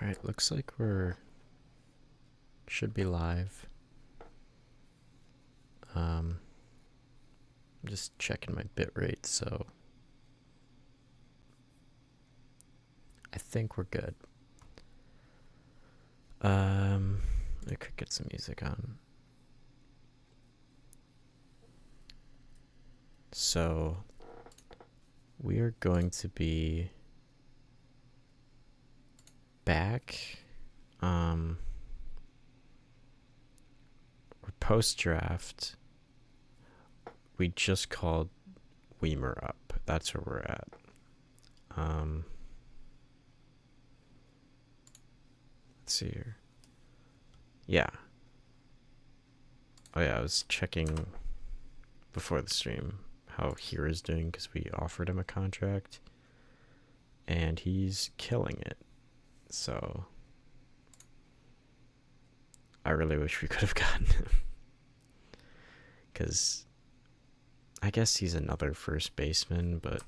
Alright, looks like should be live. I'm just checking my bitrate, so I think we're good. I could get some music on. So we are going to be back. We're post-draft. We just called Weimer up. That's where we're at. Let's see here. Yeah. Oh yeah, I was checking before the stream how Hira's doing because we offered him a contract and he's killing it. So I really wish we could have gotten him because I guess he's another first baseman, but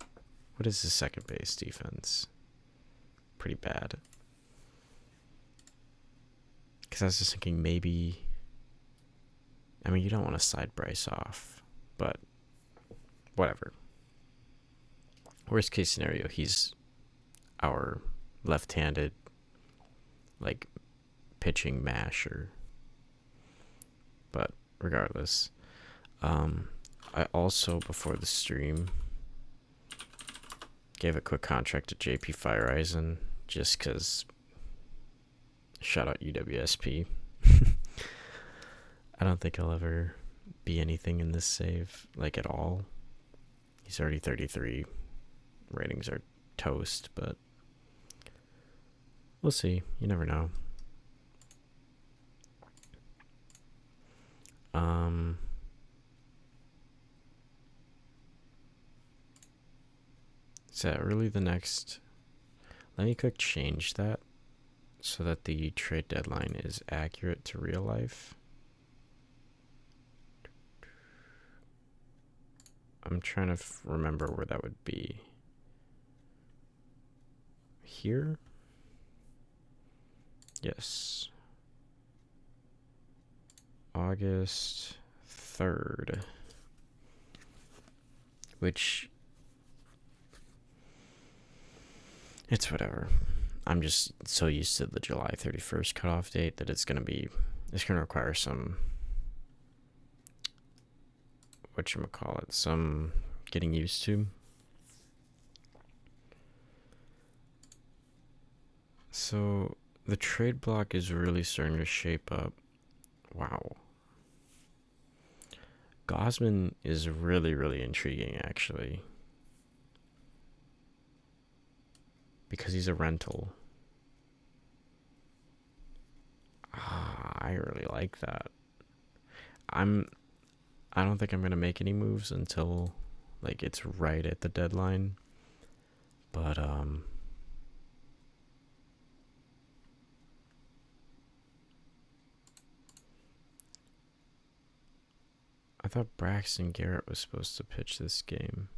what is his second base defense? Pretty bad. Because I was just thinking maybe, I mean, you don't want to slide Bryce off, but whatever. Worst case scenario, he's our left-handed, like, pitching masher. But regardless, I also, before the stream, gave a quick contract to JP Fireeisen just because, shout out UWSP. I don't think he'll ever be anything in this save, like, at all. He's already 33. Ratings are toast, but we'll see. You never know. Is that really the next? Let me quick change that so that the trade deadline is accurate to real life. I'm trying to remember where that would be. Here? Yes. August 3rd. Which, it's whatever. I'm just so used to the July 31st cutoff date that it's going to require some, whatchamacallit, some getting used to. So the trade block is really starting to shape up. Wow. Gosman is really, really intriguing, actually. Because he's a rental. I really like that. I don't think I'm going to make any moves until, like, it's right at the deadline. But, I thought Braxton Garrett was supposed to pitch this game.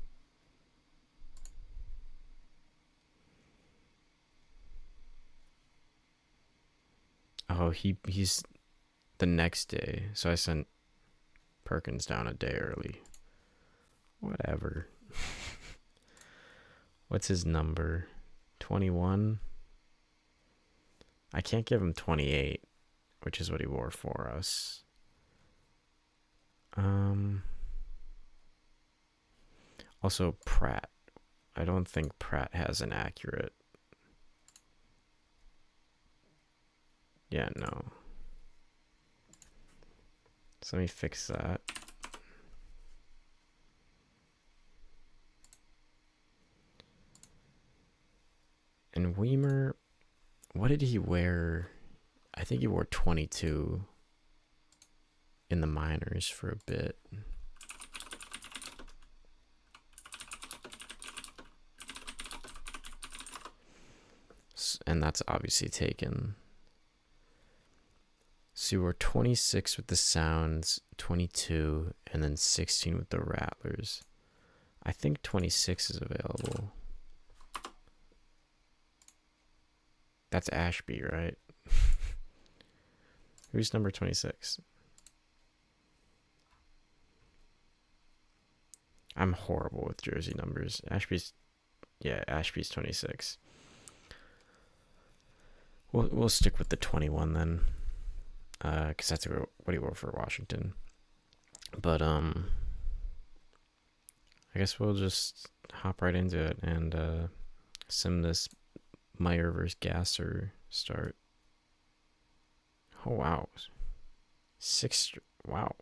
Oh, he's the next day. So I sent Perkins down a day early. Whatever. What's his number? 21? I can't give him 28, which is what he wore for us. Also, Pratt. I don't think Pratt has an accurate. Yeah, no. So let me fix that. And Weimer, what did he wear? I think he wore 22 in the minors for a bit. And that's obviously taken. So you were 26 with the Sounds, 22, and then 16 with the Rattlers. I think 26 is available. That's Ashby, right? Who's number 26? I'm horrible with jersey numbers. Ashby's 26. We'll stick with the 21 then, because that's what he wore for Washington. But I guess we'll just hop right into it and sim this Meyer versus Gasser start. Oh wow, wow,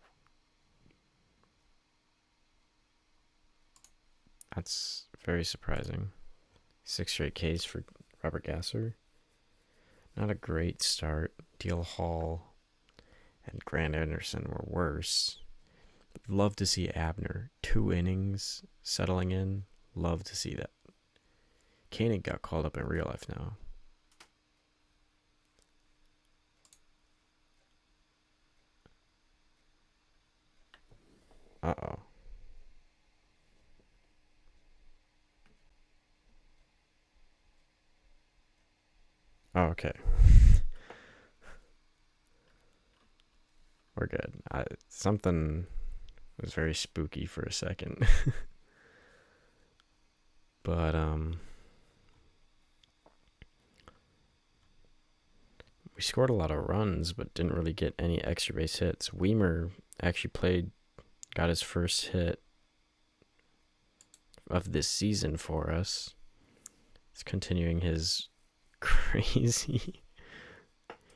that's very surprising. 6 straight Ks for Robert Gasser. Not a great start. Deal Hall and Grant Anderson were worse. Love to see Abner. 2 innings settling in. Love to see that. Koenig got called up in real life now. Uh-oh. Oh, okay. We're good. Something was very spooky for a second. But we scored a lot of runs but didn't really get any extra base hits. Weimer actually got his first hit of this season for us. He's continuing his crazy.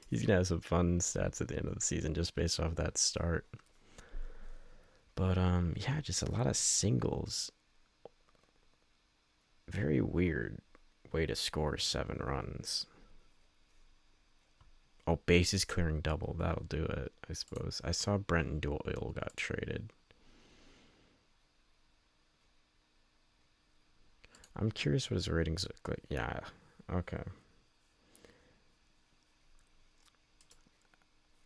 He's gonna have some fun stats at the end of the season just based off that start. But yeah, just a lot of singles. Very weird way to score 7 runs. Oh, bases clearing double. That'll do it, I suppose. I saw Brenton Doyle got traded. I'm curious what his ratings look like. Yeah, okay.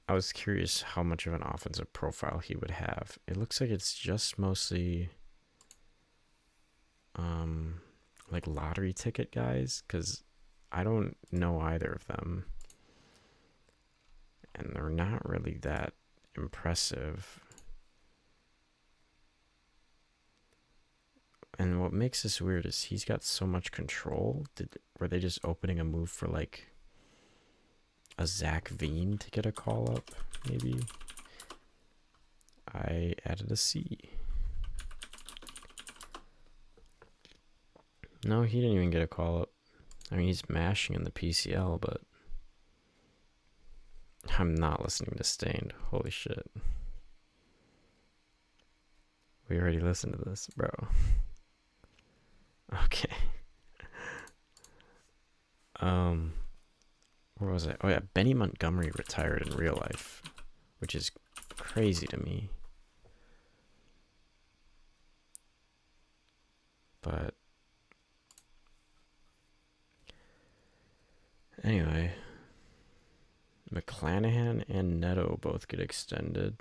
I was curious how much of an offensive profile he would have. It looks like it's just mostly like lottery ticket guys, because I don't know either of them. And they're not really that impressive. And what makes this weird is he's got so much control. Were they just opening a move for like a Zach Veen to get a call up? Maybe. I added a C. No, he didn't even get a call up. I mean, he's mashing in the PCL, but I'm not listening to Stained. Holy shit. We already listened to this, bro. Okay. Where was I? Oh yeah, Benny Montgomery retired in real life, which is crazy to me. But anyway, McClanahan and Neto both get extended.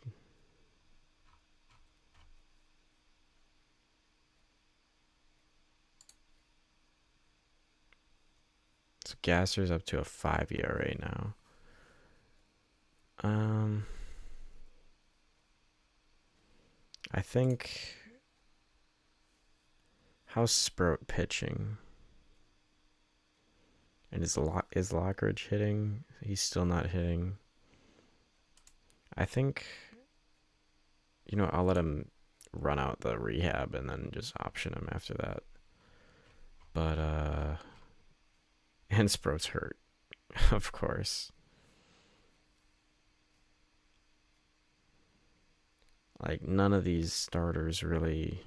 So Gasser's up to a 5 ERA now. I think how's Sprout pitching? And is Lockridge hitting? He's still not hitting. I think, I'll let him run out the rehab and then just option him after that. But and Sprout's hurt, of course. Like, none of these starters really.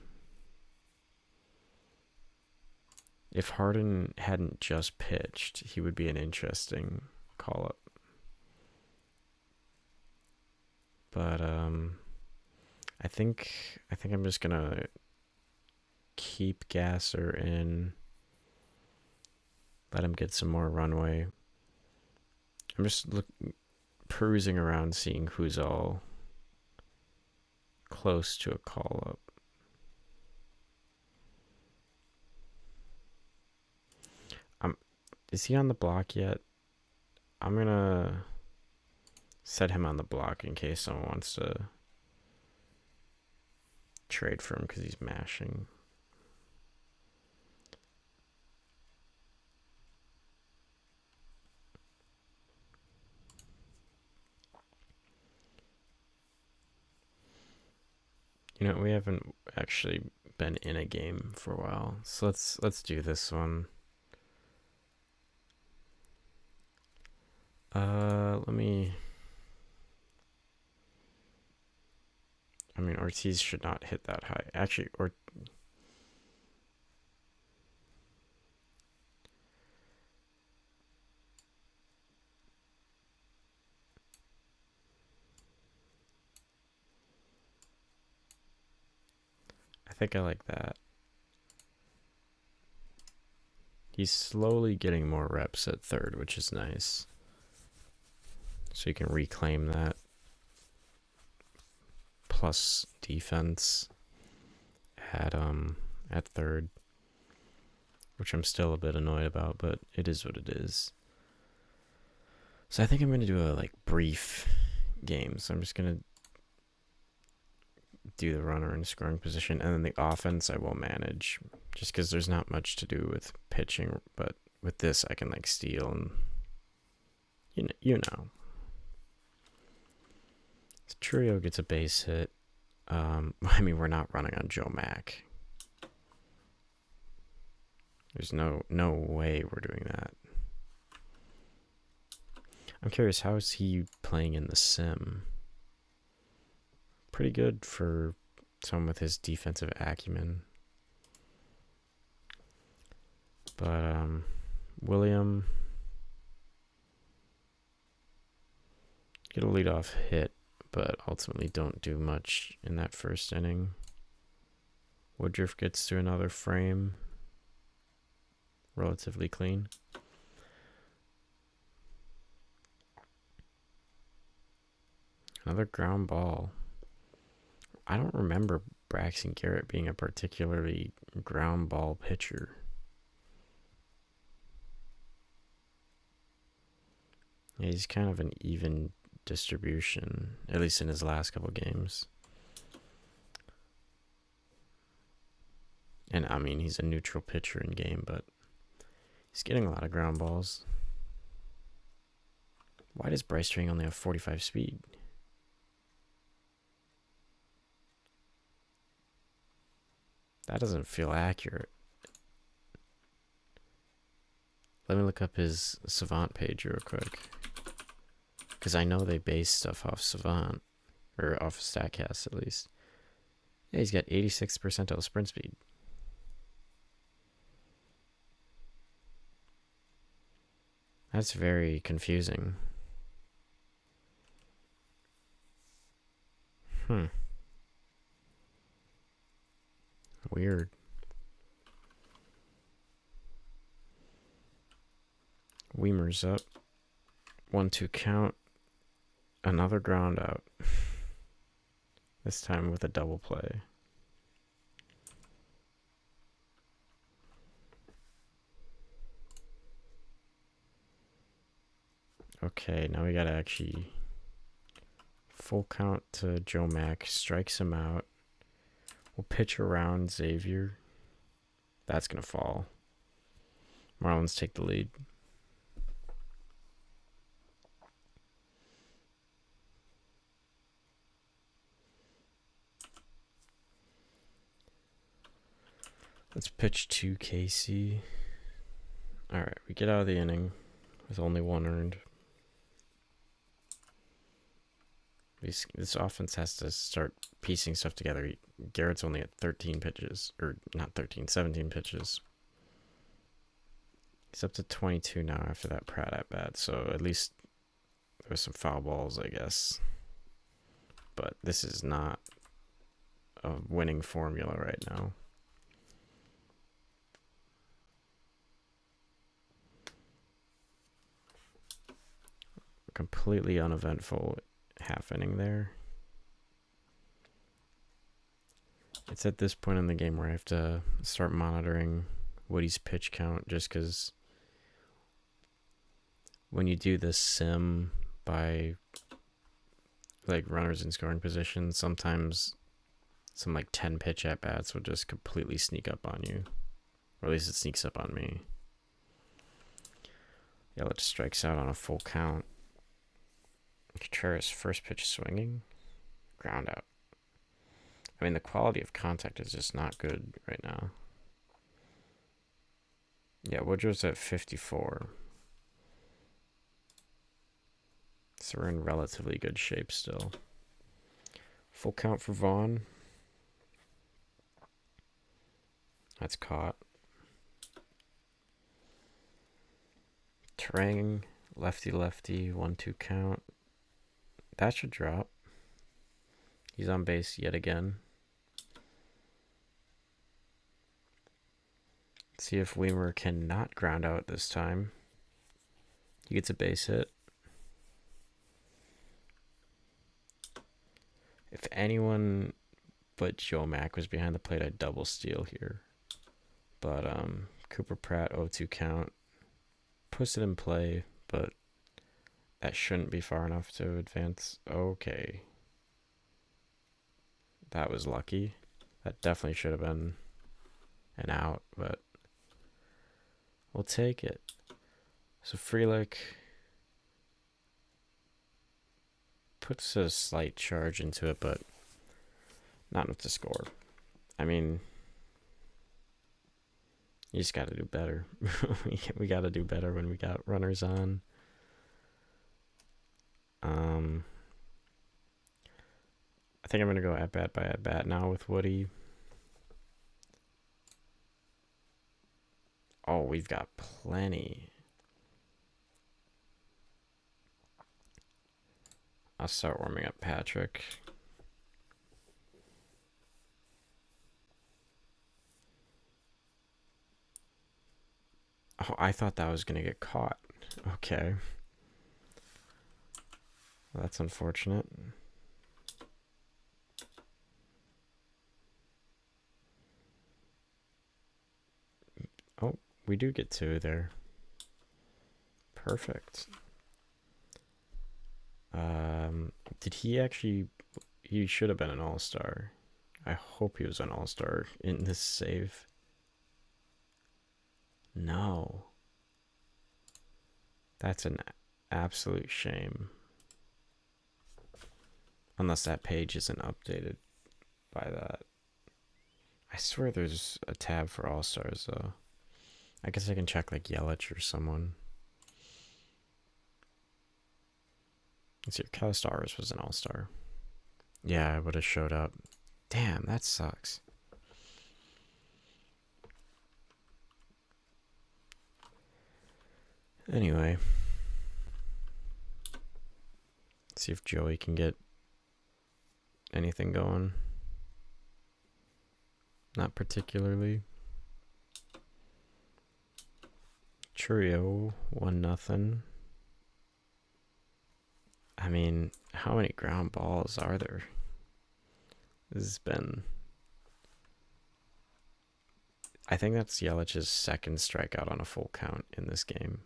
If Harden hadn't just pitched, he would be an interesting call up. But I think I'm just gonna keep Gasser in. Let him get some more runway. I'm just perusing around, seeing who's all close to a call up. Is he on the block yet? I'm gonna set him on the block in case someone wants to trade for him because he's mashing. You know, we haven't actually been in a game for a while, so let's do this one. Let me. I mean, Ortiz should not hit that high. Actually, I think I like that. He's slowly getting more reps at third, which is nice. So you can reclaim that plus defense at third, which I'm still a bit annoyed about, but it is what it is. So I think I'm going to do a brief game. So I'm just going to do the runner in scoring position, and then the offense I will manage, just because there's not much to do with pitching, but with this I can steal, and you know. So Trio gets a base hit. I mean, we're not running on Joe Mack. There's no way we're doing that. I'm curious, how is he playing in the sim? Pretty good for someone with his defensive acumen. But William get a leadoff hit, but ultimately don't do much in that first inning. Woodruff gets to another frame. Relatively clean. Another ground ball. I don't remember Braxton Garrett being a particularly ground ball pitcher. Yeah, he's kind of an even distribution, at least in his last couple games. And I mean, he's a neutral pitcher in game, but he's getting a lot of ground balls. Why does Bryce String only have 45 speed? That doesn't feel accurate. Let me look up his Savant page real quick, because I know they base stuff off Savant, or off StatCast at least. Yeah, he's got 86 percentile sprint speed. That's very confusing. Weird. Weimer's up. 1-2 count. Another ground out. This time with a double play. Okay, now we gotta actually full count to Joe Mack. Strikes him out. We'll pitch around Xavier. That's gonna fall. Marlins take the lead. Let's pitch to Casey. Alright, we get out of the inning with only one earned. This offense has to start piecing stuff together. Garrett's only at 13 pitches. Or not 13, 17 pitches. He's up to 22 now after that Pratt at bat. So at least there's some foul balls, I guess. But this is not a winning formula right now. Completely uneventful half inning there. It's at this point in the game where I have to start monitoring Woody's pitch count, just because when you do this sim by like runners in scoring position, sometimes some like 10 pitch at bats will just completely sneak up on you, or at least it sneaks up on me. Yelich strikes out on a full count. Contreras first pitch swinging, ground out. I mean, the quality of contact is just not good right now. Yeah, Woodrow's at 54. So we're in relatively good shape still. Full count for Vaughn. That's caught. Terang, lefty, 1-2 count. That should drop. He's on base yet again. Let's see if Weimer cannot ground out this time. He gets a base hit. If anyone but Joe Mack was behind the plate, I'd double steal here. But Cooper Pratt, 0-2 count. Puts it in play, but that shouldn't be far enough to advance. Okay. That was lucky. That definitely should have been an out, but we'll take it. So Frelick puts a slight charge into it, but not enough to score. I mean, you just got to do better. We got to do better when we got runners on. I think I'm going to go at bat by at bat now with Woody. Oh, we've got plenty. I'll start warming up Patrick. Oh, I thought that was going to get caught. Okay. Well, that's unfortunate. Oh, we do get two there. Perfect. Did he actually... He should have been an all-star. I hope he was an all-star in this save. No. That's an absolute shame. Unless that page isn't updated by that. I swear there's a tab for all-stars, though. I guess I can check, like, Yelich or someone. Let's see if Calistar's was an all-star. Yeah, I would have showed up. Damn, that sucks. Anyway. Let's see if Joey can get anything going. Not particularly. Churio, 1-0. I mean, how many ground balls are there? This has been... I think that's Yelich's second strikeout on a full count in this game.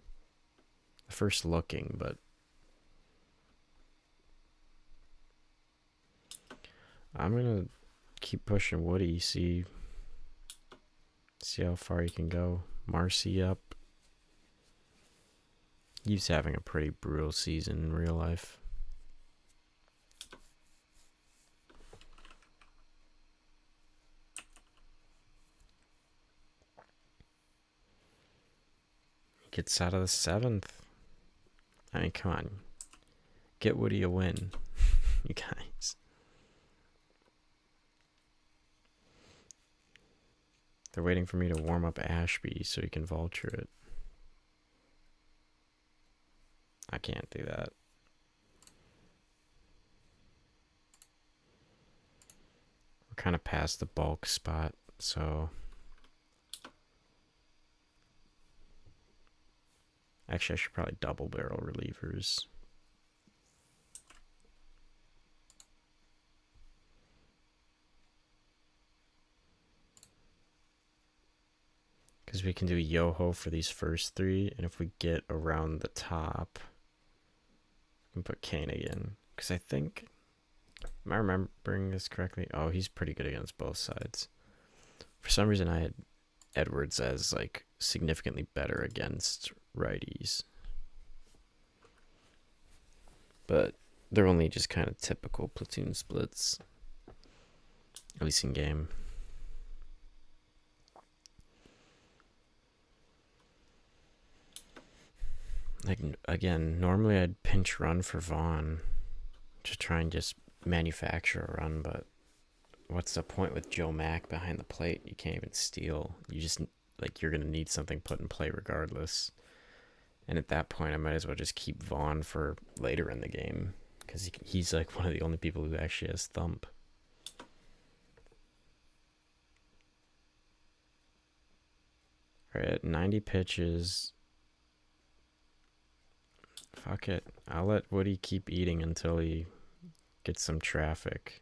The first looking, but... I'm going to keep pushing Woody, see how far he can go. Marcy up. He's having a pretty brutal season in real life. He gets out of the 7th. I mean, come on. Get Woody a win, you guys. They're waiting for me to warm up Ashby so he can vulture it. I can't do that. We're kind of past the bulk spot, so... Actually, I should probably double barrel relievers. Because we can do Yoho for these first three, and if we get around the top, we can put Koenig in. Because I think, am I remembering this correctly? Oh, he's pretty good against both sides. For some reason, I had Edwards as like significantly better against righties. But they're only just kind of typical platoon splits, at least in game. Like, again, normally I'd pinch run for Vaughn to try and just manufacture a run, but what's the point with Joe Mack behind the plate? You can't even steal. You just, like, you're going to need something put in play regardless. And at that point, I might as well just keep Vaughn for later in the game, because he's like one of the only people who actually has thump. All right, at 90 pitches, fuck it. I'll let Woody keep eating until he gets some traffic.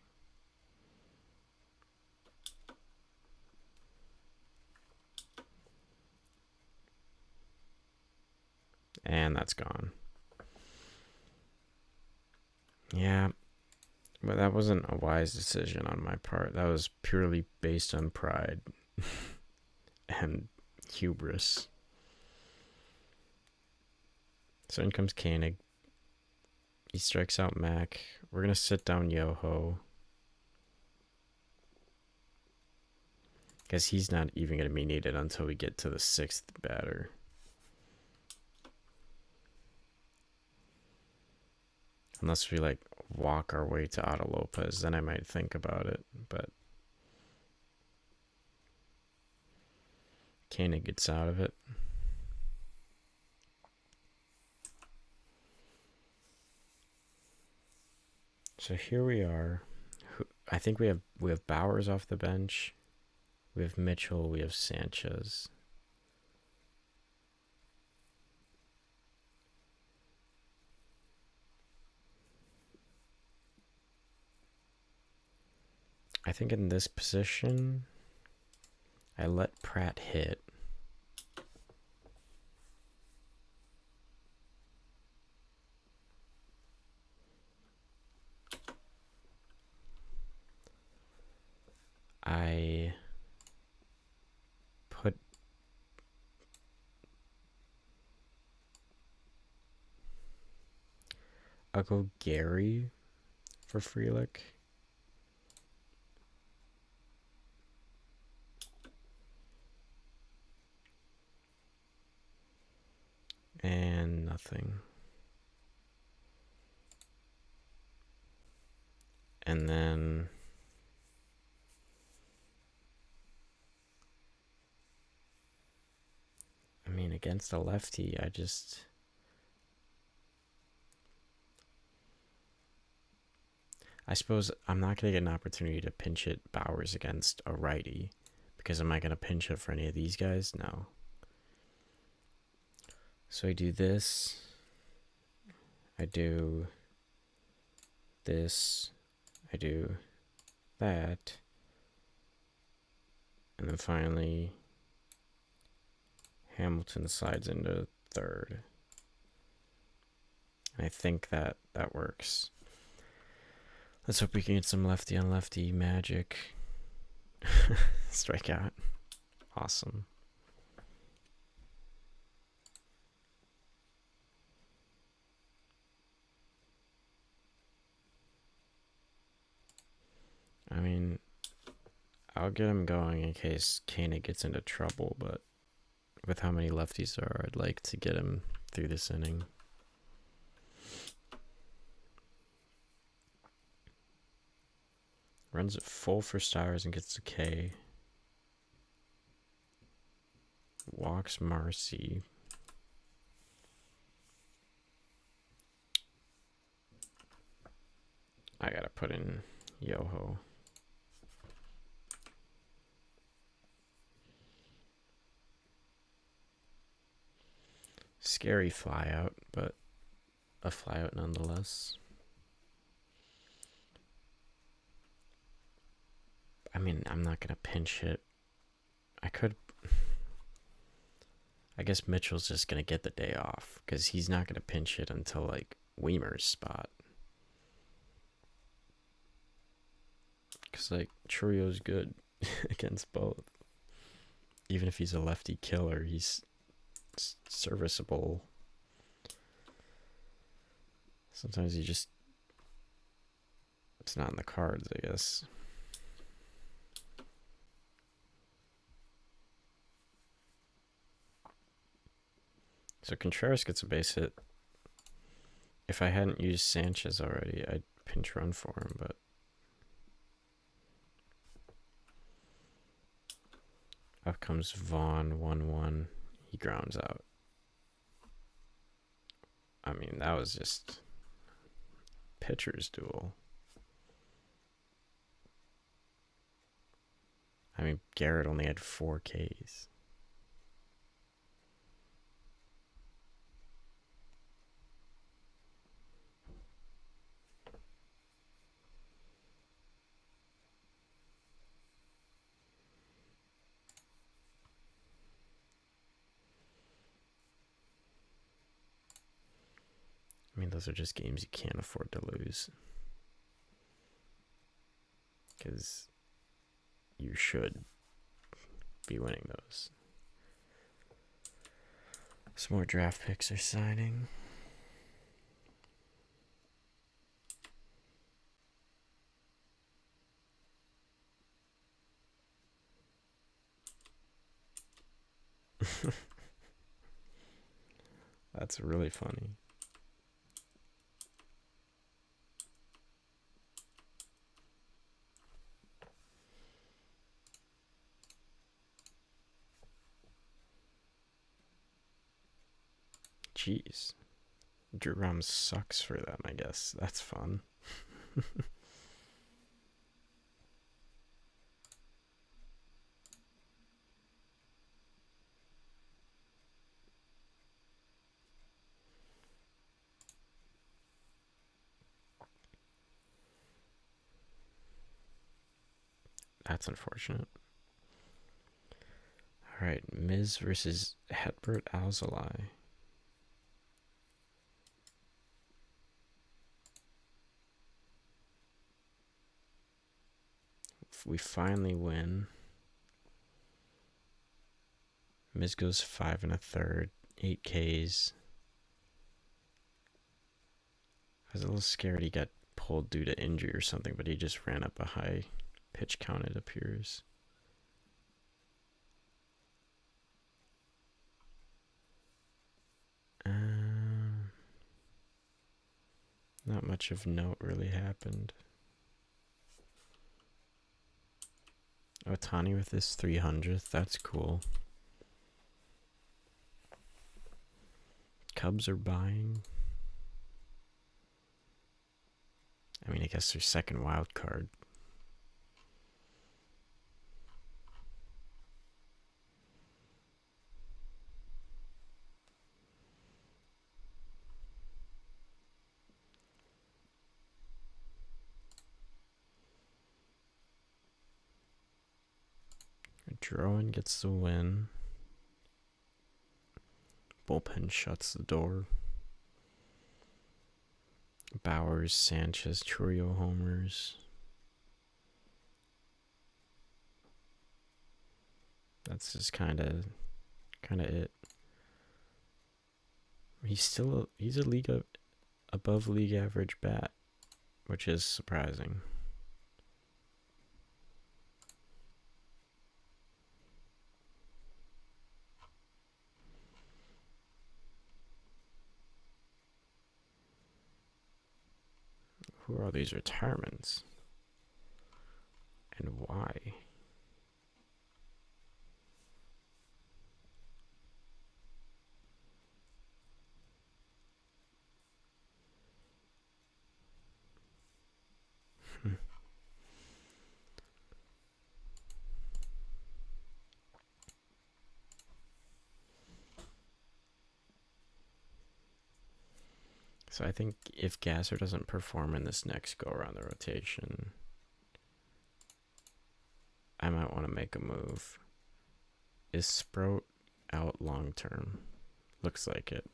And that's gone. Yeah, but that wasn't a wise decision on my part. That was purely based on pride and hubris. So in comes Koenig. He strikes out Mac. We're going to sit down Yoho, because he's not even going to be needed until we get to the sixth batter. Unless we like walk our way to Otto Lopez, then I might think about it. But Koenig gets out of it. So here we are. I think we have Bowers off the bench. We have Mitchell. We have Sanchez. I think in this position, I let Pratt hit. I'll go Gary for Frelick. And nothing. And then I mean, against a lefty, I suppose I'm not going to get an opportunity to pinch hit Bowers against a righty, because am I going to pinch it for any of these guys? No. So I do this. I do this. I do that. And then finally, Hamilton slides into third. I think that works. Let's hope we can get some lefty on lefty magic. Strikeout. Awesome. I mean, I'll get him going in case Koenig gets into trouble, but with how many lefties there are, I'd like to get him through this inning. Runs it full for Stars and gets a K. Walks Marcy. I gotta put in Yoho. Scary flyout, but a flyout nonetheless. I mean, I'm not gonna pinch hit. I could. I guess Mitchell's just going to get the day off because he's not going to pinch hit until like Weimer's spot. Because like Churio's good against both. Even if he's a lefty killer, he's serviceable. Sometimes it's not in the cards, I guess. So Contreras gets a base hit. If I hadn't used Sanchez already, I'd pinch run for him, but up comes Vaughn, 1-1. He grounds out. I mean, that was just pitcher's duel. I mean, Garrett only had 4 Ks. I mean, those are just games you can't afford to lose. Because you should be winning those. Some more draft picks are signing. That's really funny. Jeez. Drew Rom sucks for them, I guess. That's fun. That's unfortunate. All right, Miz versus Hetbert Alzolay. If we finally win, Miz goes 5 1/3, 8 Ks. I was a little scared he got pulled due to injury or something, but he just ran up a high pitch count, it appears. Not much of note really happened. Otani with his 300th, that's cool. Cubs are buying. I mean, I guess their second wild card. Drowan gets the win. Bullpen shuts the door. Bowers, Sanchez, Churio homers. That's just kind of it. He's a league above league average bat, which is surprising. Who are these retirements? And why? So I think if Gasser doesn't perform in this next go around the rotation, I might want to make a move. Is Sprout out long term. Looks like it.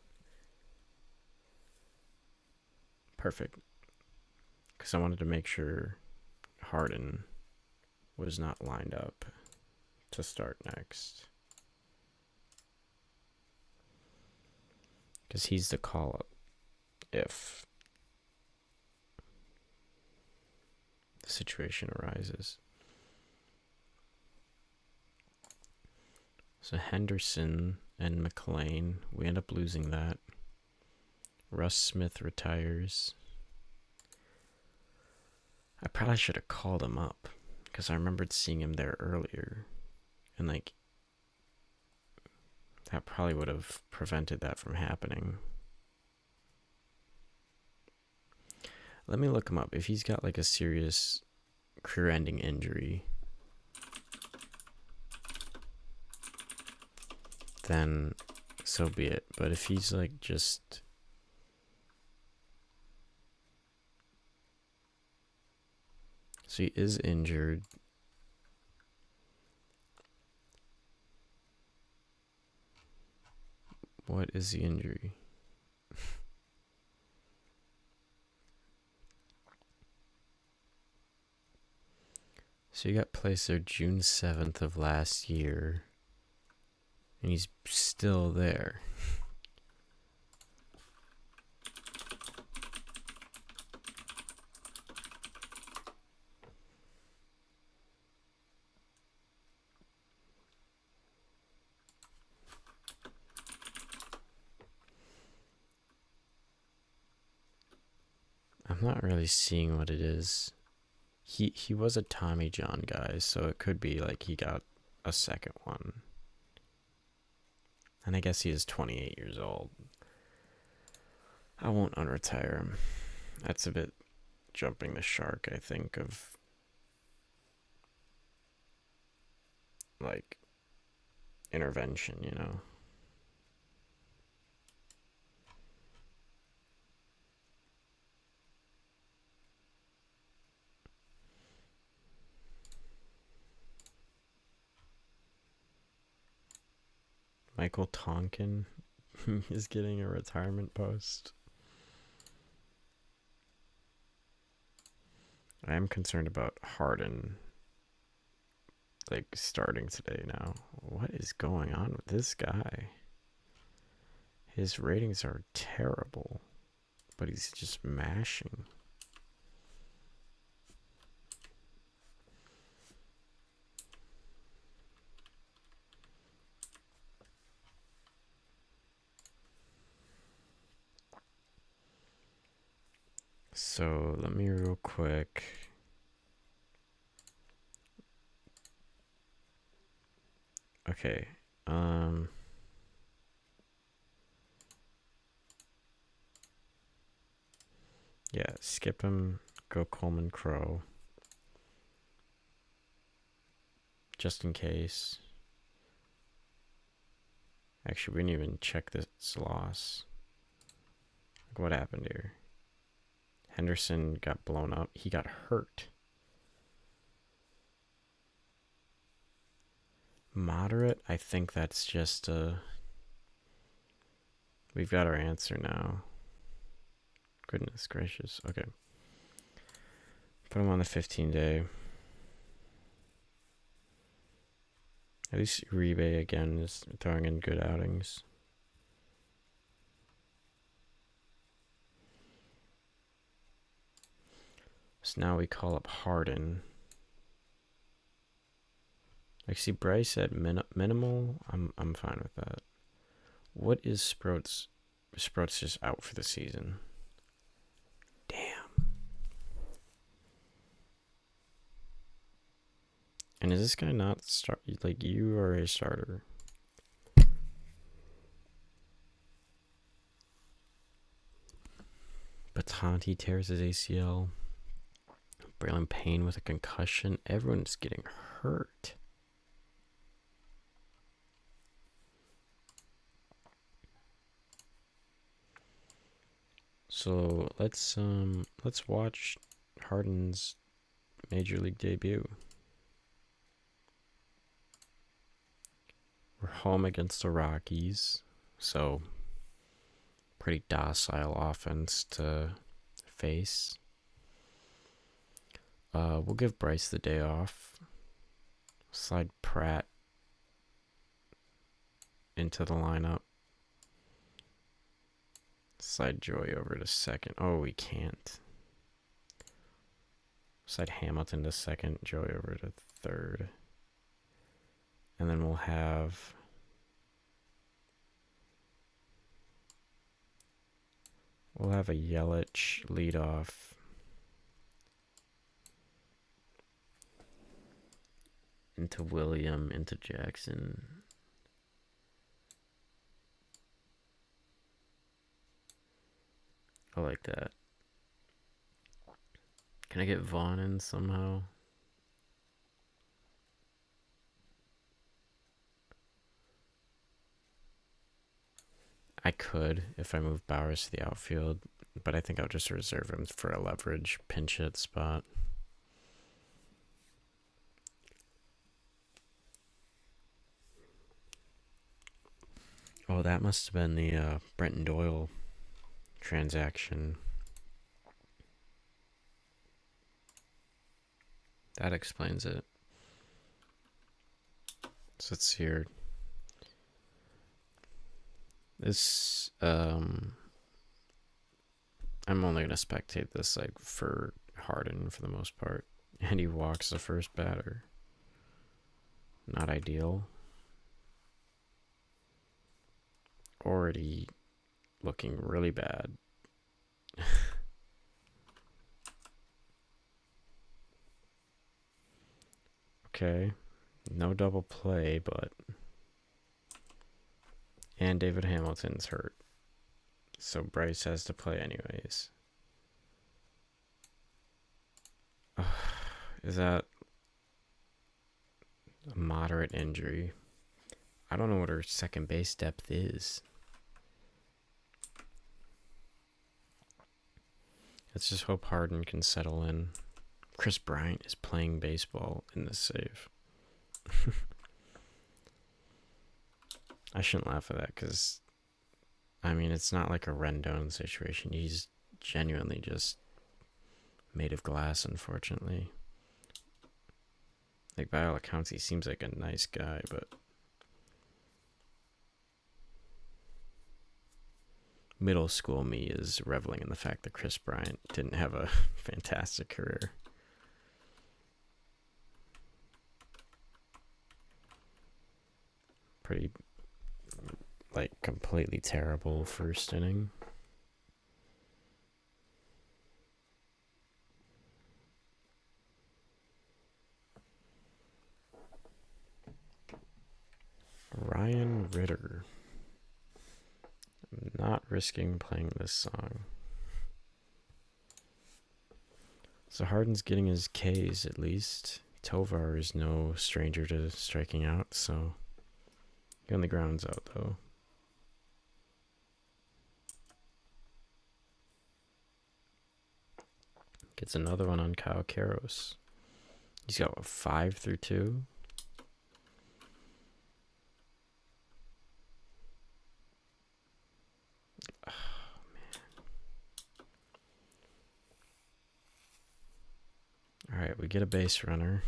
Perfect. Because I wanted to make sure Harden was not lined up to start next. Because he's the call-up if the situation arises. So Henderson and McLean, we end up losing that. Russ Smith retires. I probably should have called him up because I remembered seeing him there earlier. And like, that probably would have prevented that from happening. Let me look him up. If he's got like a serious career-ending injury, then so be it. But if he's like just... So he is injured. What is the injury? So he got placed there June 7th of last year. And he's still there. I'm not really seeing what it is. He was a Tommy John guy, so it could be like he got a second one. And I guess he is 28 years old. I won't unretire him. That's a bit jumping the shark, I think, of like intervention, you know. Michael Tonkin is getting a retirement post. I am concerned about Harden, like, starting today now. What is going on with this guy? His ratings are terrible, but he's just mashing. So let me real quick. Okay. Yeah, skip him. Go Coleman Crow. Just in case. Actually, we didn't even check this loss. What happened here? Henderson got blown up. He got hurt. Moderate? I think that's just we've got our answer now. Goodness gracious. Okay. Put him on the 15-day. At least Uribe again is throwing in good outings. So now we call up Harden. Like, see, Bryce at minimal. I'm fine with that. What is Sproats? Sproats just out for the season. Damn. And is this guy not start? Like, you are a starter. Batanti tears his ACL. Braylon Payne with a concussion. Everyone's getting hurt. So let's watch Harden's Major League debut. We're home against the Rockies, so pretty docile offense to face. We'll give Bryce the day off. Slide Pratt into the lineup. Slide Joy over to second. Oh, we can't. Slide Hamilton to second, Joy over to third. And then we'll have a Yelich leadoff. Into William, into Jackson. I like that. Can I get Vaughn in somehow? I could if I move Bowers to the outfield, but I think I'll just reserve him for a leverage pinch hit spot. Oh, that must have been the Brenton Doyle transaction. That explains it. So let's see here. This, I'm only going to spectate this like for Harden for the most part. And he walks the first batter. Not ideal. Already looking really bad. Okay. No double play, but... And David Hamilton's hurt. So Bryce has to play anyways. Is that a moderate injury? I don't know what her second base depth is. Let's just hope Harden can settle in. Chris Bryant is playing baseball in this save. I shouldn't laugh at that because, I mean, it's not like a Rendon situation. He's genuinely just made of glass, unfortunately. Like, by all accounts, he seems like a nice guy, but middle school me is reveling in the fact that Chris Bryant didn't have a fantastic career. Pretty, like, completely terrible first inning. Ryan Ritter. I'm not risking playing this song. So Harden's getting his Ks at least. Tovar is no stranger to striking out, so he on the grounds out though. Gets another one on Kyle Karros. He's got a 5 through 2. Oh, man. All right, we get a base runner.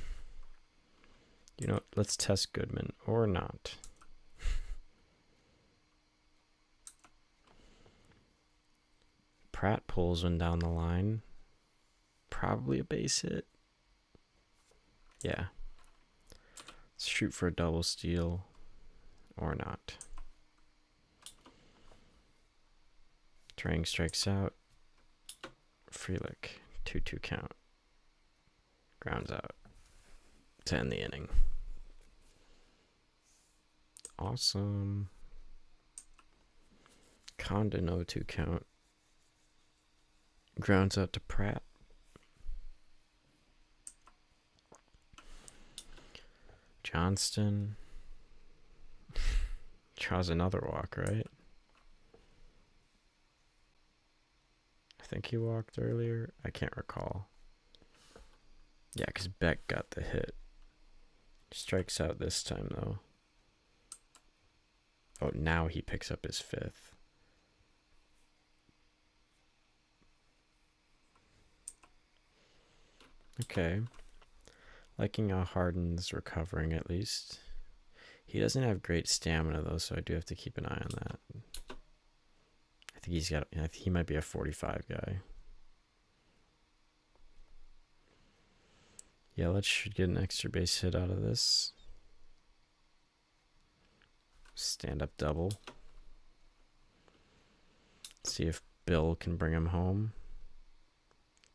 You know, let's test Goodman or not. Pratt pulls one down the line. Probably a base hit. Yeah. Let's shoot for a double steal or not. Trang strikes out. Frelick. 2-2 count. Grounds out to end the inning. Awesome. Condon 0-2 count. Grounds out to Pratt. Johnston draws another walk, right? I think he walked earlier. I can't recall. Yeah, because Beck got the hit. Strikes out this time, though. Oh, now he picks up his 5th. Okay. Liking how Harden's recovering at least. He doesn't have great stamina though, so I do have to keep an eye on that. I think he might be a 45 guy. Yelich should get an extra base hit out of this. Stand up double. See if Bill can bring him home.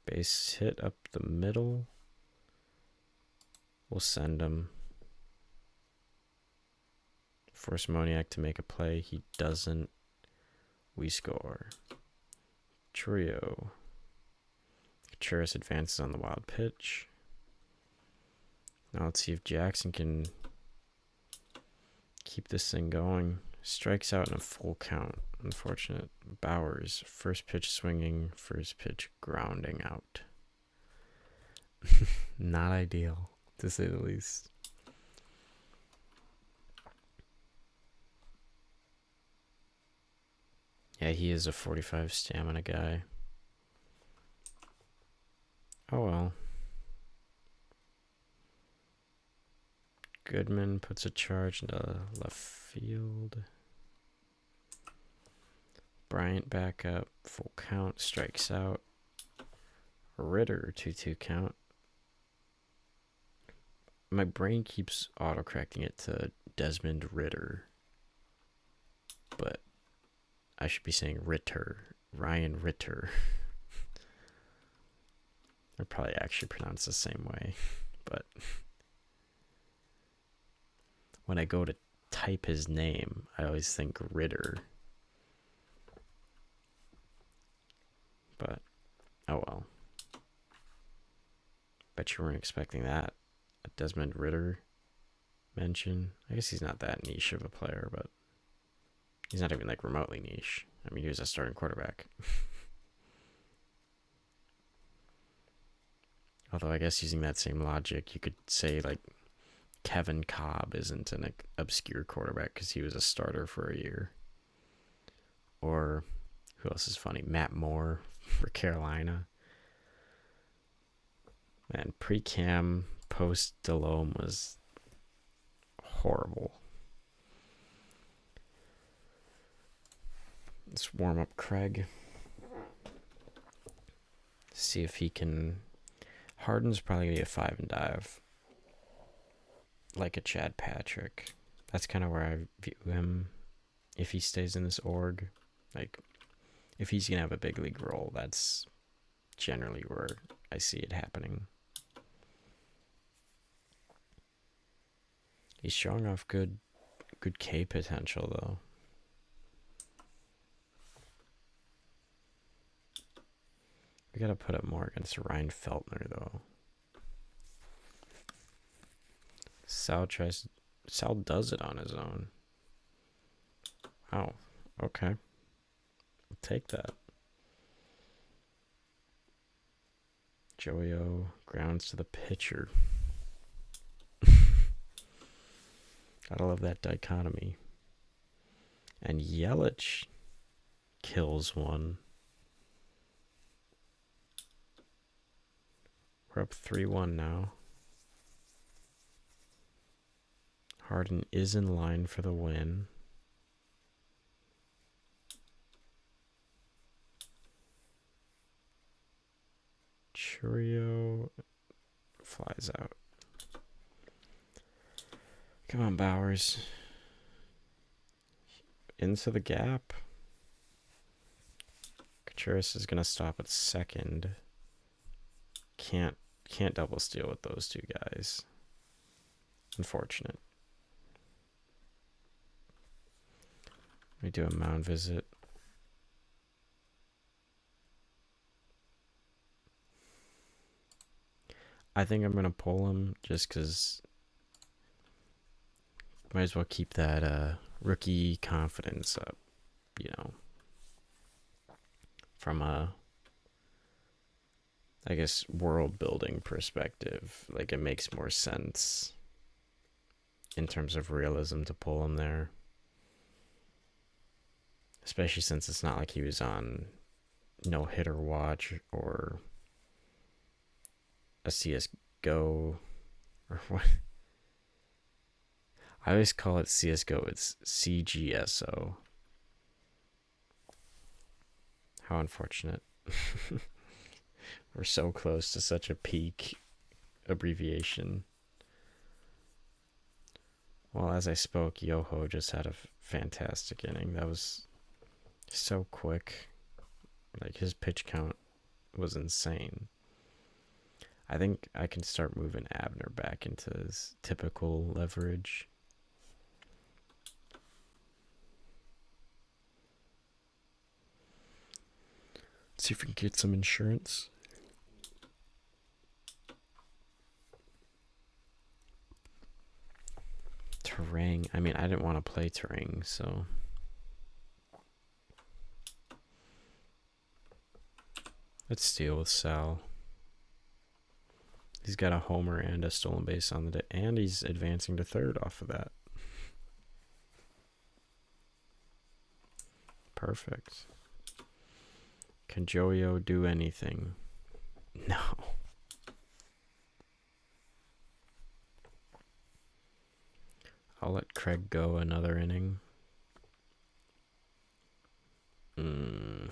Base hit up the middle. We'll send him. Force Moniak to make a play. He doesn't. We score. Trio. Contreras advances on the wild pitch. Now let's see if Jackson can keep this thing going. Strikes out in a full count. Unfortunate. Bowers. First pitch swinging. First pitch grounding out. Not ideal, to say the least. Yeah, he is a 45 stamina guy. Oh well. Goodman puts a charge into left field. Bryant back up, full count, strikes out. Ritter, 2-2 count. My brain keeps autocorrecting it to Desmond Ritter. But I should be saying Ritter. Ryan Ritter. They're probably actually pronounced the same way. But when I go to type his name, I always think Ritter. But, oh well. Bet you weren't expecting that. A Desmond Ritter mention. I guess he's not that niche of a player, but he's not even like remotely niche. I mean, he was a starting quarterback. Although I guess using that same logic, you could say like Kevin Cobb isn't an obscure quarterback because he was a starter for a year. Or who else is funny? Matt Moore for Carolina. Man, pre-Cam, post-Delhomme was horrible. Let's warm up Craig. See if he can... Harden's probably going to be a 5 and dive. Like a Chad Patrick. That's kind of where I view him if he stays in this org. Like, if he's going to have a big league role, that's generally where I see it happening. He's showing off good K potential, though. We got to put up more against Ryan Feltner, though. Sal does it on his own. Oh, okay. I'll take that. Joey O grounds to the pitcher. Gotta love that dichotomy. And Yelich kills one. We're up 3-1 now. Harden is in line for the win. Churio flies out. Come on, Bowers. Into the gap. Contreras is going to stop at second. Can't double steal with those two guys. Unfortunate. Let me do a mound visit. I think I'm going to pull him just because might as well keep that rookie confidence up, you know, from a, I guess, world building perspective. Like, it makes more sense in terms of realism to pull him there. especially since it's not like he was on no hitter watch or a CSGO or what. I always call it CSGO. It's CGSO. How unfortunate. We're so close to such a peak abbreviation. Well, as I spoke, Yoho just had a fantastic inning. That was so quick. Like, his pitch count was insane. I think I can start moving Abner back into his typical leverage. See if we can get some insurance. Terang. I mean, I didn't want to play Terang, so. Let's deal with Sal. He's got a homer and a stolen base on the day, and he's advancing to third off of that. Perfect. Can Joyo do anything? No. I'll let Craig go another inning. Could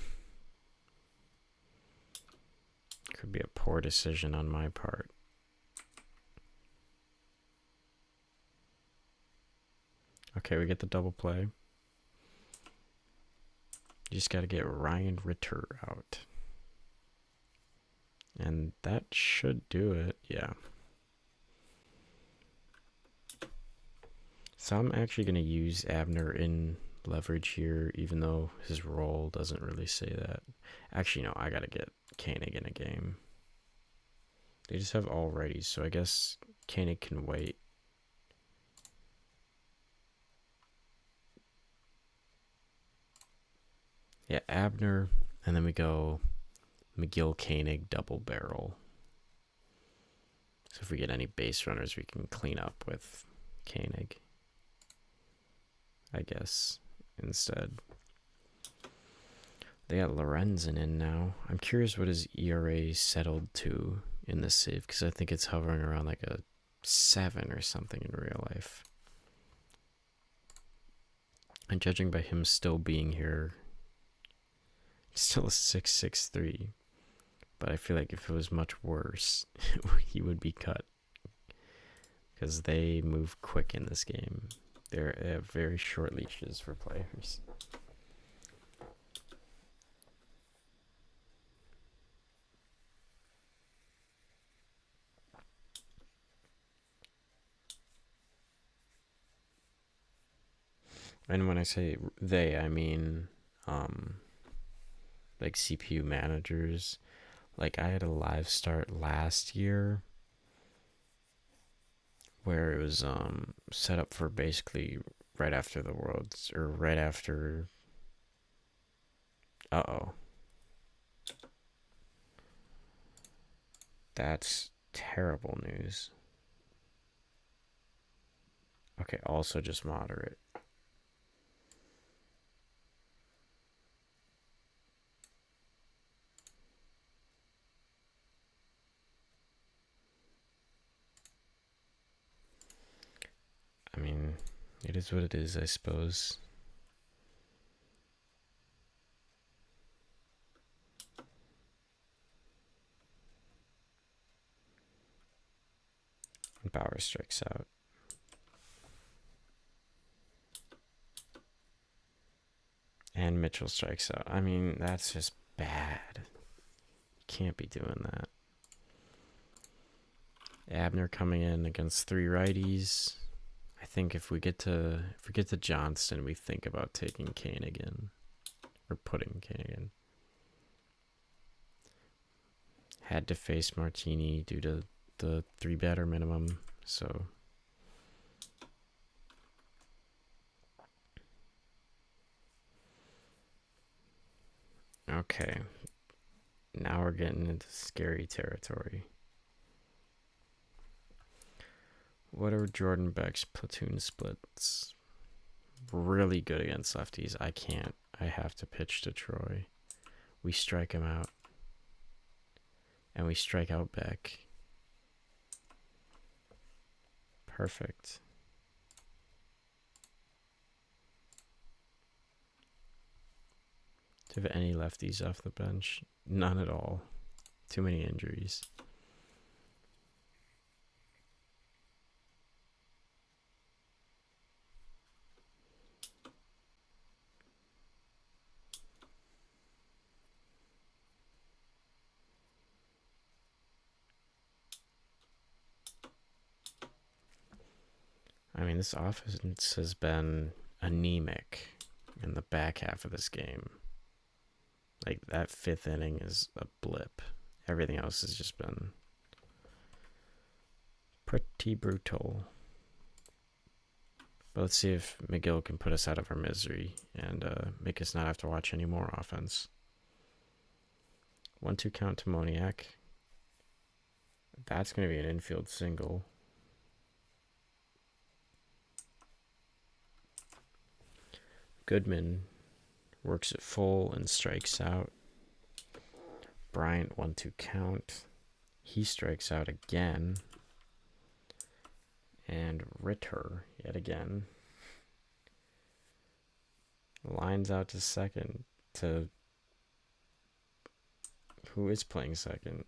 be a poor decision on my part. Okay, we get the double play. You just got to get Ryan Ritter out. And that should do it, yeah. So I'm actually going to use Abner in leverage here, even though his role doesn't really say that. Actually, no, I got to get Koenig in a game. They just have all righties, so I guess Koenig can wait. Yeah, Abner, and then we go McGill, Koenig, double barrel. So if we get any base runners, we can clean up with Koenig, I guess, instead. They got Lorenzen in now. I'm curious what his ERA settled to in this save, because I think it's hovering around like a 7 or something in real life. And judging by him still being here, still a 6.63. But I feel like if it was much worse, he would be cut. Because they move quick in this game. They have very short leashes for players. And when I say they, I mean like CPU managers. Like, I had a live start last year where it was set up for basically right after the Worlds, or right after. That's terrible news. Okay, also just moderate. I mean, it is what it is, I suppose. Bauer strikes out. And Mitchell strikes out. I mean, that's just bad. Can't be doing that. Abner coming in against 3 righties. I think if we get to Johnston, we think about taking Koenig in, or putting Koenig in. Had to face Martini due to the 3 batter minimum, so. Okay. Now we're getting into scary territory. What are Jordan Beck's platoon splits? Really good against lefties. I can't I have to pitch to Troy. We strike him out. And we strike out Beck. Perfect. Do you have any lefties off the bench? None at all. Too many injuries. I mean, this offense has been anemic in the back half of this game. Like, that fifth inning is a blip. Everything else has just been pretty brutal. But let's see if McGill can put us out of our misery and make us not have to watch any more offense. 1-2 count to Moniak. That's going to be an infield single. Goodman works it full and strikes out. Bryant 1-2 count. He strikes out again. And Ritter yet again lines out to second to who is playing second?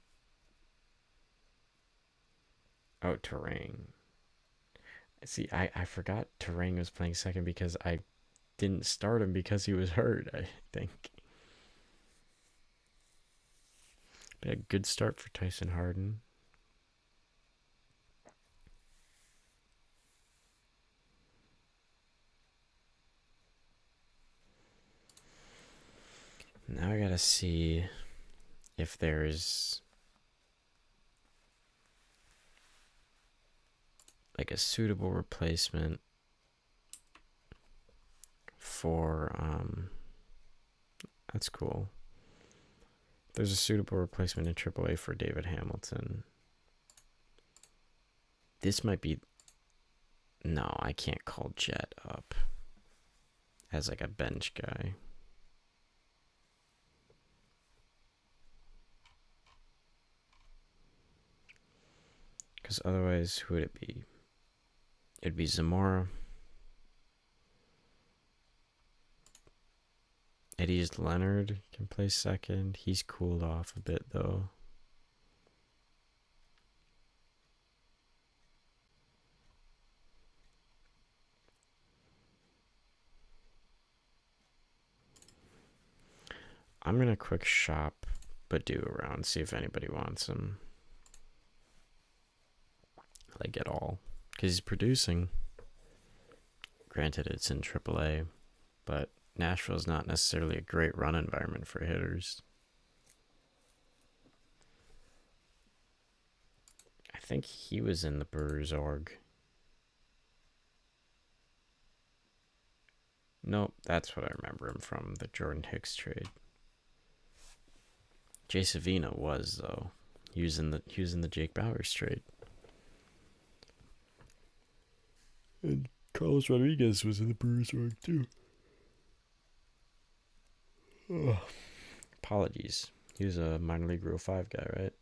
Oh, Terang. See, I forgot Terang was playing second because I didn't start him because he was hurt, I think. But a good start for Tyson Harden. Now I gotta see if there's like a suitable replacement for that's cool. There's a suitable replacement in AAA for David Hamilton. This might be... No, I can't call Jet up as like a bench guy. Because otherwise, who would it be? It'd be Zamora. Eddie's Leonard can play second. He's cooled off a bit, though. I'm going to quick shop Badu around, see if anybody wants him. Like, at all. Because he's producing. Granted, it's in AAA, but Nashville's not necessarily a great run environment for hitters. I think he was in the Brewers org. Nope, that's what I remember him from, the Jordan Hicks trade. Jay Savina was, though. He was in the Jake Bauers trade. And Carlos Rodriguez was in the Brewers org, too. Ugh. Apologies. He was a minor league Rule 5 guy, right?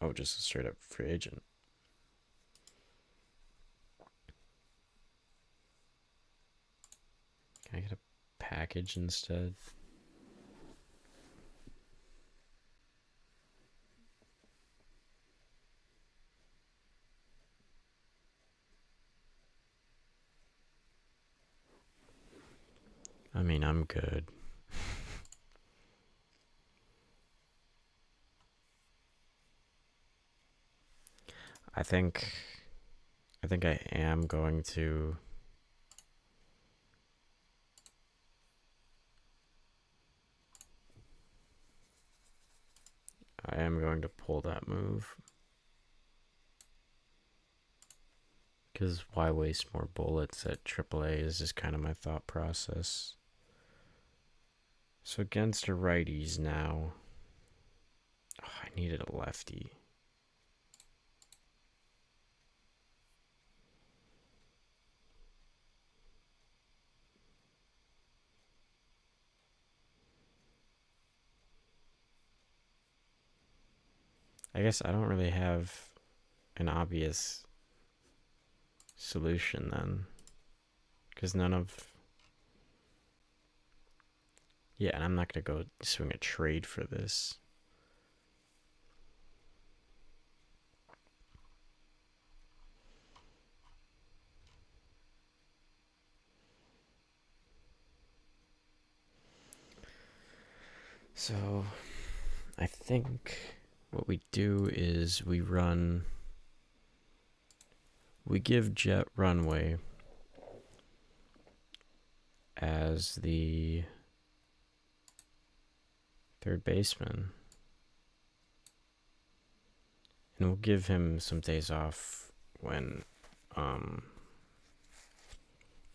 Oh, just a straight up free agent. Can I get a package instead? I mean, I'm good. I think I am going to pull that move. Because why waste more bullets at AAA is just kind of my thought process. So against a righties now. Oh, I needed a lefty. I guess I don't really have an obvious solution then. Because none of... Yeah, and I'm not going to go swing a trade for this. So, I think what we do is we give Jet Runway as the third baseman. And we'll give him some days off when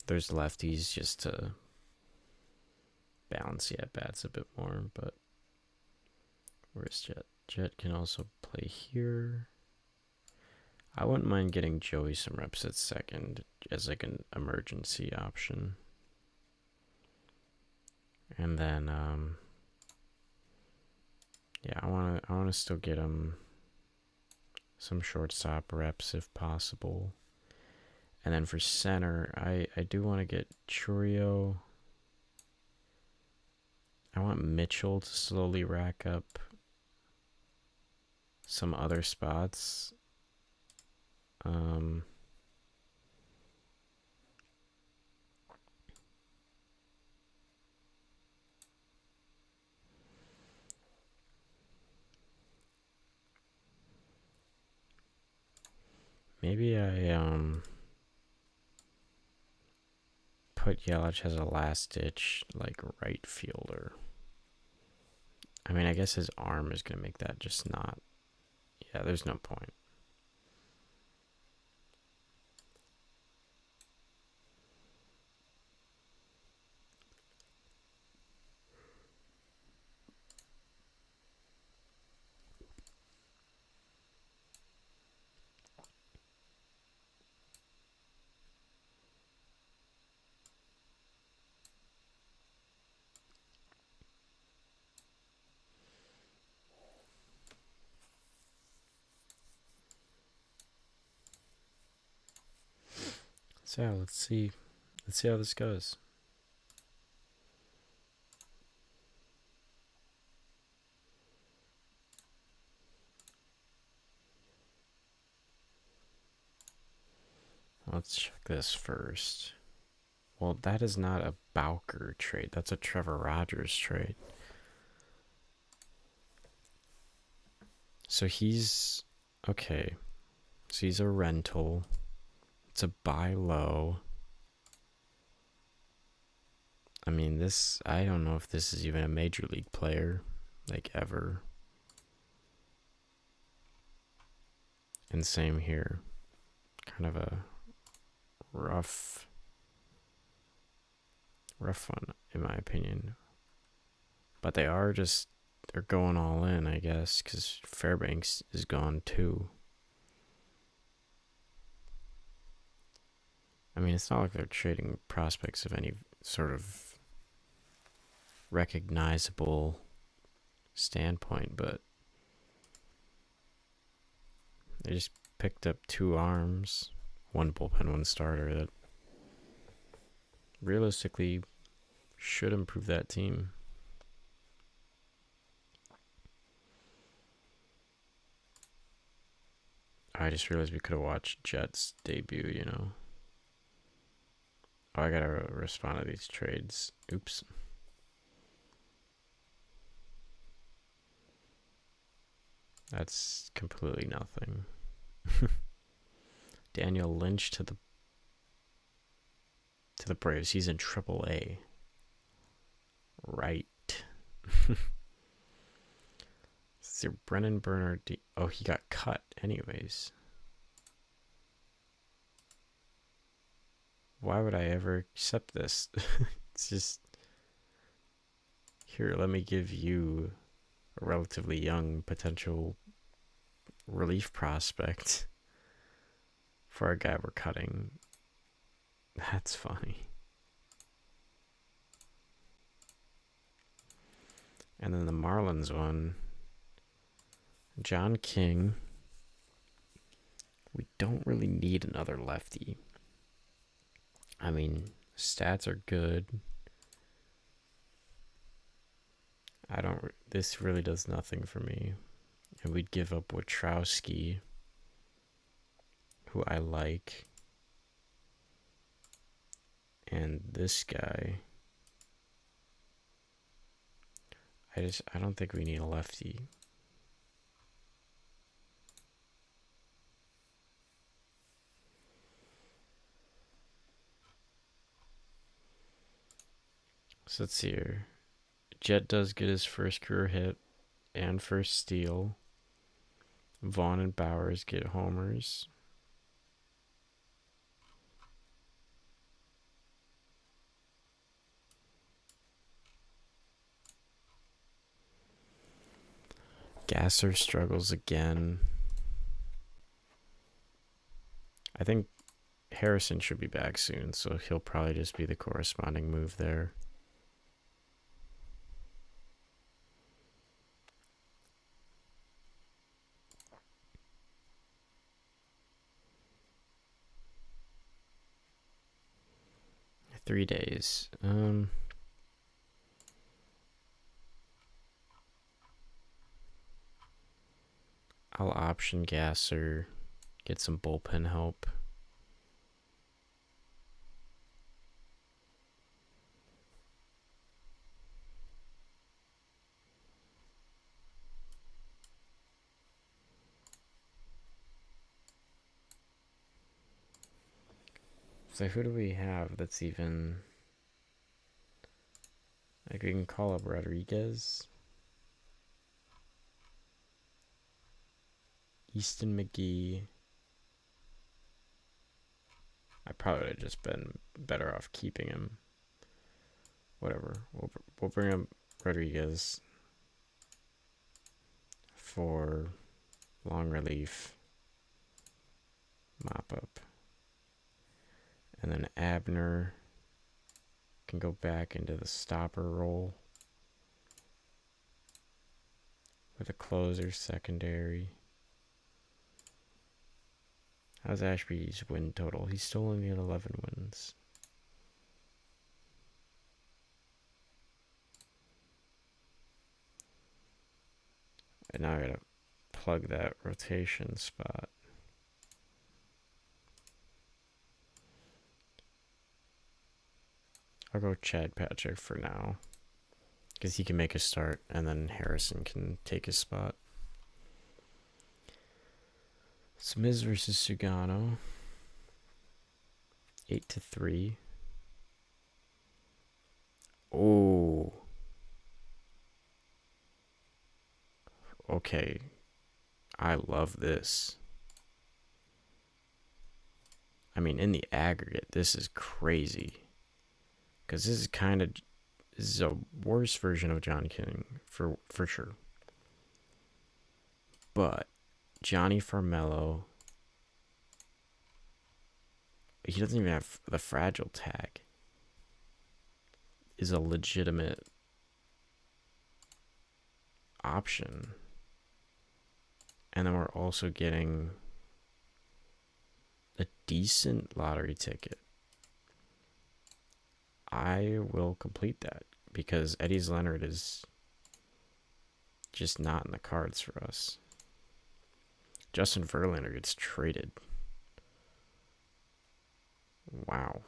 there's lefties, just to balance the at-bats a bit more. But where's Jet? Jet can also play here. I wouldn't mind getting Joey some reps at second as like an emergency option. And then yeah, I wanna still get him some shortstop reps if possible. And then for center, I do want to get Churio. I want Mitchell to slowly rack up some other spots. Maybe I put Yelich as a last ditch like right fielder. I mean, I guess his arm is gonna make that just not. Yeah, there's no point. So let's see how this goes. Let's check this first. Well, that is not a Bowker trade. That's a Trevor Rogers trade. So he's okay. So he's a rental. It's a buy low. I mean, I don't know if this is even a major league player, like ever. And same here. Kind of a rough one, in my opinion. But they're going all in, I guess, because Fairbanks is gone too. I mean, it's not like they're trading prospects of any sort of recognizable standpoint, but they just picked up 2 arms, 1 bullpen, 1 starter, that realistically should improve that team. I just realized we could have watched Jet's debut, you know. Oh, I gotta respond to these trades. Oops. That's completely nothing. Daniel Lynch to the Braves. He's in AAA. Right. Is there Brennan Bernard? Oh, he got cut anyways. Why would I ever accept this? It's just... Here, let me give you a relatively young potential relief prospect for a guy we're cutting. That's funny. And then the Marlins one John King. We don't really need another lefty. I mean, stats are good. This really does nothing for me. And we'd give up Wachowski, who I like. And this guy. I don't think we need a lefty. So let's see here. Jet does get his first career hit and first steal. Vaughn and Bowers get homers. Gasser struggles again. I think Harrison should be back soon, so he'll probably just be the corresponding move there. Three days. I'll option Gasser, get some bullpen help. So who do we have that's even... Like, we can call up Rodriguez. Easton McGee. I probably would have just been better off keeping him. Whatever. We'll bring up Rodriguez for long relief. Mop up. And then Abner can go back into the stopper role with a closer secondary. How's Ashby's win total? He's still only at 11 wins. And now I gotta plug that rotation spot. I'll go Chad Patrick for now, because he can make a start, and then Harrison can take his spot. Smiz versus Sugano. 8-3. Oh. Okay. I love this. I mean, in the aggregate, this is crazy. Because this is a worse version of John King, for sure. But Johnny Farmello, he doesn't even have the fragile tag, is a legitimate option. And then we're also getting a decent lottery ticket. I will complete that because Eddie's Leonard is just not in the cards for us. Justin Verlander gets traded. Wow.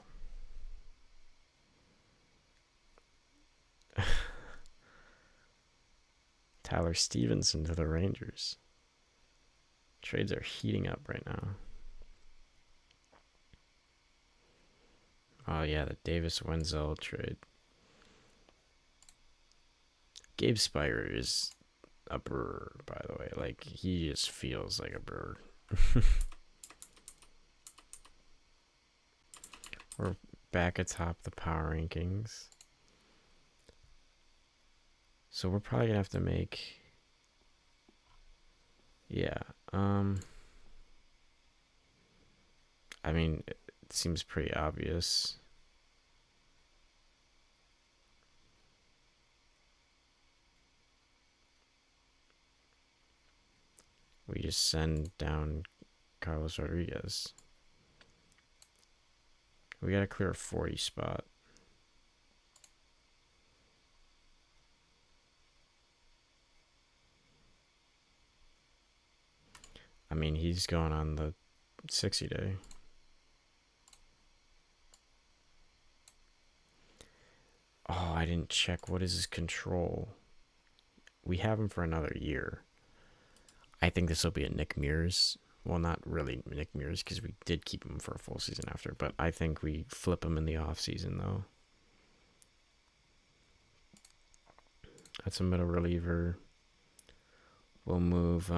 Tyler Stevenson to the Rangers. Trades are heating up right now. Oh, yeah, the Davis Wenzel trade. Gabe Spire is a Brewer, by the way. Like, he just feels like a Brewer. We're back atop the power rankings. So we're probably going to have to make... Yeah. I mean, it seems pretty obvious. just send down Carlos Rodriguez. We gotta clear a 40 spot. I mean, he's going on the 60 day. Oh, I didn't check. What is his control? We have him for another year. I think this will be a Nick Mears. Well, not really Nick Mears because we did keep him for a full season after. But I think we flip him in the off season though. That's a middle reliever. We'll move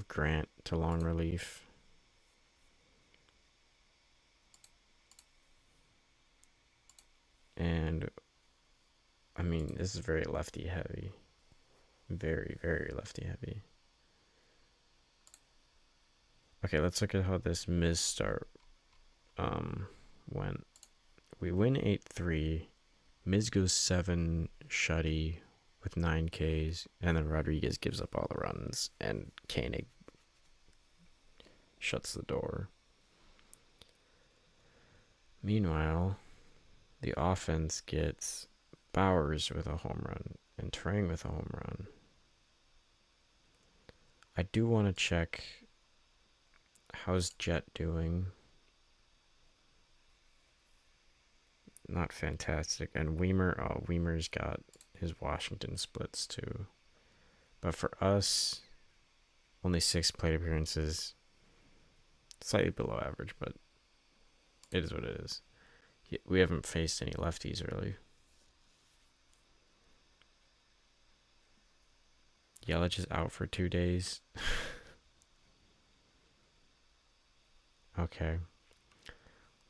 Grant to long relief. And I mean, this is very lefty heavy. Very, very lefty heavy. Okay, let's look at how this Miz start went. We win 8-3. Miz goes 7 shutty with 9 Ks, and then Rodriguez gives up all the runs, and Koenig shuts the door. Meanwhile, the offense gets Bowers with a home run and Trang with a home run. I do want to check how's Jet doing. Not fantastic. And Weimer's got his Washington splits too. But for us, only 6 plate appearances. Slightly below average, but it is what it is. We haven't faced any lefties really. Yelich is out for 2 days. Okay.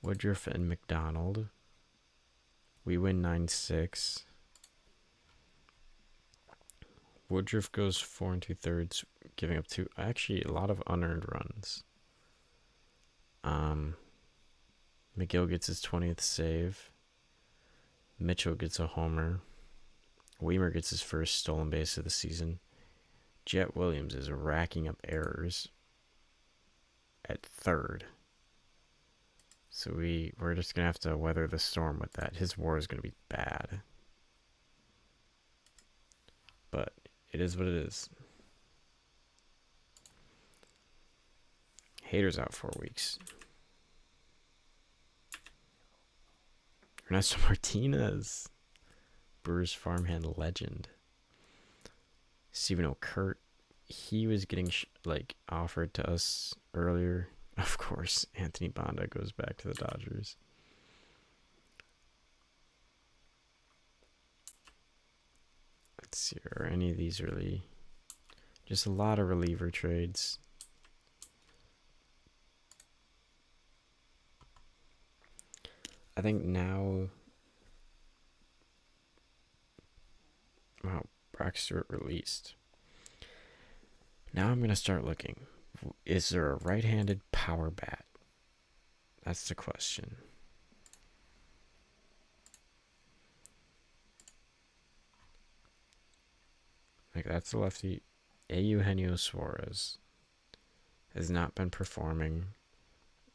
Woodruff and McDonald. We win 9-6. Woodruff goes 4 2/3, giving up actually a lot of unearned runs. McGill gets his 20th save. Mitchell gets a homer. Weimer gets his first stolen base of the season. Jet Williams is racking up errors at third. So we're just going to have to weather the storm with that. His WAR is going to be bad. But it is what it is. Hader's out 4 weeks. Ernesto Martinez, Brewers farmhand legend. Stephen O'Kurt, he was getting offered to us earlier. Of course, Anthony Banda goes back to the Dodgers. Let's see, are any of these really... Just a lot of reliever trades. I think now... Wow, Brock Stewart released. Now I'm going to start looking. Is there a right-handed power bat? That's the question. That's the lefty. Eugenio Suarez has not been performing.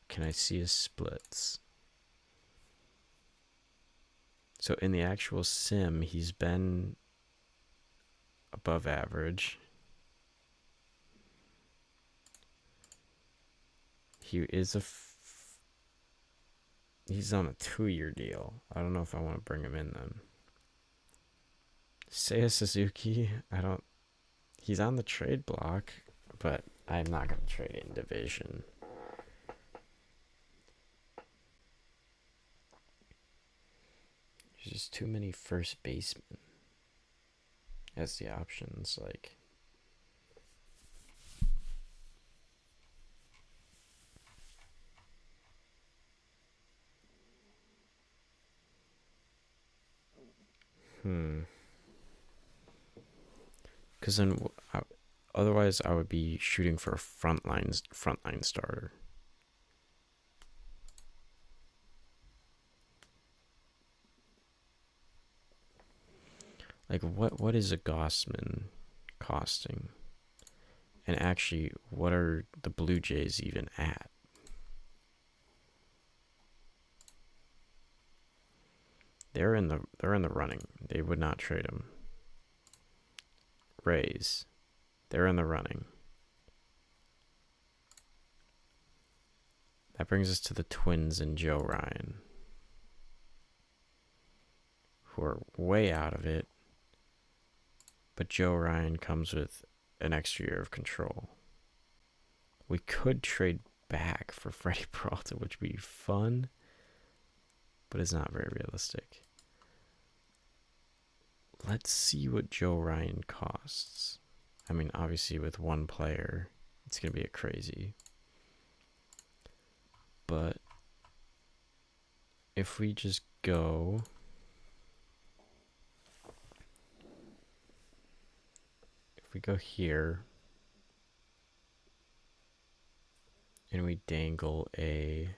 Can I see his splits? So in the actual sim, he's been above average. He is he's on a 2-year deal. I don't know if I want to bring him in then. Seiya Suzuki, he's on the trade block, but I'm not going to trade in division. There's just too many first basemen as the options, Because then, otherwise, I would be shooting for a frontline starter. Like, what is a Gossman costing? And actually, what are the Blue Jays even at? They're in the running. They would not trade him. Rays, they're in the running. That brings us to the Twins and Joe Ryan, who are way out of it. But Joe Ryan comes with an extra year of control. We could trade back for Freddie Peralta, which would be fun, but it's not very realistic. Let's see what Joe Ryan costs. I mean, obviously with one player, it's going to be a crazy. But if we just go... If we go here and we dangle a...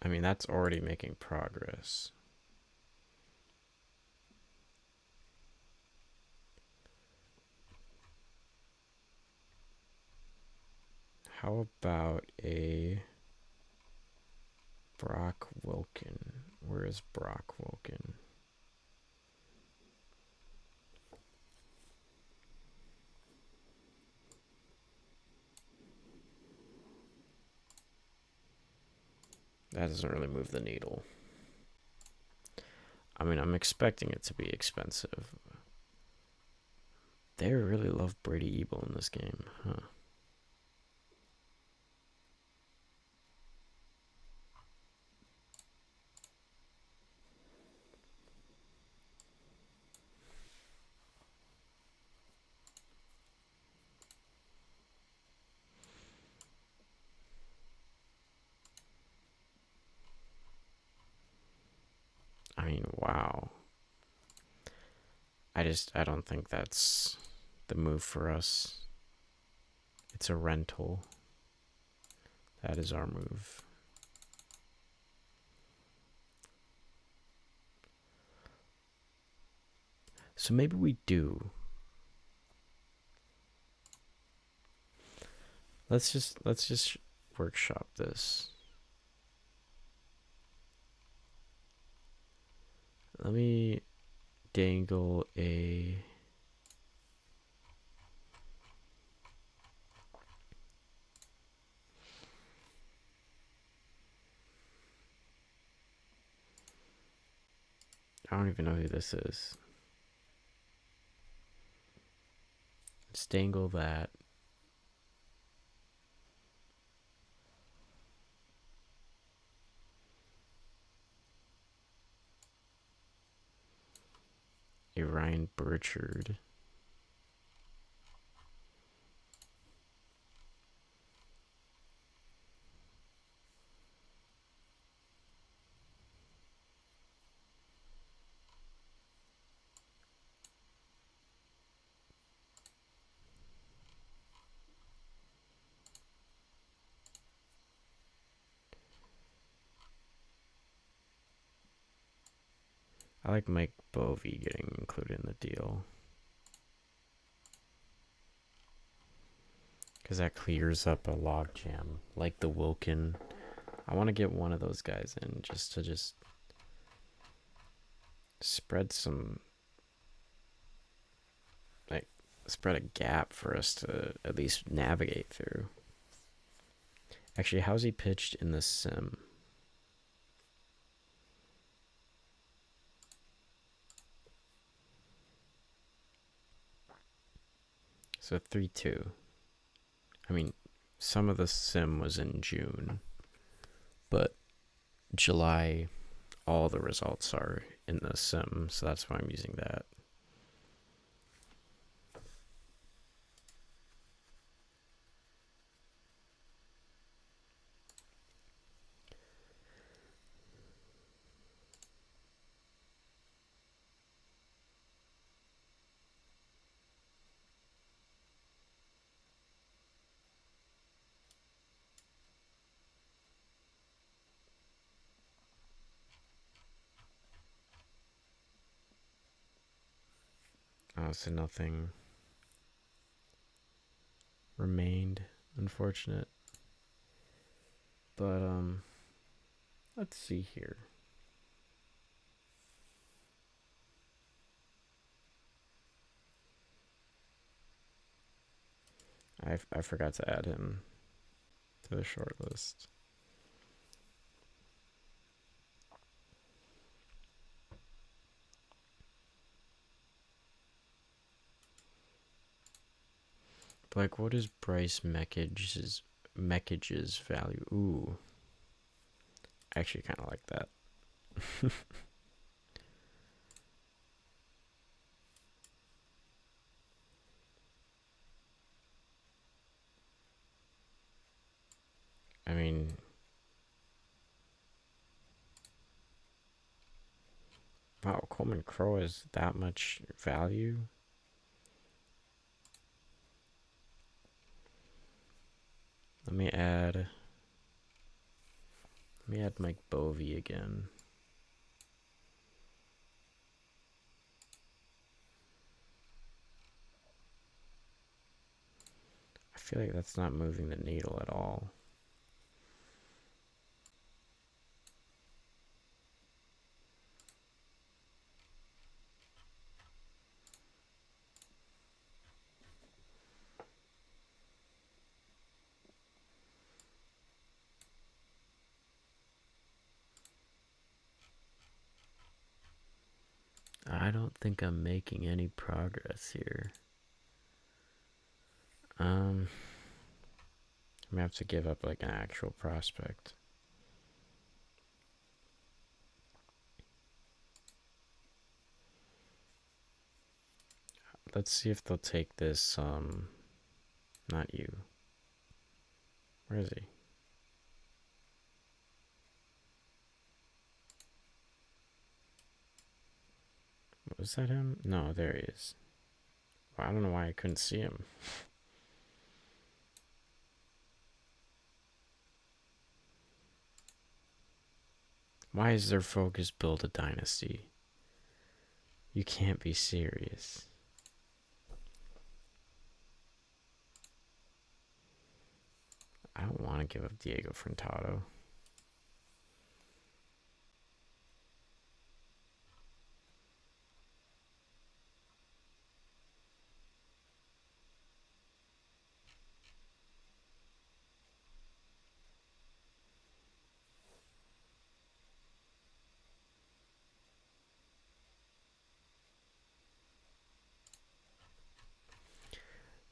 I mean, that's already making progress. How about a Brock Wilken? Where is Brock Wilken? That doesn't really move the needle. I mean, I'm expecting it to be expensive. They really love Brady Ebel in this game, huh? I mean, wow. I don't think that's the move for us. It's a rental. That is our move. So maybe we do. Let's just workshop this. Let me dangle a... I don't even know who this is. Let's dangle that. A Ryan Burchard. I like Mike Bovey getting included in the deal. Because that clears up a logjam. Like the Wilken. I want to get one of those guys in just to spread some... Like, spread a gap for us to at least navigate through. Actually, how's he pitched in the sim? So 3-2. I mean, some of the sim was in June, but July, all the results are in the sim, so that's why I'm using that. So nothing remained. Unfortunate. But let's see here. I forgot to add him to the short list. But like, what is Bryce Meckage's value? Ooh, I actually kind of like that. I mean, wow, Coleman Crow is that much value. Let me add Mike Bovey again. I feel like that's not moving the needle at all. I don't think I'm making any progress here. I'm gonna have to give up like an actual prospect. Let's see if they'll take this. Not you. Where is he? Was that him? No, there he is. Well, I don't know why I couldn't see him. Why is their focus build a dynasty? You can't be serious. I don't want to give up Diego Frantado.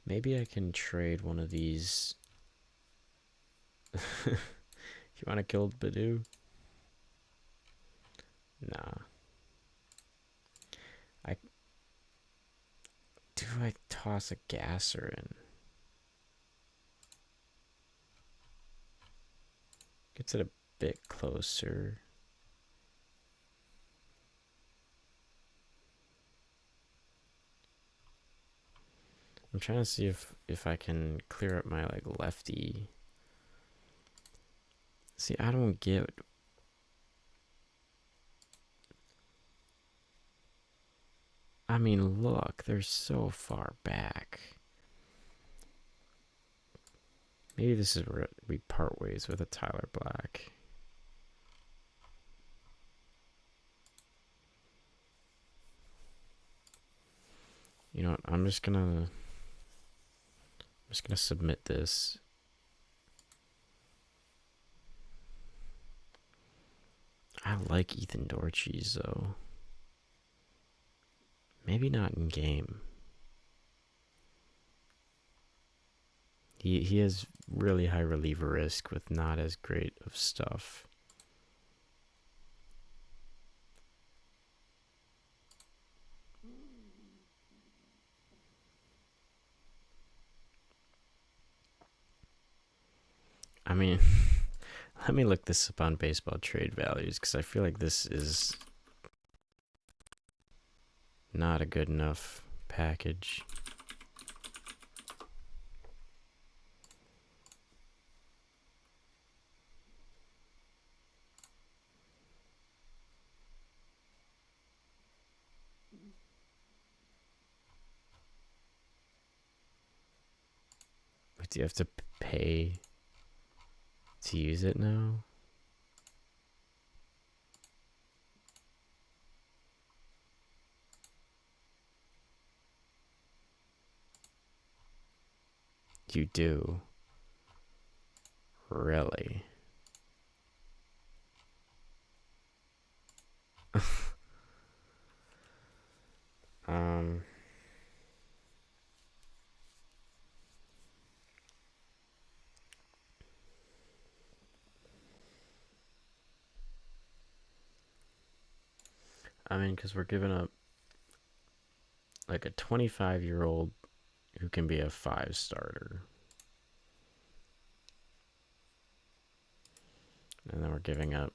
Maybe I can trade one of these. You want to kill Badu? Nah. Do I toss a gasser in? Gets it a bit closer. I'm trying to see if I can clear up my like lefty. See, I don't get. I mean, look, they're so far back. Maybe this is where we part ways with a Tyler Black. You know what? I'm just gonna submit this. I like Ethan Dorches though. Maybe not in game. He has really high reliever risk with not as great of stuff. I mean, let me look this up on baseball trade values because I feel like this is not a good enough package. Do you have to pay to use it now? You do. Really? um I mean, because we're giving up like a 25-year-old who can be a 5 starter. And then we're giving up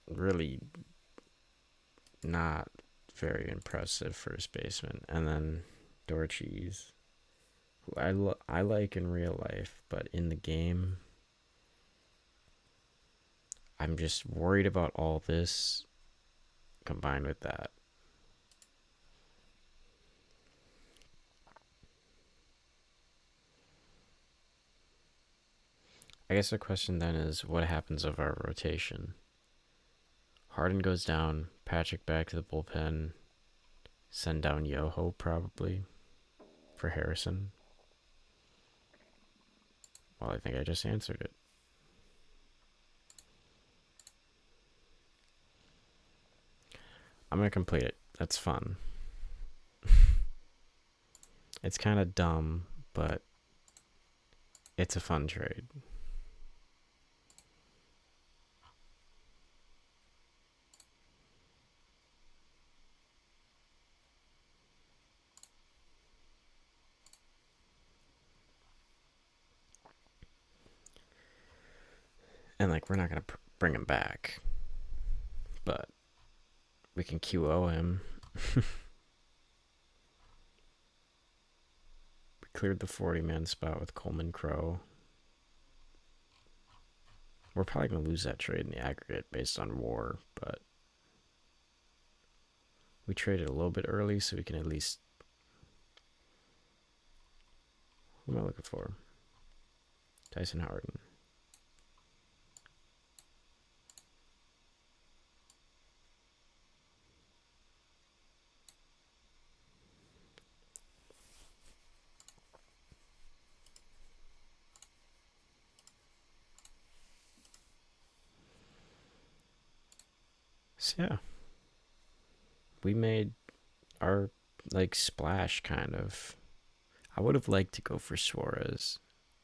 really not very impressive first baseman. And then Dorcheese, who I like in real life, but in the game, I'm just worried about all this combined with that. I guess the question then is, what happens of our rotation? Harden goes down, Patrick back to the bullpen, send down Yoho probably for Harrison. Well, I think I just answered it. I'm going to complete it. That's fun. It's kind of dumb, but it's a fun trade. And like, we're not going to bring him back, but we can QO him. We cleared the 40-man spot with Coleman Crow. We're probably going to lose that trade in the aggregate based on WAR, but we traded a little bit early so we can at least... Who am I looking for? Tyson Harden. So yeah, we made our like splash kind of. I would have liked to go for Suarez.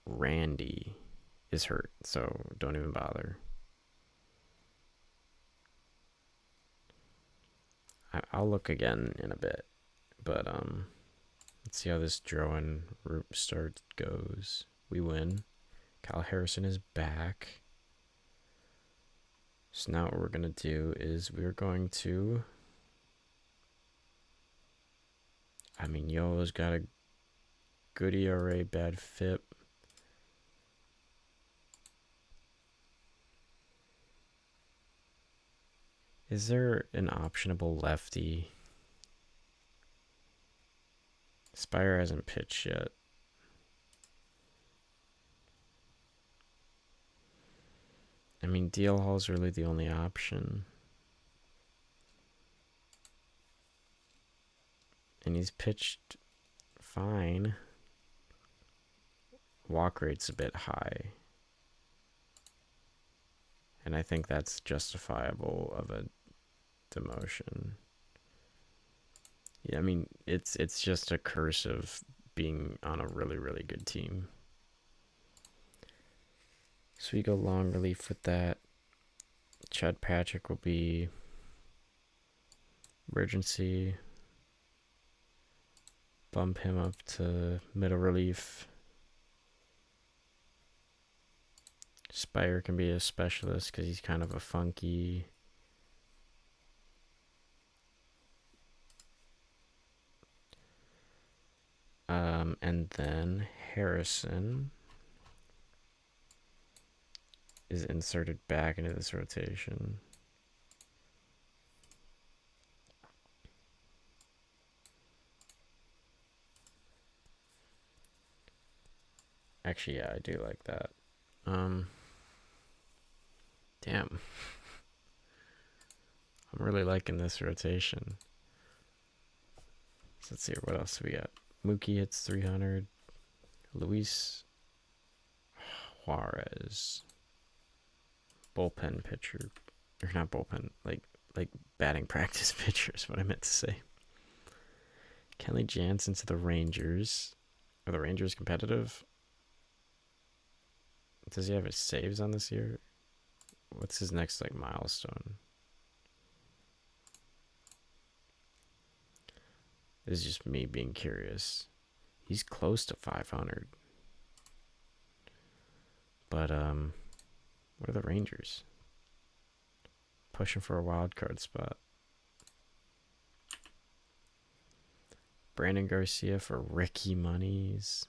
Randy is hurt, so don't even bother. I'll look again in a bit, but let's see how this Drowan start goes. We win. Kyle Harrison is back. So now what we're gonna do is we're going to... I mean, Yo's got a good ERA, bad FIP. Is there an optionable lefty? Spire hasn't pitched yet. I mean, DL Hall's really the only option. And he's pitched fine. Walk rate's a bit high. And I think that's justifiable of a demotion. Yeah, I mean, it's just a curse of being on a really, really good team. So we go long relief with that. Chad Patrick will be emergency. Bump him up to middle relief. Spire can be a specialist because he's kind of a funky. And then Harrison is inserted back into this rotation. Actually, yeah, I do like that. Um, damn, I'm really liking this rotation. So let's see what else we got. Mookie hits 300. Luis Juarez, bullpen pitcher, or not bullpen, like batting practice pitcher is what I meant to say. Kenley Jansen to the Rangers. Are the Rangers competitive? Does he have his saves on this year? What's his next like milestone? This is just me being curious. He's close to 500. But what are the Rangers? Pushing for a wild card spot. Brandon Garcia for Ricky Monies.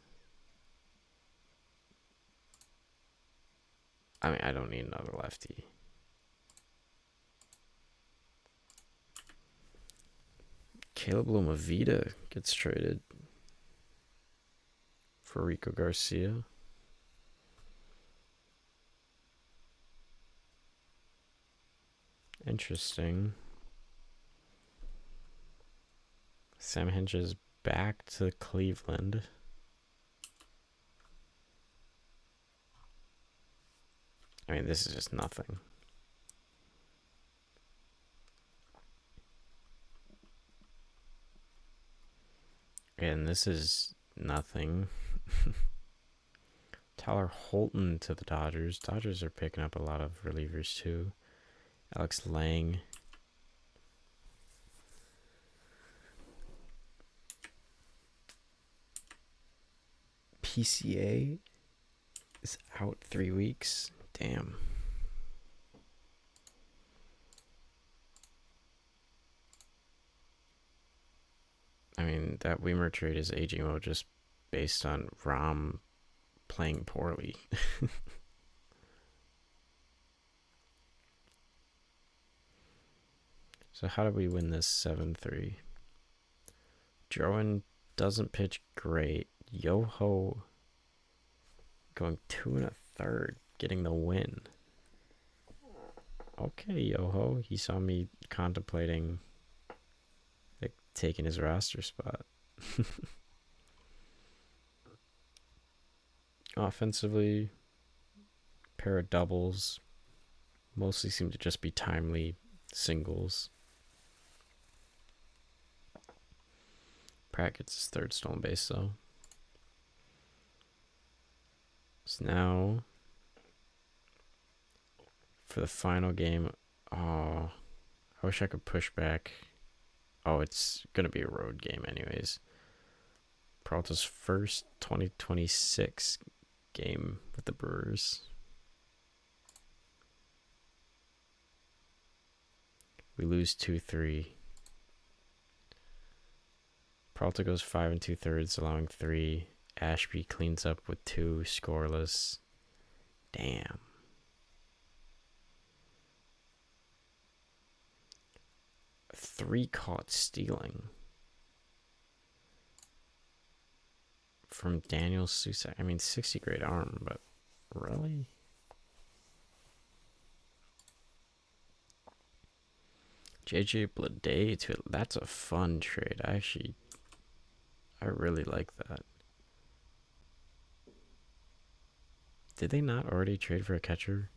I mean, I don't need another lefty. Caleb Lomavita gets traded for Rico Garcia. Interesting. Sam Hinch is back to Cleveland. I mean, this is just nothing. And this is nothing. Tyler Holton to the Dodgers. Dodgers are picking up a lot of relievers too. Alex Lang. PCA is out 3 weeks. Damn. I mean, that Weimer trade is aging well just based on Rom playing poorly. So how do we win this 7-3? Jerwin doesn't pitch great. Yoho going 2 1/3, getting the win. Okay, Yoho. He saw me contemplating like taking his roster spot. Offensively, pair of doubles. Mostly seem to just be timely singles. Pratt gets his 3rd stolen base, though. So now, for the final game, I wish I could push back. Oh, it's going to be a road game anyways. Peralta's first 2026 game with the Brewers. We lose 2-3. Peralta goes 5 2/3, allowing 3. Ashby cleans up with 2, scoreless. Damn. Three caught stealing from Daniel Susak. I mean, 60 grade arm, but really? JJ Bleday to it. That's a fun trade. I really like that. Did they not already trade for a catcher?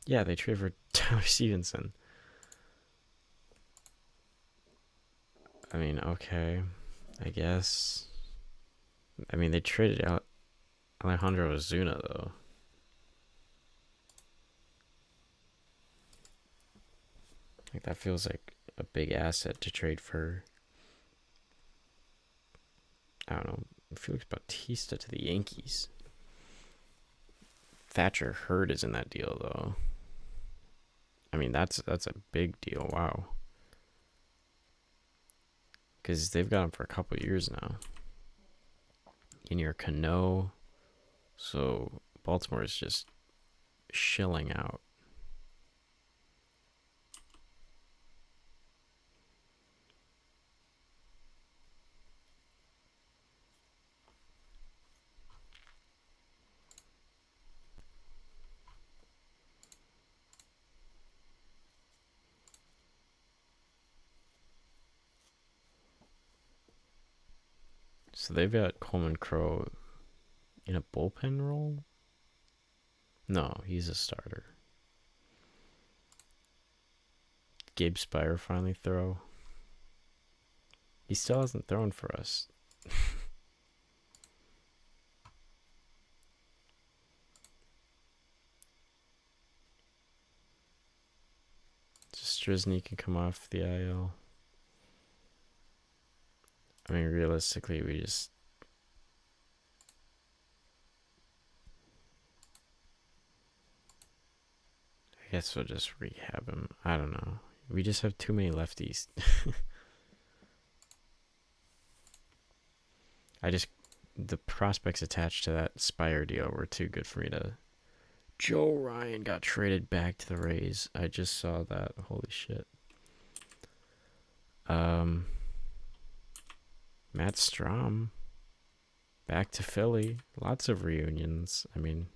Yeah, they traded for Tyler Stevenson. I mean, okay. I guess. I mean, they traded out Alejandro Ozuna, though. Like, that feels like a big asset to trade for. I don't know, Felix Bautista to the Yankees. Thatcher Hurd is in that deal, though. I mean, that's a big deal. Wow. Because they've got him for a couple years now. In your Cano. So Baltimore is just shilling out. So they've got Coleman Crow in a bullpen role? No, he's a starter. Gabe Spire finally throw. He still hasn't thrown for us. Strizny can come off the IL. I mean, realistically, we just... I guess we'll just rehab him. I don't know. We just have too many lefties. The prospects attached to that Spire deal were too good for me to... Joe Ryan got traded back to the Rays. I just saw that. Holy shit. Matt Strom back to Philly. Lots of reunions. I mean,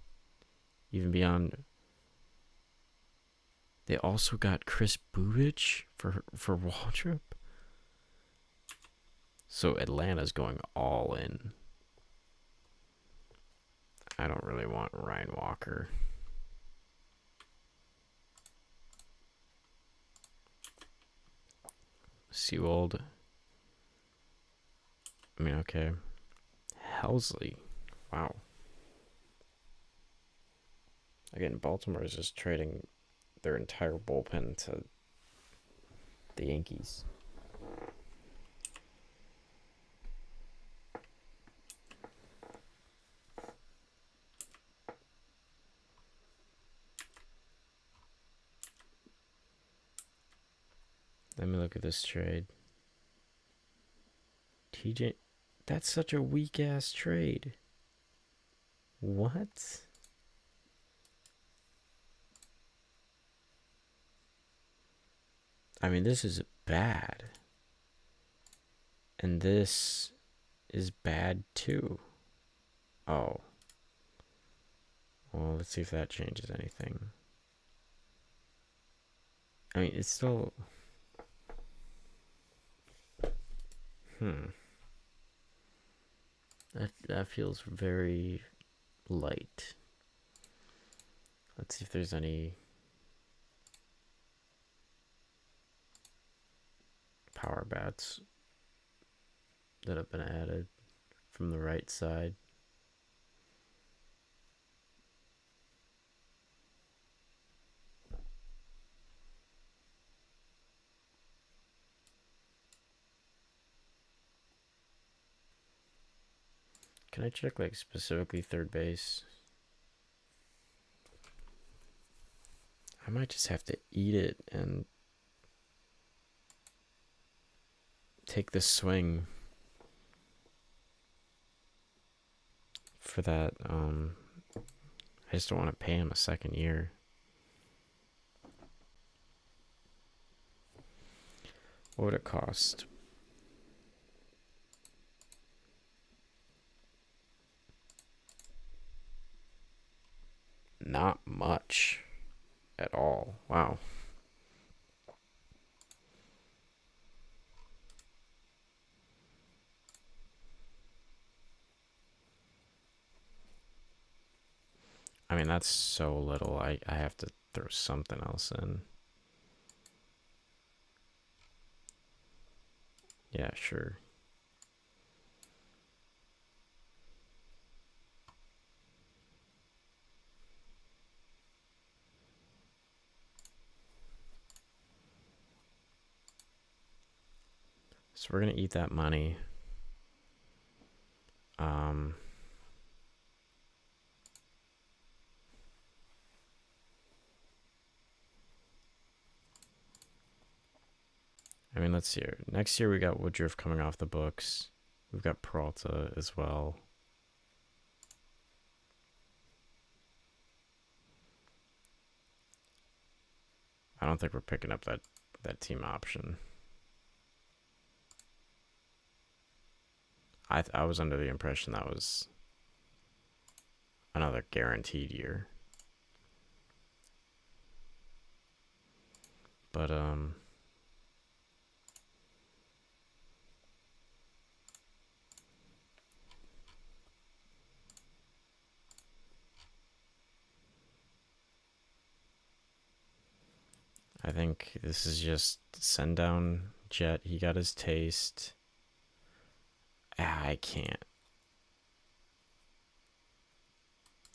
even beyond... They also got Chris Bubich for Waldrop. So Atlanta's going all in. I don't really want Ryan Walker. Seawold. I mean, okay. Helsley. Wow. Again, Baltimore is just trading their entire bullpen to the Yankees. Let me look at this trade. TJ, that's such a weak ass trade. What? I mean, this is bad. And this is bad too. Oh. Well, let's see if that changes anything. I mean, it's still... That feels very light. Let's see if there's any power bats that have been added from the right side. Can I check, like, specifically third base? I might just have to eat it and take the swing for that. I just don't want to pay him a second year. What would it cost? Not much at all. Wow. I mean, that's so little. I have to throw something else in. Yeah, sure. So we're going to eat that money. I mean, let's see here. Next year we got Woodruff coming off the books. We've got Peralta as well. I don't think we're picking up that team option. I was under the impression that was another guaranteed year. But I think this is just send down Jet. He got his taste. I can't.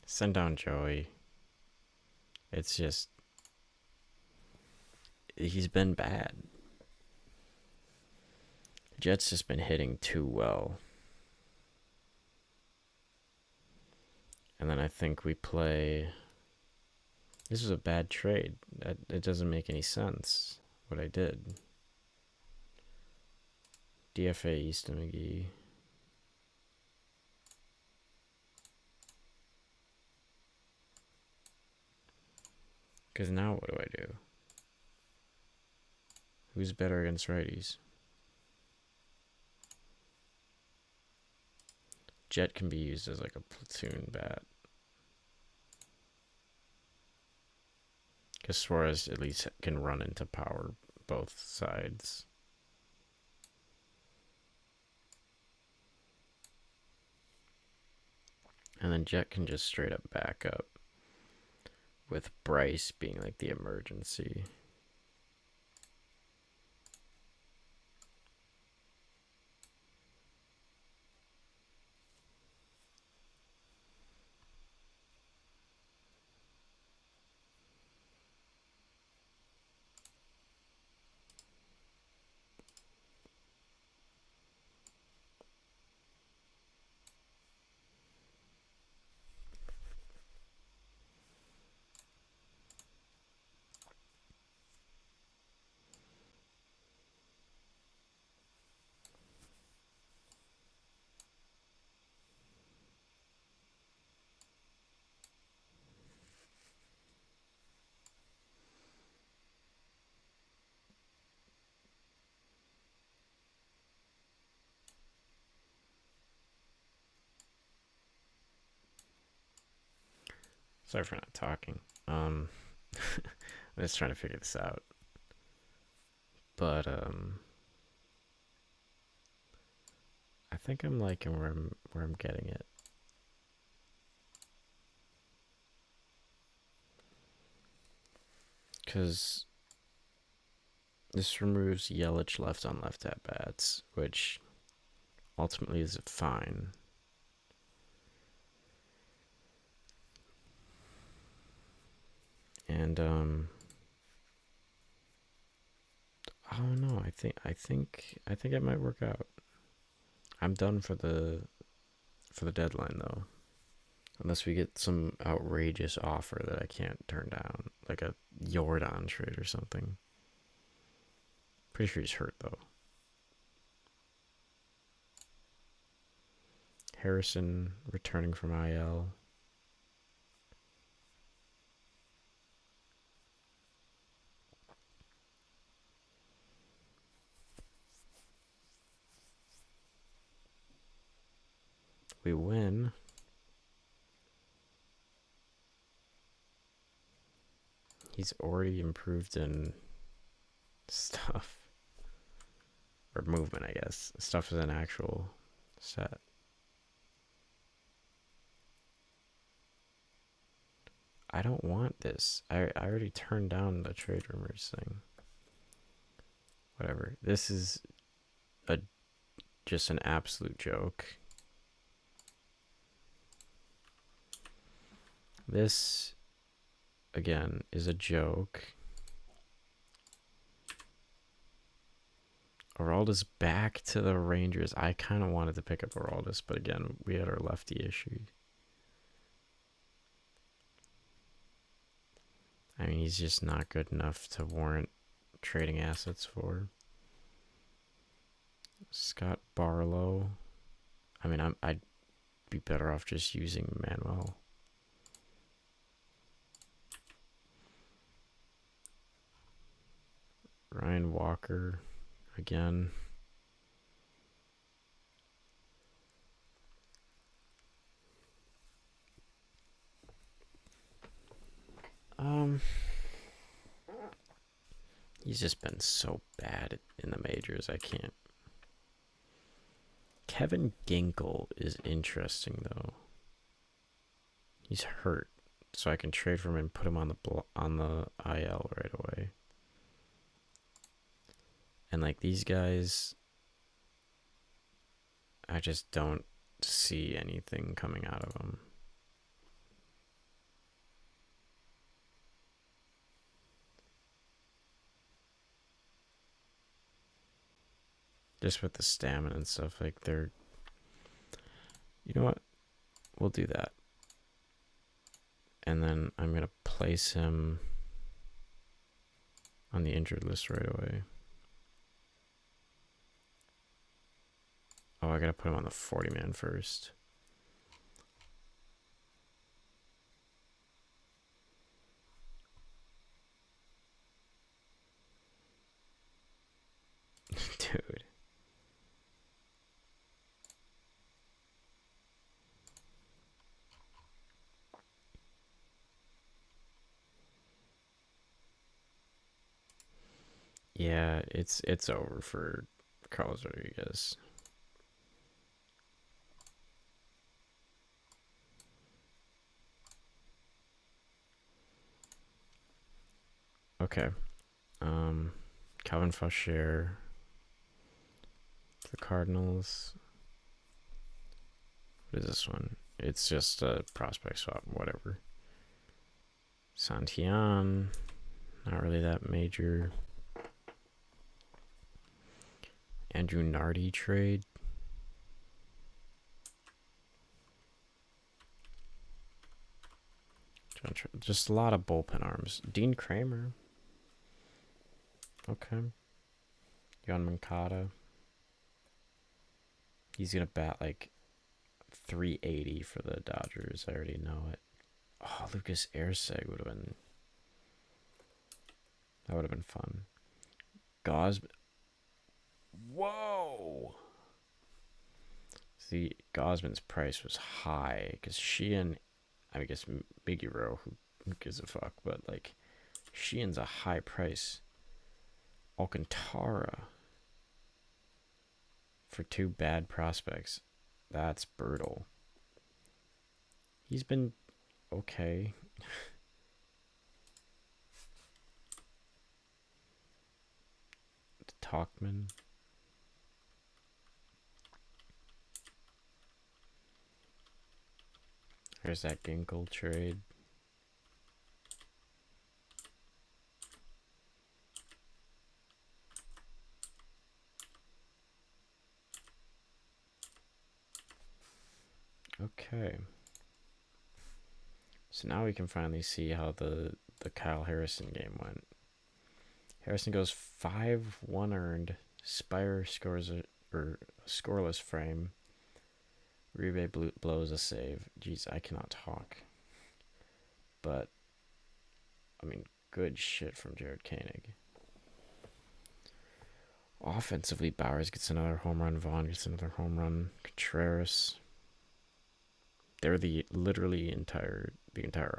Send down Joey. It's just, he's been bad. Jet's just been hitting too well. And then I think we play. This was a bad trade. It doesn't make any sense what I did. DFA Easton McGee. Because now what do I do? Who's better against righties? Jet can be used as like a platoon bat. Because Suarez at least can run into power both sides. And then Jet can just straight up back up, with Bryce being like the emergency. Sorry for not talking. I'm just trying to figure this out. But I think I'm liking where I'm getting it. Cause this removes Yelich left on left at bats, which ultimately is fine. And I don't know. I think it might work out. I'm done for the deadline though, unless we get some outrageous offer that I can't turn down, like a Jordan trade or something. Pretty sure he's hurt though. Harrison returning from IL. We win. He's already improved in stuff. Or movement, I guess. Stuff is an actual set. I don't want this. I already turned down the trade rumors thing. Whatever. This is just an absolute joke. This, again, is a joke. Aroldis back to the Rangers. I kind of wanted to pick up Aroldis, but again, we had our lefty issue. I mean, he's just not good enough to warrant trading assets for. Scott Barlow. I mean, I'd be better off just using Manuel. Ryan Walker again. He's just been so bad in the majors. I can't. Kevin Ginkel is interesting though. He's hurt, so I can trade for him and put him on the IL right away. And like these guys, I just don't see anything coming out of them. Just with the stamina and stuff, like they're. You know what? We'll do that. And then I'm going to place him on the injured list right away. Oh, I got to put him on the 40-man first. Dude. Yeah, it's over for Carlos Rodriguez. Okay. Calvin Faucher, the Cardinals. What is this one? It's just a prospect swap, whatever. Santian, not really that major. Andrew Nardi trade. Just a lot of bullpen arms. Dean Kramer. Okay. Yohan Moncada. He's going to bat like 380 for the Dodgers. I already know it. Oh, Lucas Erceg would have been. That would have been fun. Gosman. Whoa! See, Gosman's price was high because Sheehan, I guess Miggy Rowe, who gives a fuck, but like Sheehan's a high price. Alcantara for two bad prospects. That's brutal. He's been okay. Talkman. There's that Ginkle trade. Okay. So now we can finally see how the Kyle Harrison game went. Harrison goes 5-1 earned. Spire scores a scoreless frame. Uribe blows a save. Jeez, I cannot talk. But, I mean, good shit from Jared Koenig. Offensively, Bowers gets another home run. Vaughn gets another home run. Contreras. They're the entire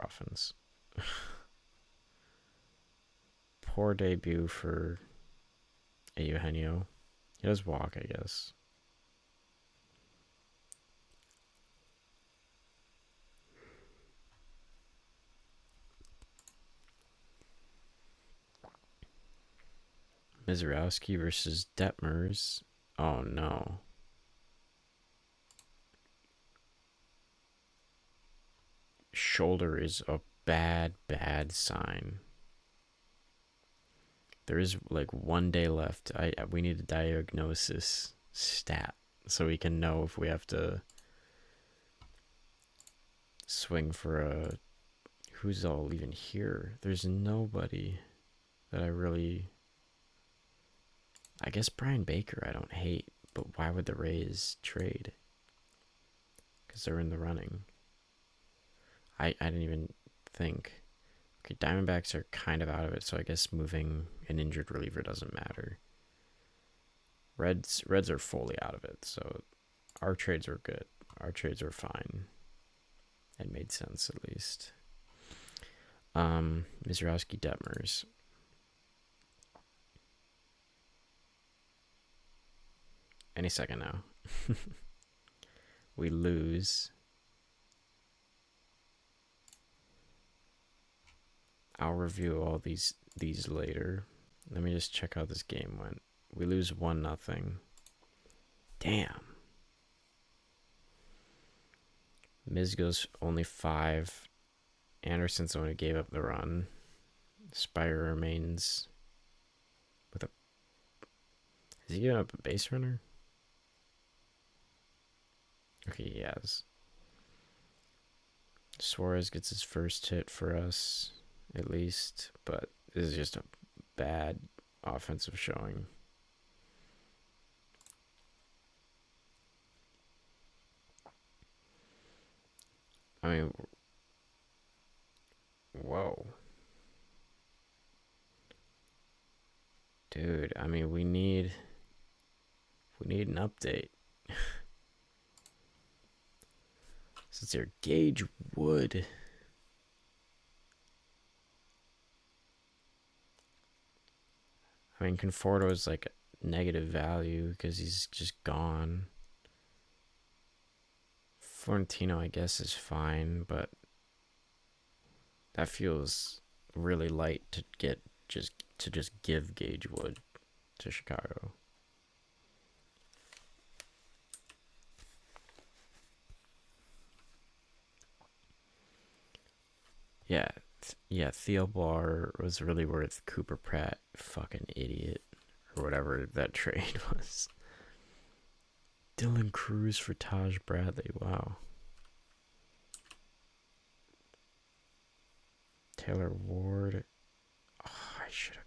offense. Poor debut for Eugenio. He does walk, I guess. Mizrowski versus Detmers. Oh no. Shoulder is a bad sign. There is like 1 day left. We need a diagnosis stat so we can know if we have to swing for a. Who's all even here? There's nobody that I really. I guess Brian Baker I don't hate, but why would the Rays trade? Because they're in the running. I didn't even think. Okay, Diamondbacks are kind of out of it, so I guess moving an injured reliever doesn't matter. Reds are fully out of it, so our trades were good. Our trades were fine. It made sense at least. Mizrowski Detmers. Any second now. We lose. I'll review all these later. Let me just check how this game went. We lose 1-0. Damn. Miz goes only 5. Anderson's the one who gave up the run. Spire remains with a... Has he given up a base runner? Okay, he has. Suarez gets his first hit for us, at least. But this is just a bad offensive showing. I mean, whoa. Dude, I mean, we need an update. Since their Gage Wood. I mean, Conforto is like a negative value because he's just gone. Florentino, I guess, is fine, but that feels really light to just give Gage Wood to Chicago. Yeah, Theo Bar was really worth Cooper Pratt, fucking idiot, or whatever that trade was. Dylan Cruz for Taj Bradley, wow. Taylor Ward. Oh, I should have.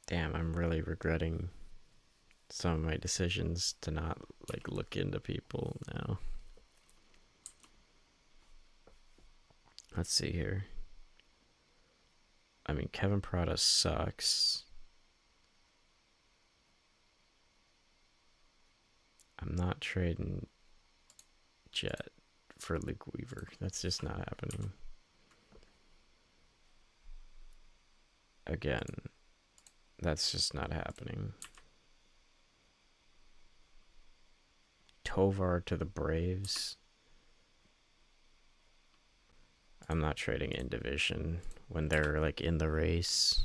Damn, I'm really regretting some of my decisions to not like look into people now. Let's see here. I mean, Kevin Prada sucks. I'm not trading Jet for Luke Weaver. That's just not happening. Again, that's just not happening. Tovar to the Braves. I'm not trading in division when they're like in the race.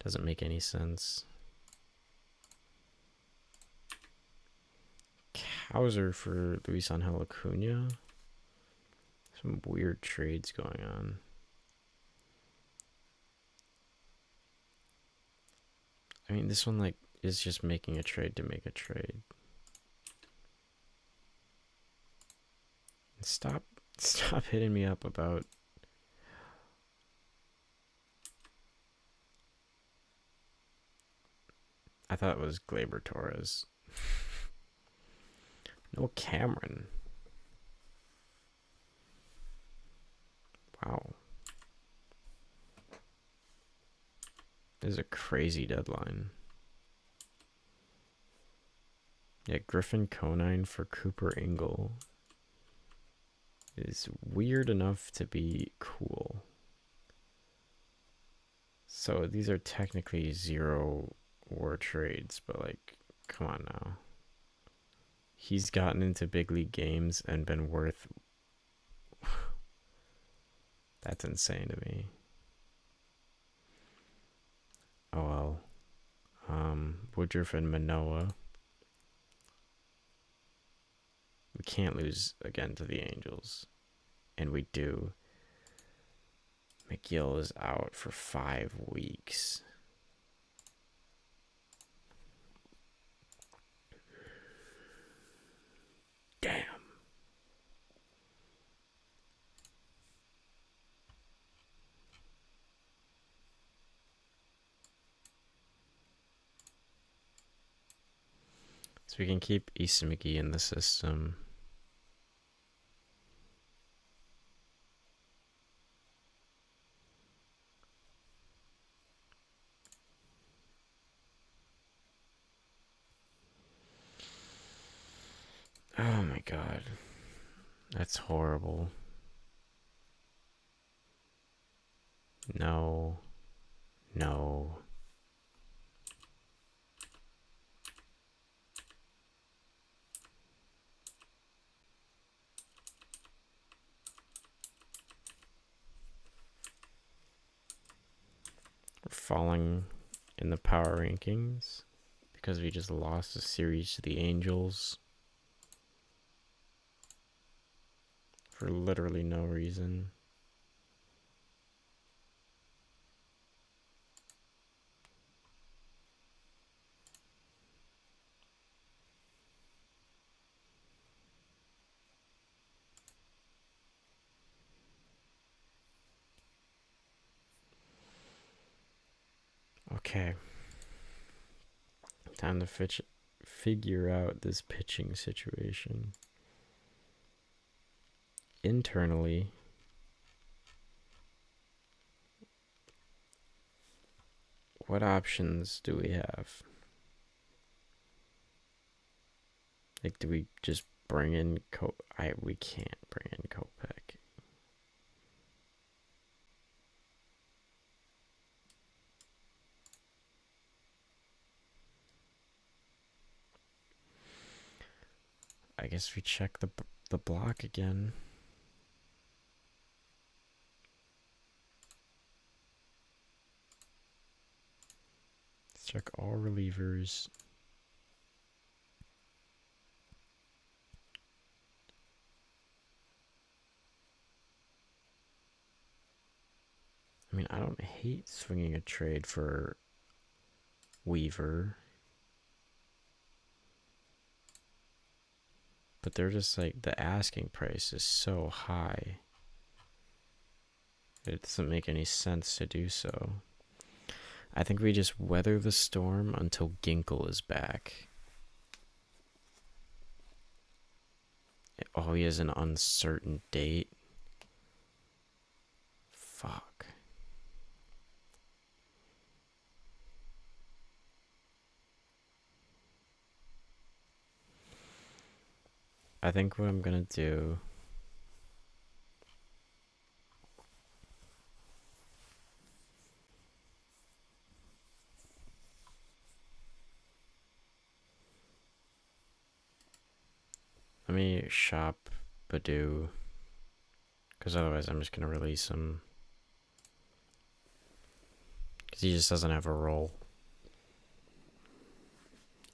Doesn't make any sense. Hauser for Luis Angel Acuna. Some weird trades going on. I mean, this one like is just making a trade to make a trade. Stop hitting me up about... I thought it was Gleyber Torres. No Cameron. Wow. This is a crazy deadline. Yeah, Griffin Conine for Cooper Ingle is weird enough to be cool. So these are technically 0 war trades, but like, come on now. He's gotten into big league games and been worth... That's insane to me. Oh well. Woodruff and Manoa. We can't lose again to the Angels. And we do. McGill is out for 5 weeks. Damn. So we can keep Easton McGee in the system. Oh my god. That's horrible. No. No. We're falling in the power rankings because we just lost a series to the Angels for literally no reason. Okay. Time to figure out this pitching situation. Internally, what options do we have? Like, do we just bring in we can't bring in Kopech. I guess we check the block again. Let's check all relievers. I mean, I don't hate swinging a trade for Weaver, but they're just like, the asking price is so high. It doesn't make any sense to do so. I think we just weather the storm until Ginkel is back. Oh, he has an uncertain date. Fuck. I think what I'm gonna do... Let me shop Badu, because otherwise I'm just gonna release him. Because he just doesn't have a role.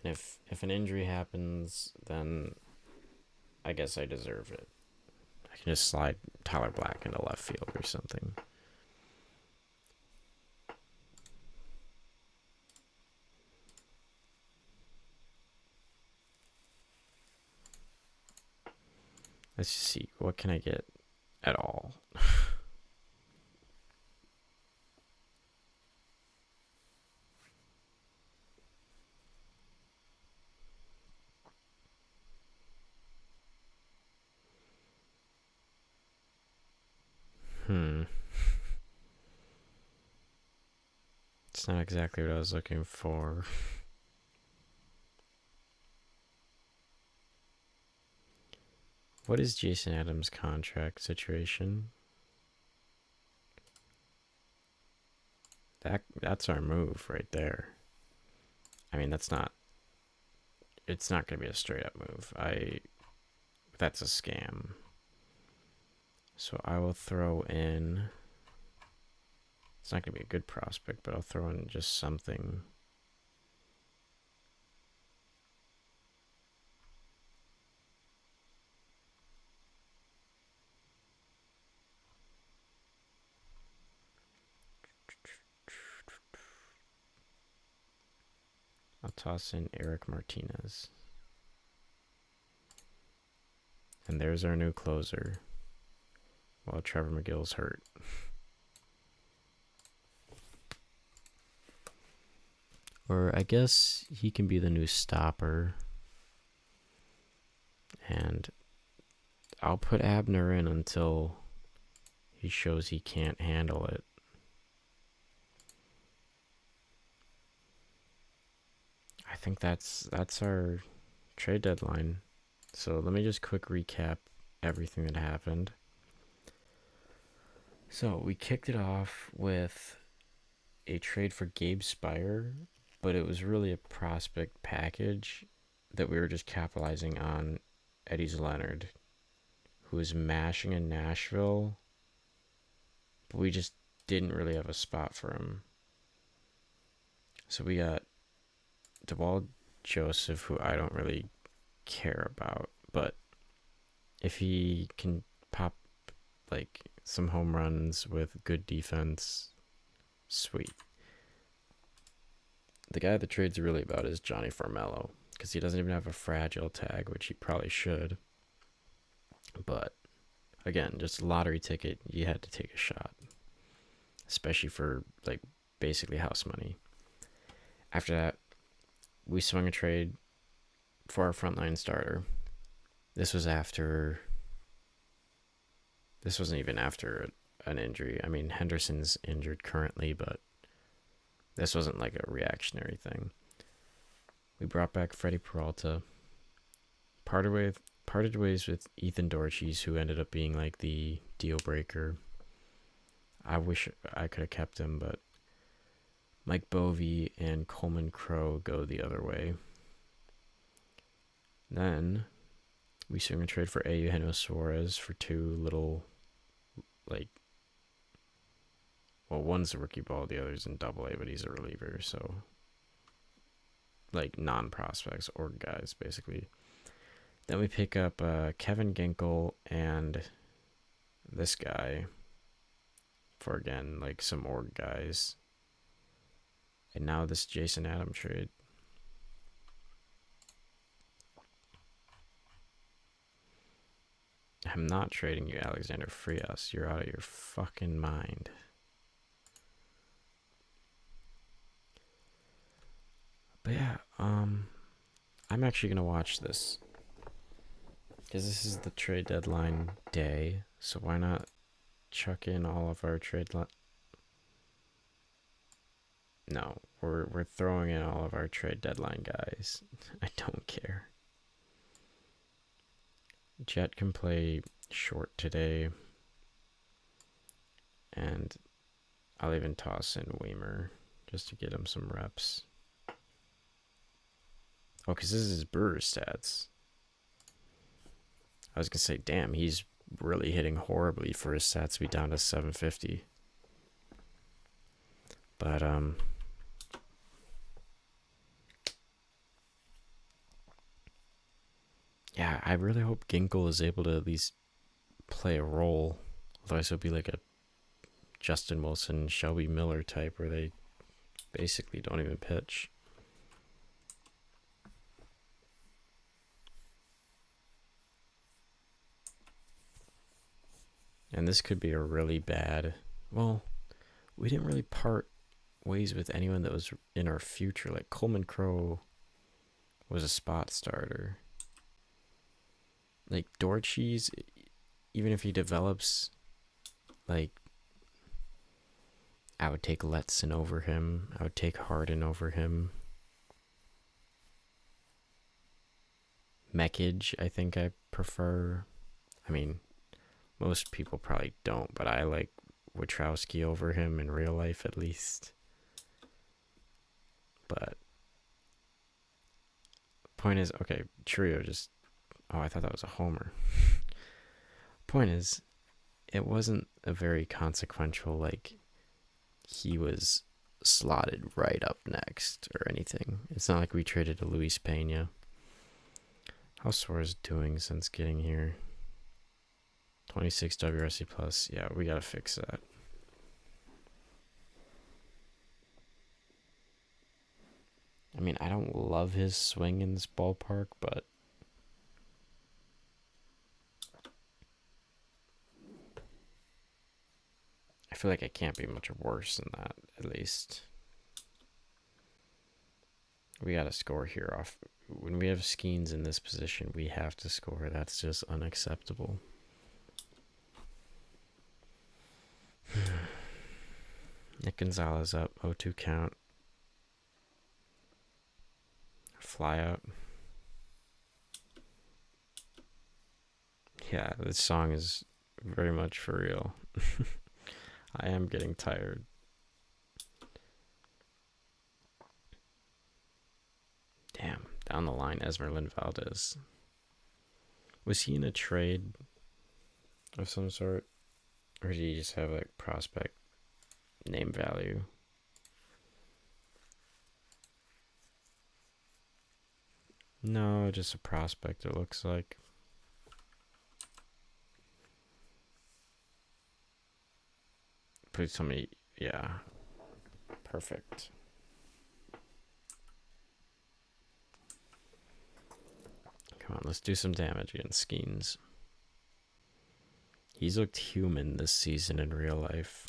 And if an injury happens, then I guess I deserve it. I can just slide Tyler Black into left field or something. Let's just see. What can I get at all? It's not exactly what I was looking for. What is Jason Adams' contract situation? That's our move right there. I mean, it's not gonna be a straight up move. That's a scam. So I will throw in, it's not gonna be a good prospect, but I'll throw in just something. I'll toss in Eric Martinez. And there's our new closer. While Trevor McGill's hurt. Or I guess he can be the new stopper. And I'll put Abner in until he shows he can't handle it. I think that's our trade deadline. So let me just quick recap everything that happened. So we kicked it off with a trade for Gabe Spire, but it was really a prospect package that we were just capitalizing on Eddie Leonard, who was mashing in Nashville, but we just didn't really have a spot for him. So we got DeWalt Joseph, who I don't really care about, but if he can pop like some home runs with good defense, sweet. The guy the trade's really about is Johnny Farmello, because he doesn't even have a fragile tag, which he probably should. But again, just a lottery ticket, you had to take a shot, especially for like basically house money. After that, we swung a trade for our frontline starter. This was after. This wasn't even after an injury. I mean, Henderson's injured currently, but this wasn't like a reactionary thing. We brought back Freddie Peralta. Parted ways with Ethan Dorches, who ended up being like the deal breaker. I wish I could have kept him, but Mike Bovee and Coleman Crow go the other way. Then we swing a trade for Eugenio Suarez for two little, like, well, one's a rookie ball, the other's in Double-A, but he's a reliever, so like non-prospects or guys basically. Then we pick up Kevin Ginkel and this guy for, again, like some org guys. And now this Jason Adam trade. I'm not trading you Alexander Frias. You're out of your fucking mind. But yeah, I'm actually gonna watch this because this is the trade deadline day. So why not chuck in all of our No, we're throwing in all of our trade deadline guys. I don't care. Jet can play short today, and I'll even toss in Weimer just to get him some reps. Oh, because this is his Brewers stats. I was gonna say, damn, he's really hitting horribly for his stats to be down to 750. But yeah, I really hope Ginkel is able to at least play a role. Otherwise, it'll be like a Justin Wilson, Shelby Miller type where they basically don't even pitch. And this could be a really bad. Well, we didn't really part ways with anyone that was in our future. Like Coleman Crow was a spot starter. Like Dorches, even if he develops, like, I would take Letson over him. I would take Harden over him. Mekage, I think I prefer. I mean, most people probably don't, but I like Witrowski over him in real life at least. But point is, okay, Trio just. Oh, I thought that was a homer. Point is, it wasn't a very consequential, like, he was slotted right up next or anything. It's not like we traded a Luis Pena. How's Suarez doing since getting here? 26 WRC plus. Yeah, we gotta fix that. I mean, I don't love his swing in this ballpark, but I feel like it can't be much worse than that, at least. We gotta score here off. When we have Skeens in this position, we have to score. That's just unacceptable. Nick Gonzalez up, 0-2 count. Fly out. Yeah, this song is very much for real. I am getting tired. Damn, down the line, Esmeralda Valdez. Was he in a trade of some sort? Or did he just have like prospect name value? No, just a prospect, it looks like. Please tell me, yeah. Perfect. Come on, let's do some damage against Skeens. He's looked human this season in real life.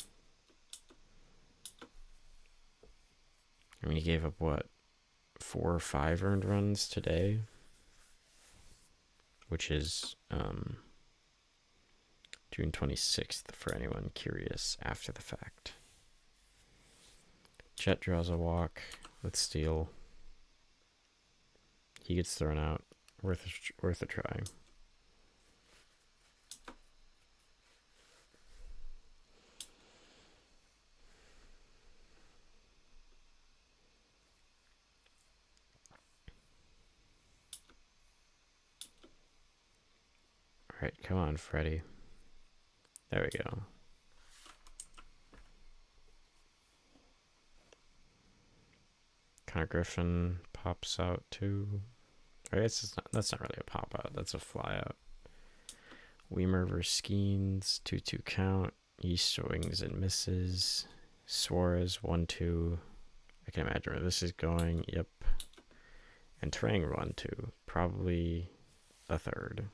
I mean, he gave up, what, 4 or 5 earned runs today? Which is June 26th for anyone curious after the fact. Chet draws a walk with steal. He gets thrown out. Worth a try. All right, come on, Freddie. There we go. Connor Griffin pops out too. I guess that's not really a pop out. That's a fly out. Weimer versus Skeens, 2-2 count. He swings and misses. Suarez, 1-2. I can imagine where this is going. Yep. And Trang, 1-2. Probably a third.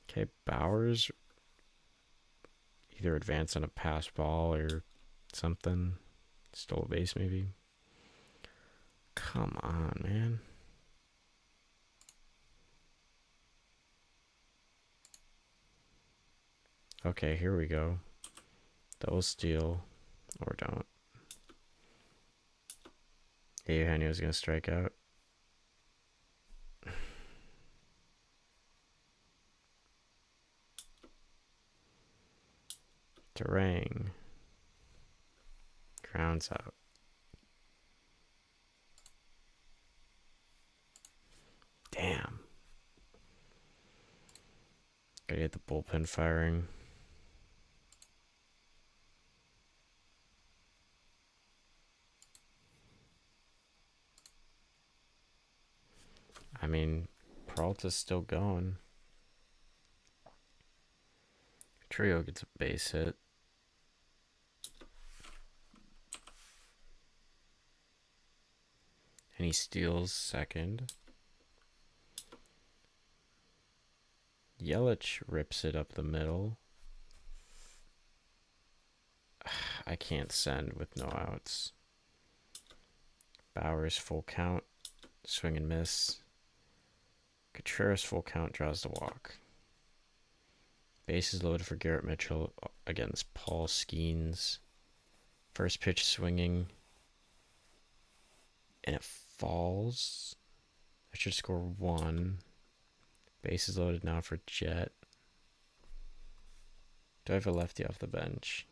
Okay, Bowers either advance on a pass ball or something. Stole a base, maybe. Come on, man. Okay, here we go. Double steal. Or don't. Eugenio's going to strike out. Terang. Grounds out. Damn. Gotta get the bullpen firing. I mean, Peralta's still going. Trio gets a base hit. And he steals second. Yelich rips it up the middle. I can't send with no outs. Bowers full count. Swing and miss. Contreras full count, draws the walk. Bases loaded for Garrett Mitchell against Paul Skeens. First pitch swinging. And it falls. I should score 1. Bases loaded now for Jet. Do I have a lefty off the bench?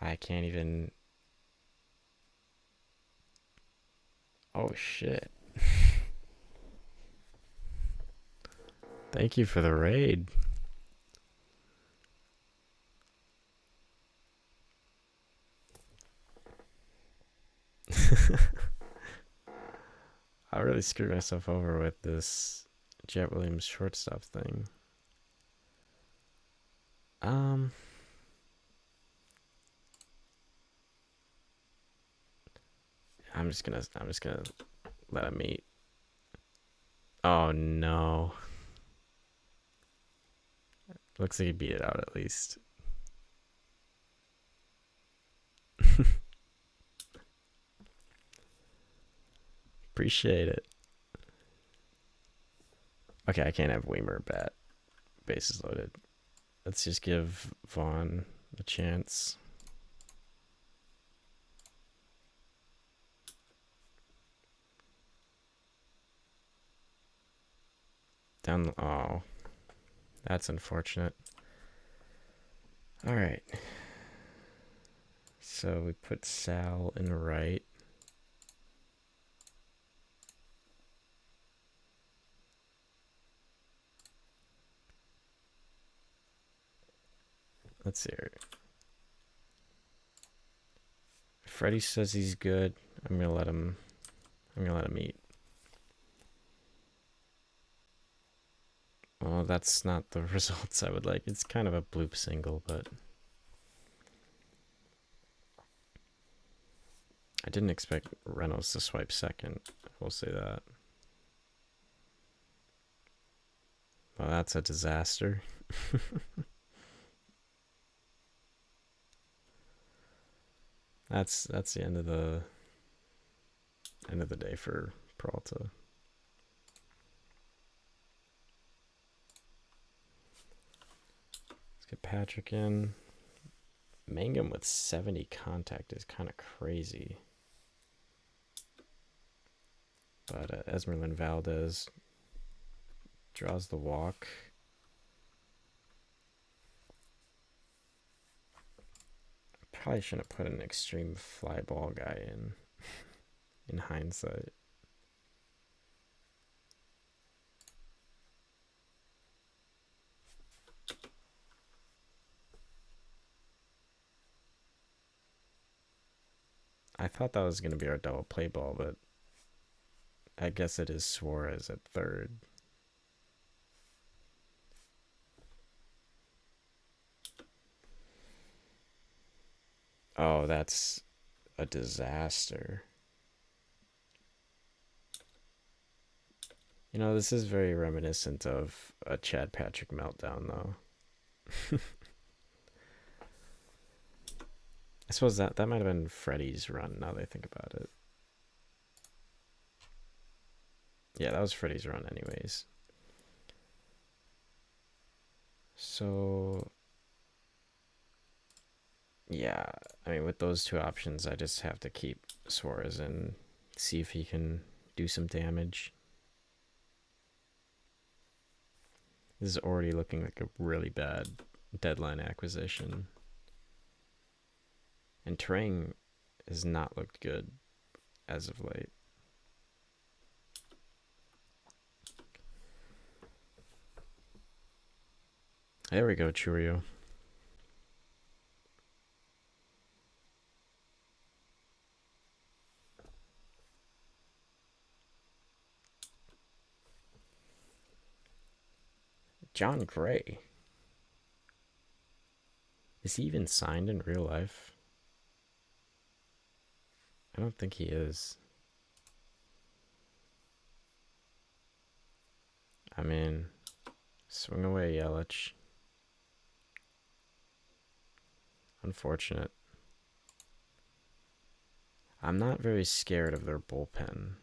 I can't even... Oh, shit. Thank you for the raid. I really screwed myself over with this Jet Williams shortstop thing. I'm just gonna let him eat. Oh no. Looks like he beat it out at least. Appreciate it. Okay, I can't have Weimer bat. Bases loaded. Let's just give Vaughn a chance. Down. Oh, that's unfortunate. All right. So we put Sal in right. Let's see here. Freddie says he's good. I'm gonna let him eat. Well, that's not the results I would like. It's kind of a bloop single, but I didn't expect Reynolds to swipe second. I will say that. Well, that's a disaster. That's the end of the day for Peralta. Let's get Patrick in. Mangum with 70 contact is kind of crazy. But Esmeralyn Valdez draws the walk. Probably shouldn't have put an extreme fly ball guy in hindsight. I thought that was going to be our double play ball, but I guess it is Suarez at third. Oh, that's a disaster. You know, this is very reminiscent of a Chad Patrick meltdown, though. I suppose that might have been Freddie's run, now that I think about it. Yeah, that was Freddie's run anyways. So, yeah, I mean, with those two options, I just have to keep Suarez and see if he can do some damage. This is already looking like a really bad deadline acquisition. And Terang has not looked good as of late. There we go, Churio. John Gray. Is he even signed in real life? I don't think he is. I mean, swing away, Yelich. Unfortunate. I'm not very scared of their bullpen.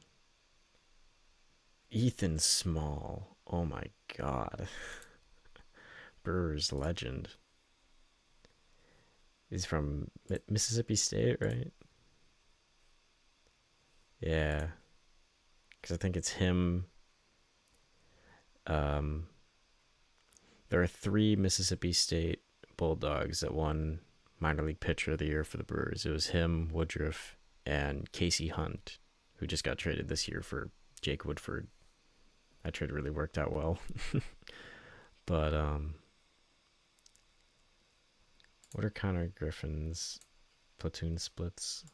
Ethan Small. Oh my god. Brewers legend. He's from Mississippi State, right? Yeah. Because I think it's him. There are 3 Mississippi State Bulldogs that won minor league pitcher of the year for the Brewers. It was him, Woodruff, and Casey Hunt, who just got traded this year for Jake Woodford. That trade really worked out well. But what are Connor Griffin's platoon splits?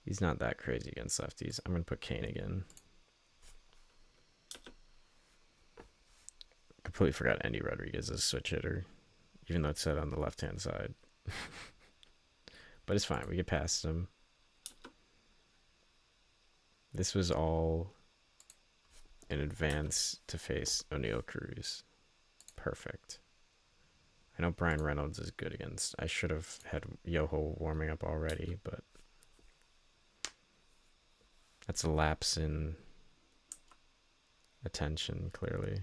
He's not that crazy against lefties. I'm going to put Kane again. Completely forgot Andy Rodriguez is a switch hitter, even though it's set on the left-hand side. But it's fine. We get past him. This was all in advance to face O'Neal Cruz. Perfect. I know Brian Reynolds is good against. I should have had Yoho warming up already, but that's a lapse in attention, clearly.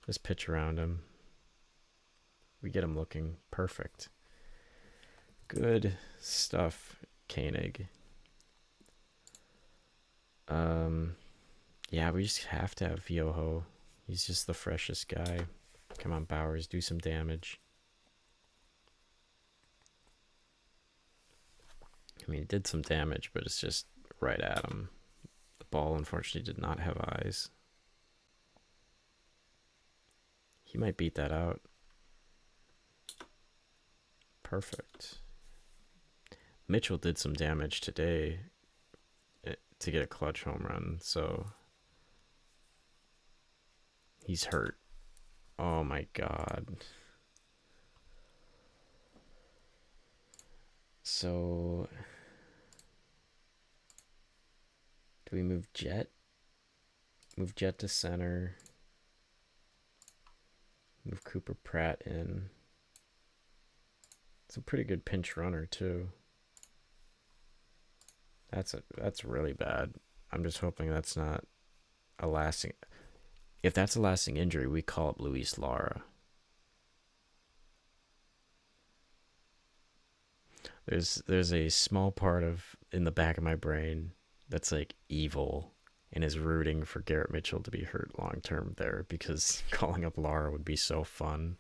Just pitch around him. We get him looking perfect. Good stuff, Koenig. Yeah, we just have to have Yoho. He's just the freshest guy. Come on, Bowers, do some damage. I mean, it did some damage, but it's just right at him. The ball, unfortunately, did not have eyes. He might beat that out. Perfect. Mitchell did some damage today to get a clutch home run, so he's hurt. Oh my god. So, do we move Jet? Move Jet to center. Move Cooper Pratt in. It's a pretty good pinch runner too. That's really bad. I'm just hoping that's not a lasting. If that's a lasting injury, we call up Luis Lara. There's a small part of in the back of my brain that's like evil and is rooting for Garrett Mitchell to be hurt long term there because calling up Lara would be so fun.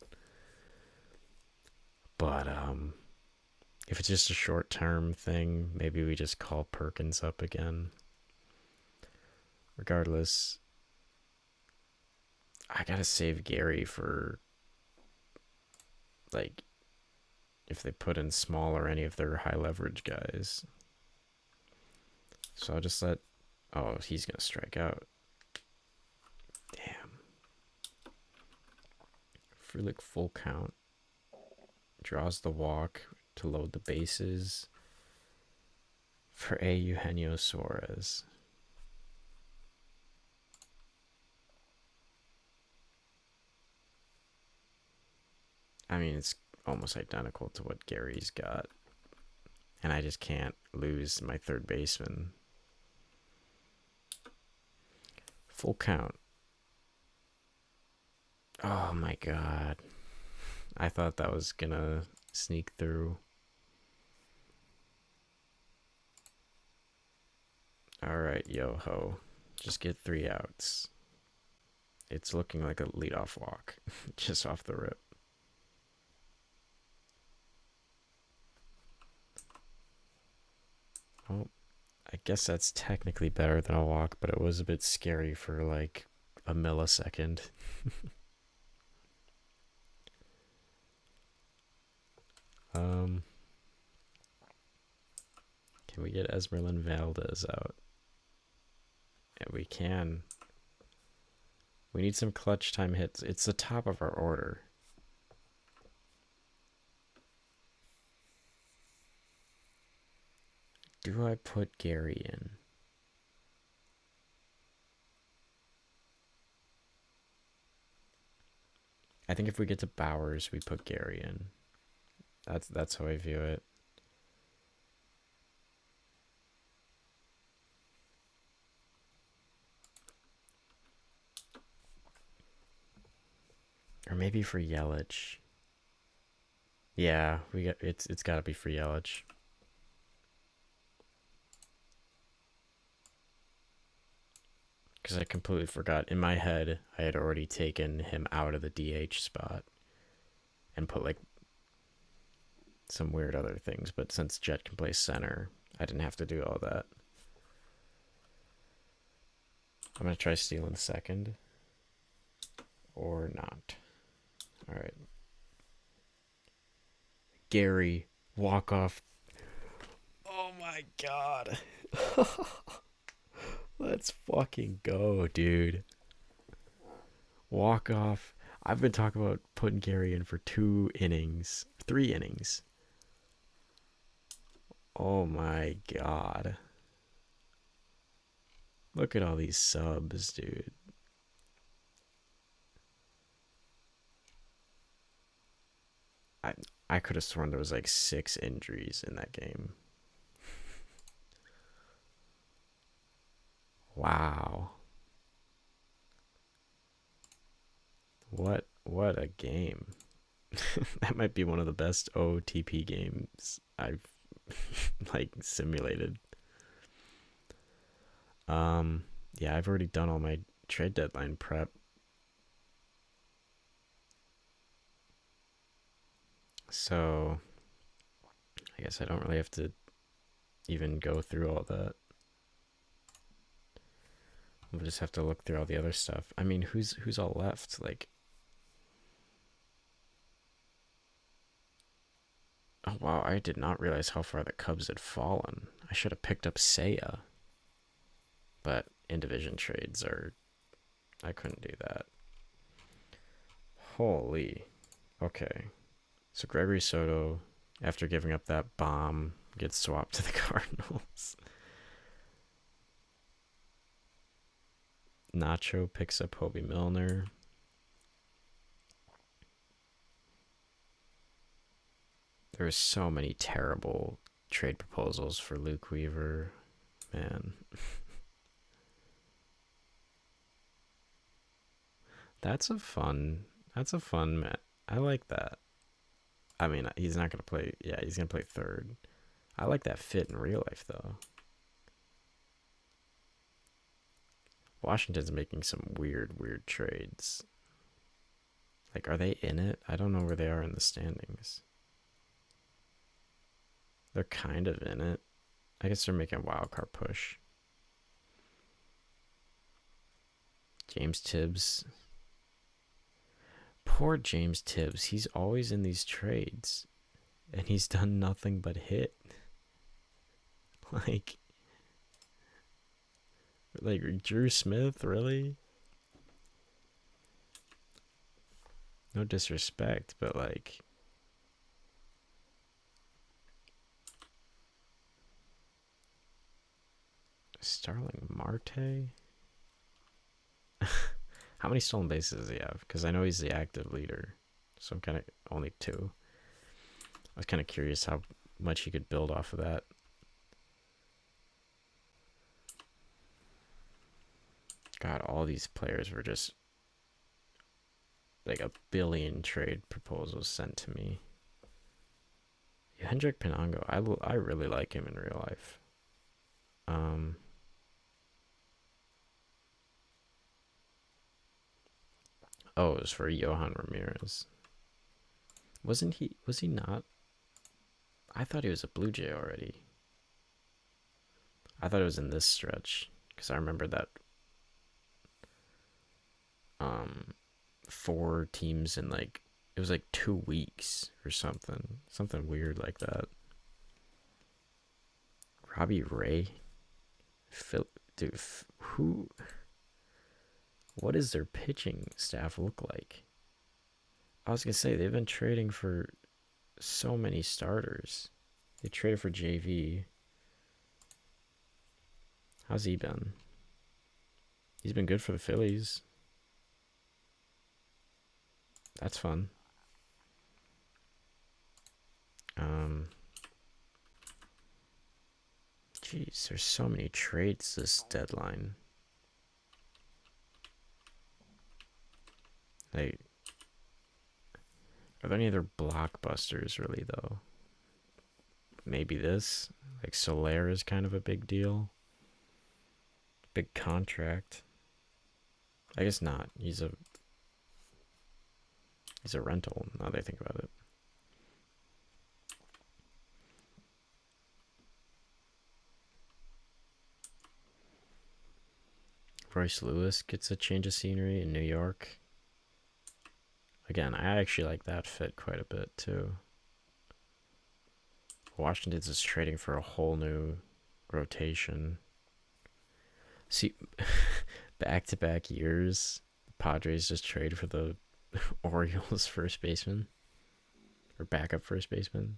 But if it's just a short term thing, maybe we just call Perkins up again. Regardless, I gotta save Gary for like if they put in Small or any of their high leverage guys. So I'll just let. Oh, he's gonna strike out. Damn. Frelick full count. Draws the walk to load the bases for A. Eugenio Suarez. I mean, it's almost identical to what Gary's got. And I just can't lose my third baseman. Full count. Oh my god. I thought that was gonna sneak through. Alright, yo ho. Just get 3 outs. It's looking like a leadoff walk. Just off the rip. Oh, I guess that's technically better than a walk, but it was a bit scary for like a millisecond. Can we get Esmeralyn Valdez out? Yeah, we can. We need some clutch time hits. It's the top of our order. Do I put Gary in? I think if we get to Bowers, we put Gary in. That's how I view it. Or maybe for Yelich. Yeah, it's got to be for Yelich. Because I completely forgot. In my head, I had already taken him out of the DH spot and put like some weird other things. But since Jet can play center, I didn't have to do all that. I'm going to try stealing second. Or not. All right. Gary, walk off. Oh my god. Let's fucking go, dude. Walk off. I've been talking about putting Gary in for 2 innings, 3 innings. Oh my god. Look at all these subs, dude. I could have sworn there was like 6 injuries in that game. Wow. What a game. That might be one of the best OOTP games I've like simulated. Yeah, I've already done all my trade deadline prep. So I guess I don't really have to even go through all that. We'll just have to look through all the other stuff. I mean, who's all left? Like Wow, I did not realize how far the Cubs had fallen. I should have picked up Seiya, but in division trades are I couldn't do that. Holy. Okay. So Gregory Soto, after giving up that bomb, gets swapped to the Cardinals. Nacho picks up Hobie Milner. There were so many terrible trade proposals for Luke Weaver. Man. That's a fun man. I like that. I mean, he's not gonna play. Yeah, he's gonna play third. I like that fit in real life though. Washington's making some weird trades. Like, are they in it? I don't know where they are in the standings. They're kind of in it. I guess they're making a wild card push. James Tibbs. Poor James Tibbs. He's always in these trades. And he's done nothing but hit. Like, Drew Smith, really? No disrespect, but like, Starling Marte? How many stolen bases does he have? Because I know he's the active leader. So I'm kind of only two. I was kind of curious how much he could build off of that. God, all these players were just like a billion trade proposals sent to me. Hendrik Pinango, I really like him in real life. Um, oh, it was for Johan Ramirez. Wasn't he? Was he not? I thought he was a Blue Jay already. I thought it was in this stretch because I remember that um, four teams in like it was like 2 weeks or something weird like that. Robbie Ray, Phil, dude, who? What does their pitching staff look like? I was gonna say they've been trading for so many starters. They traded for JV. How's he been? He's been good for the Phillies. That's fun. Jeez, there's so many trades this deadline. Like, are there any other blockbusters really though? Maybe this. Like Soler is kind of a big deal. Big contract. I guess not. He's a rental now that I think about it. Royce Lewis gets a change of scenery in New York. Again, I actually like that fit quite a bit too. Washington's is trading for a whole new rotation. See, back to back years, the Padres just trade for the Orioles first baseman or backup first baseman.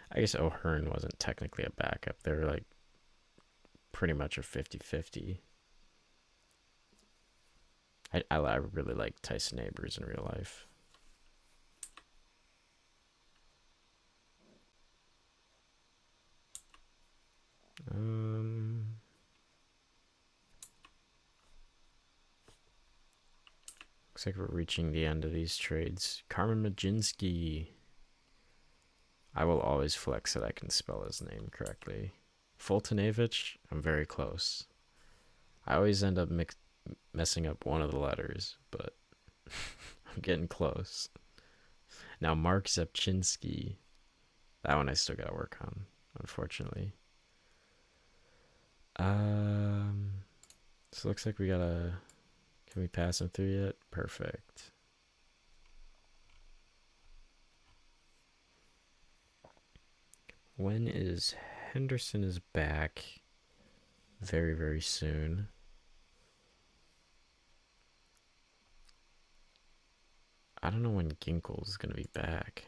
I guess O'Hearn wasn't technically a backup. They were like pretty much a 50-50. I really like Tyson Neighbors in real life. Looks like we're reaching the end of these trades. Carmen Majinski. I will always flex that I can spell his name correctly. Fultonavich, I'm very close. I always end up messing up one of the letters, but I'm getting close. Now, Mark Zepchinski. That one I still gotta work on, unfortunately. So it looks like we gotta. Can we pass him through yet? Perfect. When is Henderson is back very, very soon. I don't know when Ginkel's going to be back.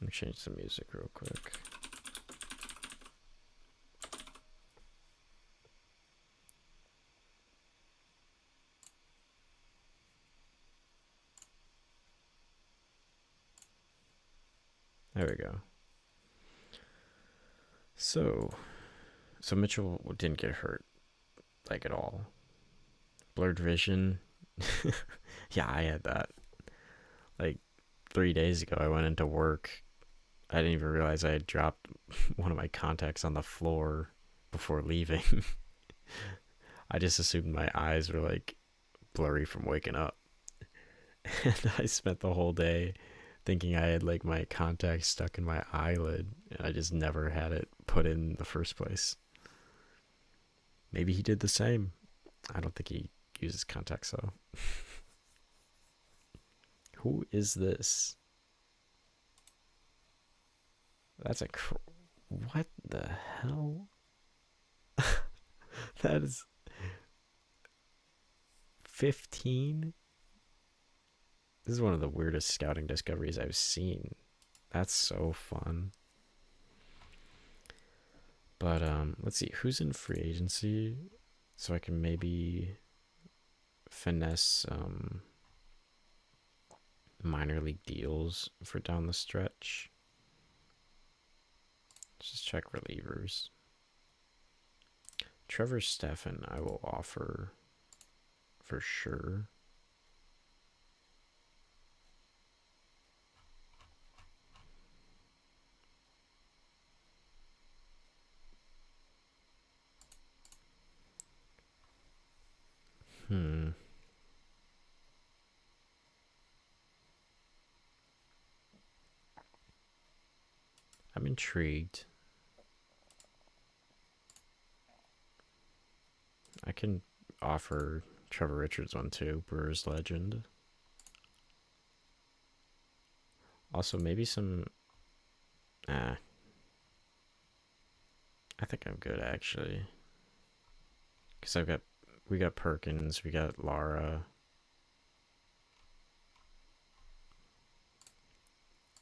Let me change the music real quick. There we go. So Mitchell didn't get hurt, like, at all. Blurred vision. Yeah, I had that. Like, 3 days ago, I went into work. I didn't even realize I had dropped one of my contacts on the floor before leaving. I just assumed my eyes were, like, blurry from waking up. And I spent the whole day thinking I had, like, my contact stuck in my eyelid, and I just never had it put in the first place. Maybe he did the same. I don't think he uses contacts, though. Who is this? That's what the hell? That is 15? This is one of the weirdest scouting discoveries I've seen. That's so fun. But let's see, who's in free agency, so I can maybe finesse minor league deals for down the stretch. Let's just check relievers. Trevor Stephan I will offer for sure. I'm intrigued. I can offer Trevor Richards one too, Brewers legend. Also, maybe some. I think I'm good actually, because we got Perkins, we got Lara.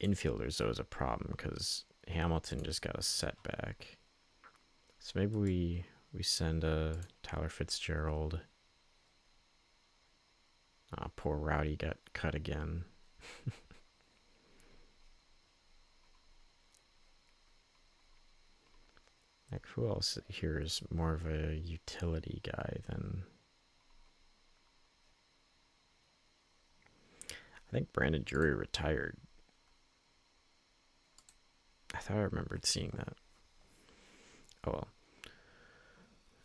Infielders though is a problem because Hamilton just got a setback. So maybe we send a Tyler Fitzgerald. Poor Rowdy got cut again. Like, who else here is more of a utility guy than... I think Brandon Drury retired. I thought I remembered seeing that. Oh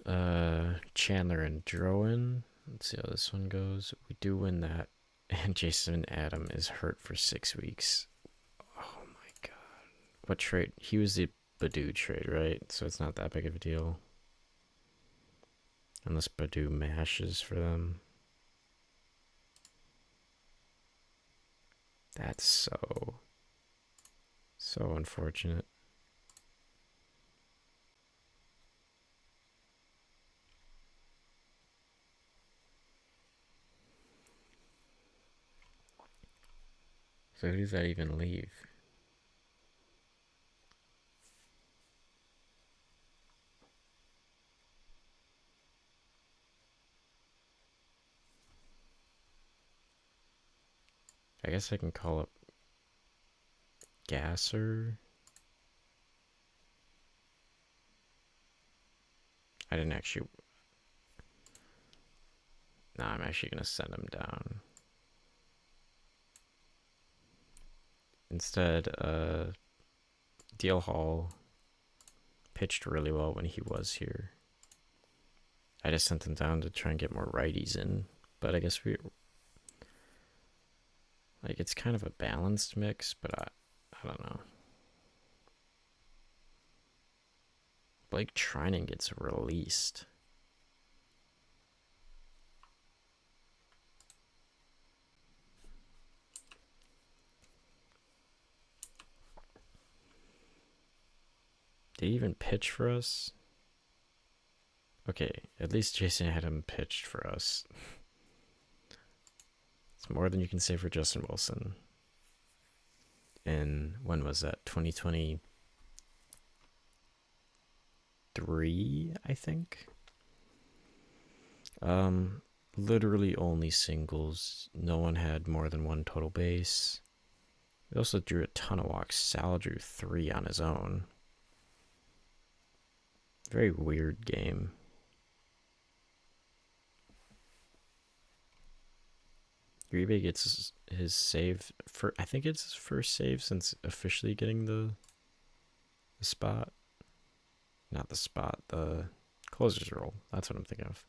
well. Chandler and Drowan. Let's see how this one goes. We do win that. And Jason Adam is hurt for 6 weeks. Oh my god. What trade? He was the Badu trade, right? So it's not that big of a deal. Unless Badu mashes for them. That's so unfortunate. So who does that even leave? I guess I can call up Gasser. I didn't actually... Nah, I'm actually going to send him down. Instead, Dale Hall pitched really well when he was here. I just sent him down to try and get more righties in. But I guess like, it's kind of a balanced mix, but I don't know. Blake Trinan gets released. Did he even pitch for us? Okay, at least Jason Adam pitched for us. It's more than you can say for Justin Wilson. And when was that? 2023, I think. Literally only singles. No one had more than one total base. He also drew a ton of walks. Sal drew 3 on his own. Very weird game. Uribe gets his save for, I think it's his first save since officially getting the spot. Not the spot, the closer's role. That's what I'm thinking of.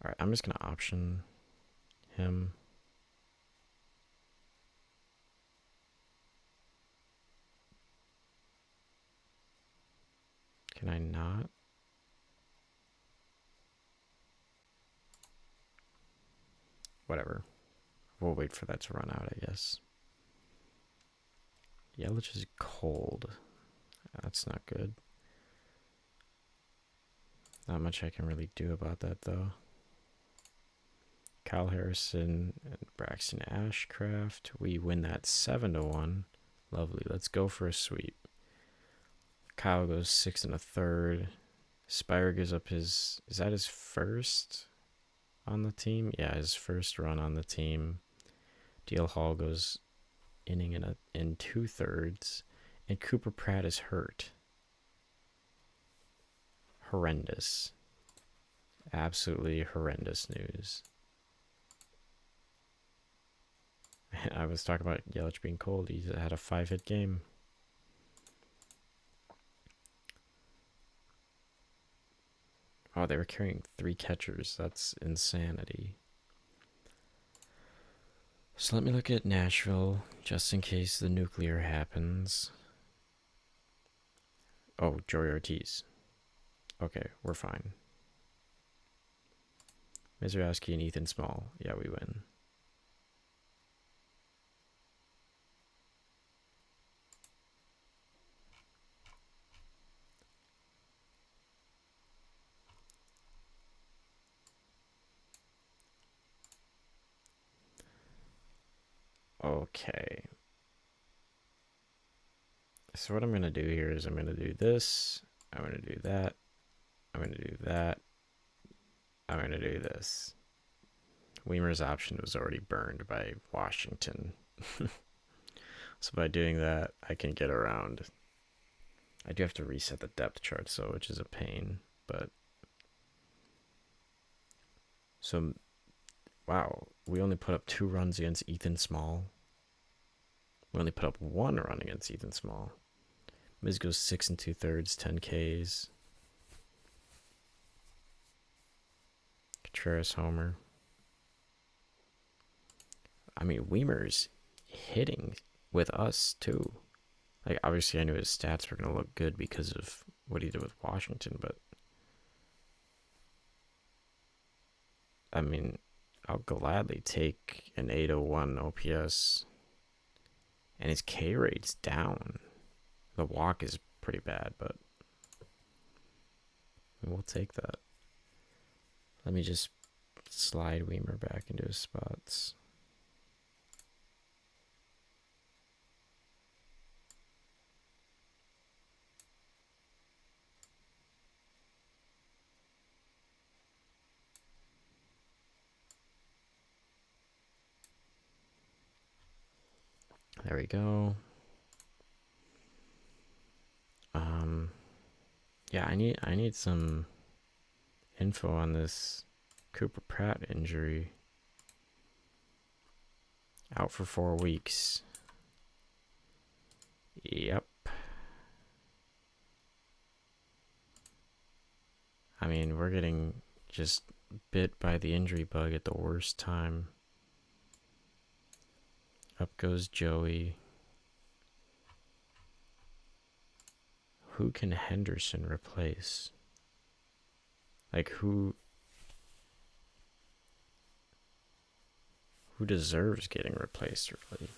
All right, I'm just gonna option him. Can I not? Whatever. We'll wait for that to run out, I guess. Yelich is cold. That's not good. Not much I can really do about that, though. Kyle Harrison and Braxton Ashcraft. We win that 7-1. Lovely. Let's go for a sweep. Kyle goes 6 1/3. Spire gives up his... Is that his first on the team? Yeah, his first run on the team. DL Hall goes inning in 2/3. And Cooper Pratt is hurt. Horrendous. Absolutely horrendous news. I was talking about Yelich being cold. He's had a 5-hit game. Oh, they were carrying 3 catchers. That's insanity. So let me look at Nashville, just in case the nuclear happens. Oh, Joey Ortiz. Okay, we're fine. Mizrowski and Ethan Small. Yeah, we win. Okay. So what I'm going to do here is I'm going to do this. I'm going to do that. I'm going to do that. I'm going to do this. Weimer's option was already burned by Washington. So by doing that, I can get around. I do have to reset the depth chart, so which is a pain. But so, wow, we only put up 2 runs against Ethan Small. We only put up 1 run against Ethan Small. Miz goes 6 2/3, 10 Ks. Contreras homer. I mean, Weimer's hitting with us too. Like, obviously, I knew his stats were gonna look good because of what he did with Washington, but I mean, I'll gladly take an 801 OPS, and his K rate's down. The walk is pretty bad, but we'll take that. Let me just slide Weimer back into his spots. There we go. Yeah, I need some info on this Cooper Pratt injury. Out for 4 weeks. Yep. I mean, we're getting just bit by the injury bug at the worst time. Up goes Joey. Who can Henderson replace? Like, who deserves getting replaced, really?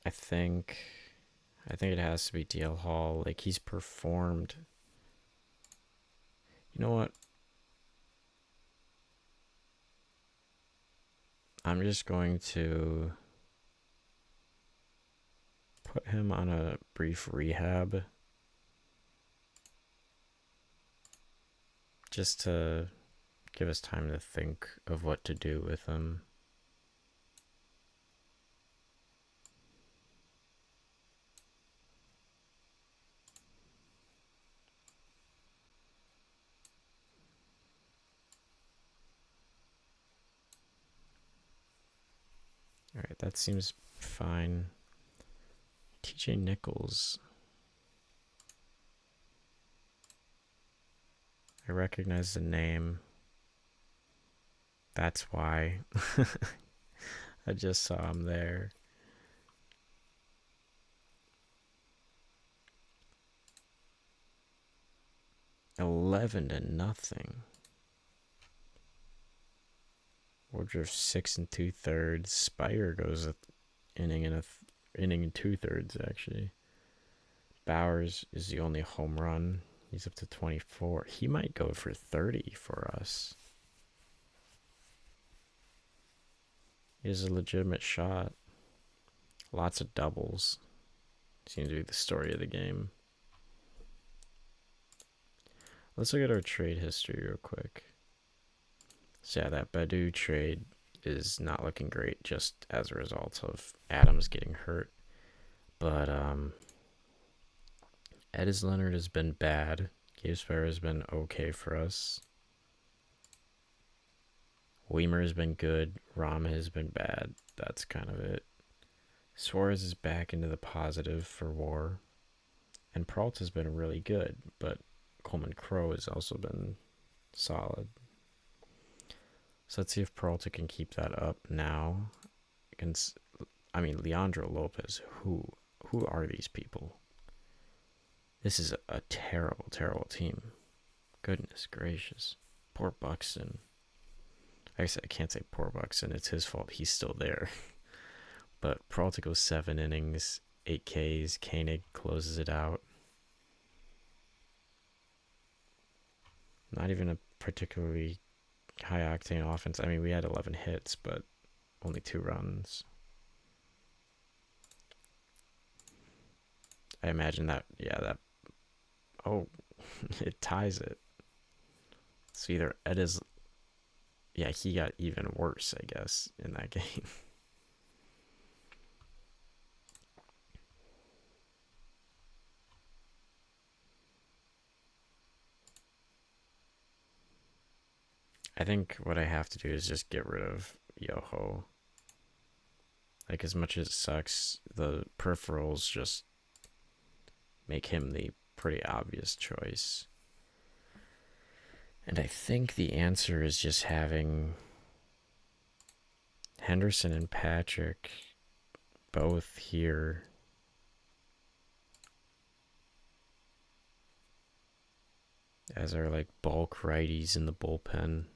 I think it has to be DL Hall. Like, he's performed. You know what? I'm just going to put him on a brief rehab just to give us time to think of what to do with him. All right, that seems fine. TJ Nichols. I recognize the name. That's why. I just saw him there. 11-0. Woodruff 6 2/3. Spire goes an inning and 2/3 actually. Bowers is the only home run. He's up to 24. He might go for 30 for us. He has a legitimate shot. Lots of doubles. Seems to be the story of the game. Let's look at our trade history real quick. So yeah, that Badu trade is not looking great just as a result of Adams getting hurt. But Edis Leonard has been bad. Gabe Spire has been okay for us. Weimer has been good. Rama has been bad. That's kind of it. Suarez is back into the positive for WAR. And Peralta has been really good, but Coleman Crow has also been solid. So let's see if Peralta can keep that up now. Leandro Lopez. Who are these people? This is a terrible, terrible team. Goodness gracious. Poor Buxton. I can't say poor Buxton. It's his fault. He's still there. But Peralta goes 7 innings, 8 Ks. Koenig closes it out. Not even a particularly high-octane offense. I mean, we had 11 hits, but only 2 runs. I imagine that, oh, it ties it. So either Ed is, he got even worse, I guess, in that game. I think what I have to do is just get rid of Yoho. Like, as much as it sucks, the peripherals just make him the pretty obvious choice. And I think the answer is just having Henderson and Patrick both here. As our like bulk righties in the bullpen.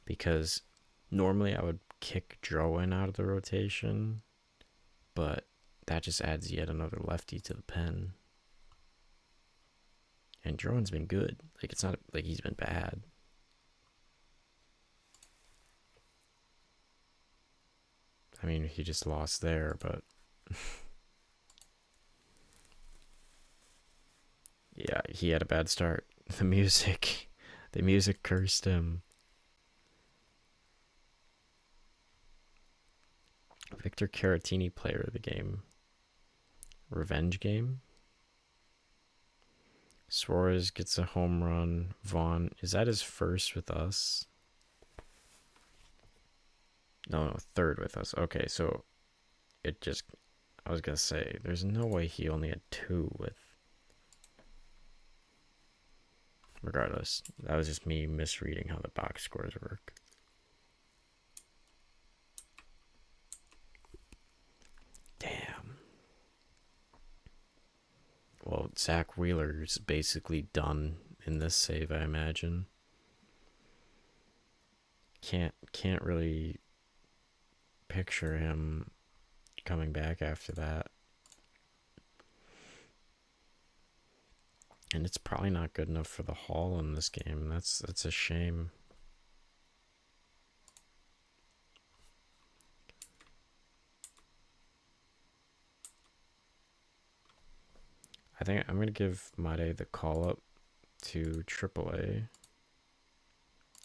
Because normally I would kick Drowan out of the rotation, but that just adds yet another lefty to the pen. And Drowan's been good. Like, it's not like he's been bad. I mean, he just lost there, but yeah, he had a bad start. The music cursed him. Victor Caratini, player of the game. Revenge game. Suarez gets a home run. Vaughn, is that his first with us? No, third with us. Okay, so I was going to say, there's no way he only had 2 with. Regardless, that was just me misreading how the box scores work. Damn. Well, Zach Wheeler's basically done in this save, I imagine. Can't really picture him coming back after that. And it's probably not good enough for the Hall in this game. That's a shame. I think I'm going to give Made the call-up to AAA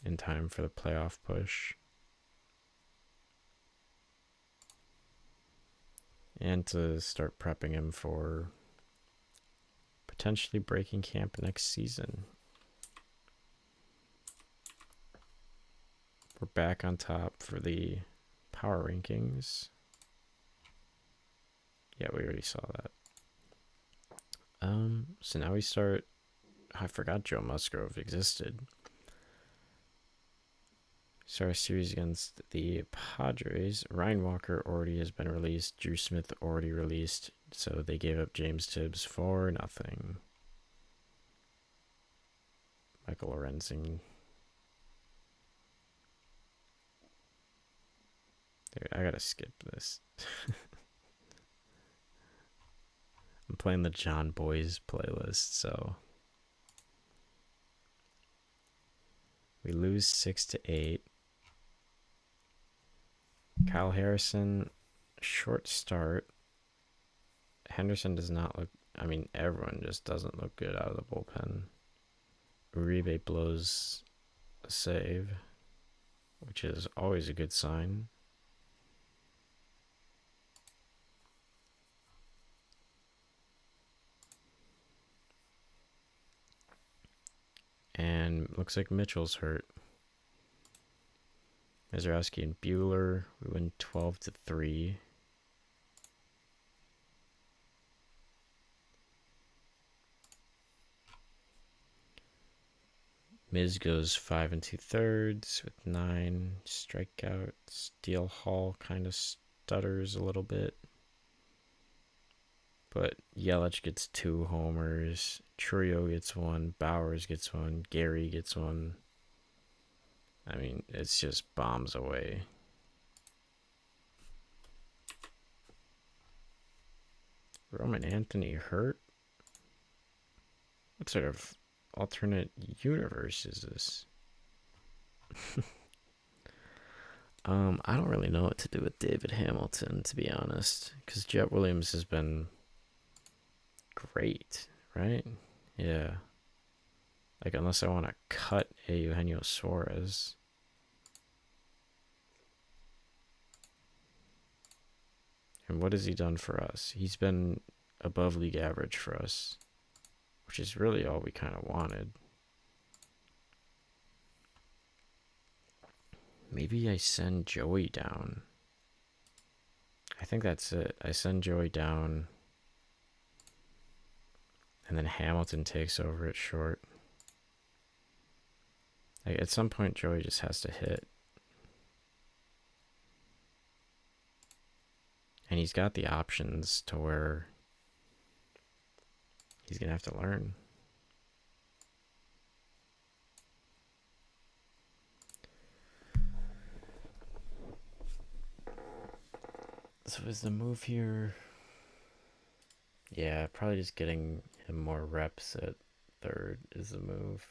in time for the playoff push. And to start prepping him for potentially breaking camp next season. We're back on top for the power rankings. Yeah, we already saw that. So now we start. I forgot Joe Musgrove existed. Start a series against the Padres. Ryan Walker already has been released. Drew Smith already released. So they gave up James Tibbs for nothing. Michael Lorenzing. Dude, I gotta skip this. I'm playing the John Boys playlist, so we lose 6-8. Kyle Harrison, short start. Henderson does not look. I mean, everyone just doesn't look good out of the bullpen. Uribe blows a save, which is always a good sign. And looks like Mitchell's hurt. Mizrowski and Bueller. We win 12-3. Miz goes 5 2/3 with 9 strikeouts. Dale Hall kind of stutters a little bit. But Yelich gets 2 homers. Trio gets 1. Bowers gets 1. Gary gets 1. I mean, it's just bombs away. Roman Anthony hurt? What sort of alternate universe is this? I don't really know what to do with David Hamilton, to be honest, because Jet Williams has been great, right? Yeah. Like, unless I want to cut a Eugenio Suarez. And what has he done for us? He's been above league average for us, which is really all we kind of wanted. Maybe I send Joey down. I think that's it. I send Joey down. And then Hamilton takes over at short. Like, at some point, Joey just has to hit. And he's got the options to where he's going to have to learn. So is the move here? Yeah, probably just getting him more reps at third is the move.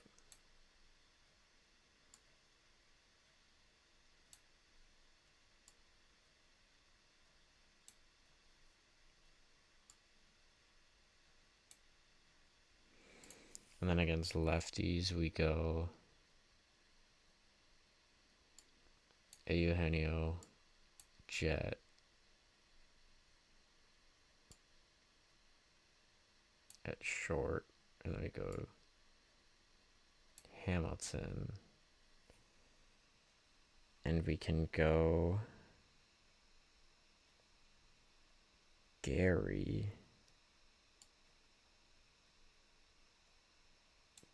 And then against lefties, we go Eugenio, Jet, at short, and then we go Hamilton, and we can go Gary.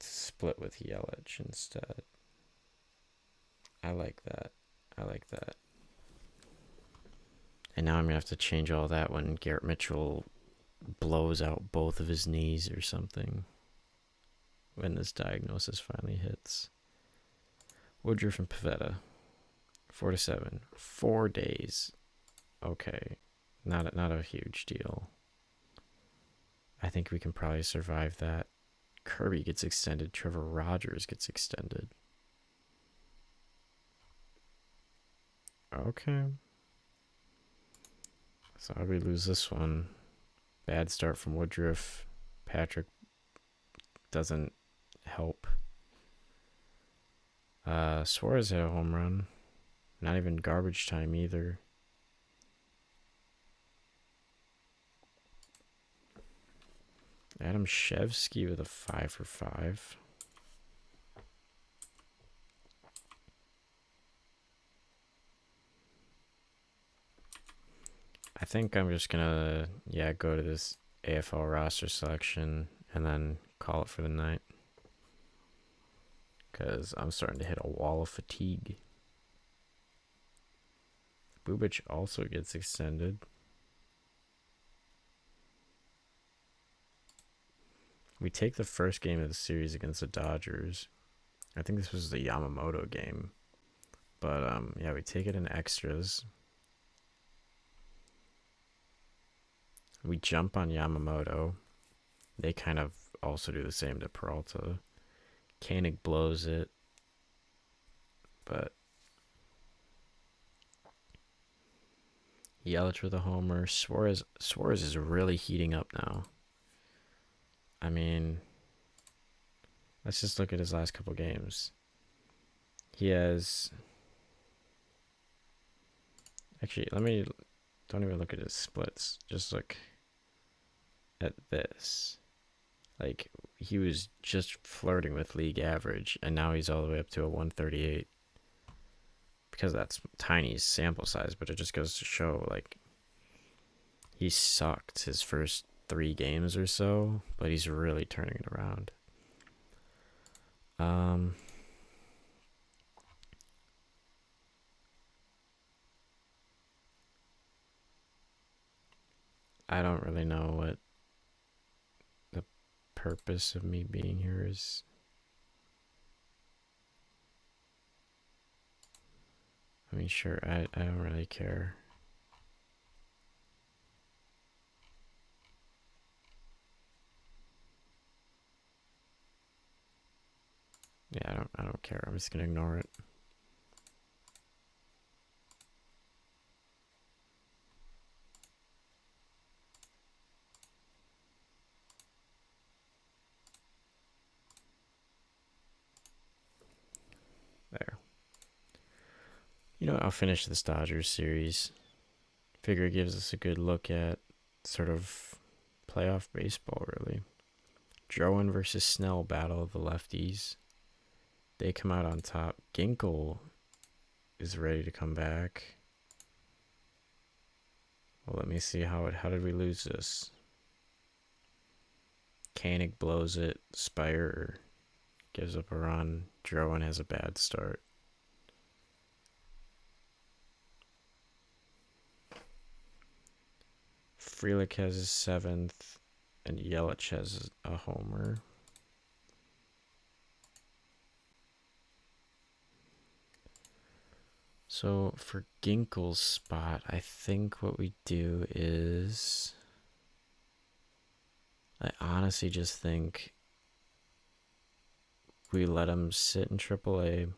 Split with Yelich instead. I like that. And now I'm going to have to change all that when Garrett Mitchell blows out both of his knees or something. When this diagnosis finally hits. Woodruff and Pivetta. 4-7. 4 days. Okay. not a huge deal. I think we can probably survive that. Kirby gets extended. Trevor Rogers gets extended. Okay. So how do we lose this one? Bad start from Woodruff. Patrick doesn't help. Suarez had a home run. Not even garbage time either. Adam Shevsky with a 5 for 5. I think I'm just gonna, go to this AFL roster selection and then call it for the night. Because I'm starting to hit a wall of fatigue. Bubic also gets extended. We take the first game of the series against the Dodgers. I think this was the Yamamoto game. But, we take it in extras. We jump on Yamamoto. They kind of also do the same to Peralta. Koenig blows it. But Yelich with a homer. Suarez is really heating up now. I mean, let's just look at his last couple games. He has... Actually, don't even look at his splits. Just look at this. Like, he was just flirting with league average, and now he's all the way up to a 138. Because that's tiny sample size, but it just goes to show, like, he sucked his first 3 games or so, but he's really turning it around. I don't really know what the purpose of me being here is. I mean, sure, I don't really care. Yeah, I don't care. I'm just gonna ignore it. There. You know what? I'll finish this Dodgers series. Figure it gives us a good look at sort of playoff baseball, really. Drowan versus Snell battle of the lefties. They come out on top. Ginkel is ready to come back. Well, let me see how did we lose this? Koenig blows it. Spire gives up a run. Drowan has a bad start. Frelick has his 7th, and Yelich has a homer. So for Ginkel's spot, I think what we do is... I honestly just think we let him sit in AAA,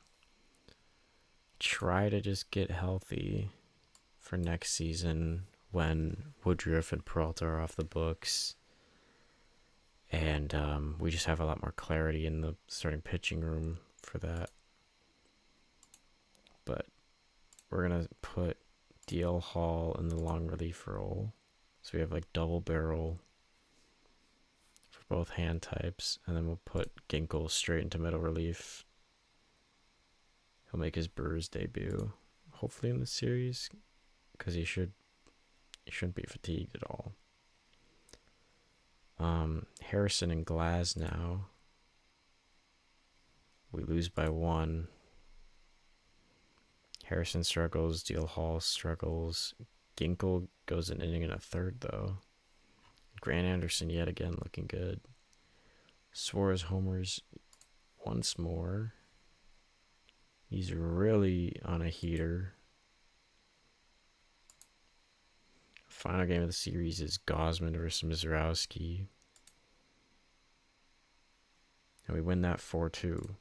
try to just get healthy for next season when Woodruff and Peralta are off the books, and we just have a lot more clarity in the starting pitching room for that. But we're going to put DL Hall in the long relief role, so we have like double barrel for both hand types, and then we'll put Ginkel straight into middle relief. He'll make his Brewers debut, hopefully in the series, because he shouldn't be fatigued at all. Harrison and Glass now. We lose by 1. Harrison struggles. DL Hall struggles. Ginkel goes an inning and a third, though. Grant Anderson yet again looking good. Suarez homers once more. He's really on a heater. Final game of the series is Gosman versus Mizrowski. And we win that 4-2.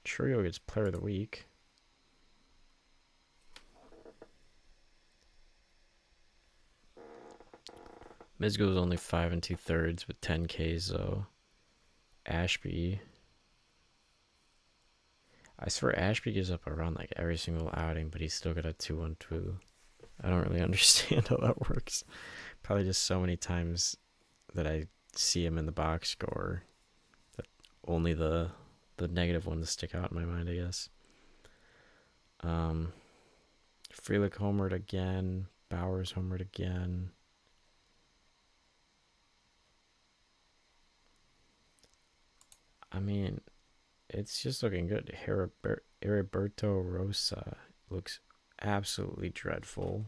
Trio gets player of the week. Miz goes only 5 2/3 with 10 Ks though. Ashby. I swear Ashby gives up a run like every single outing, but he's still got a 2-1-2. I don't really understand how that works. Probably just so many times that I see him in the box score that only the negative ones stick out in my mind, I guess. Frelick homered again. Bowers homered again. I mean, it's just looking good. Heriberto Rosa looks absolutely dreadful.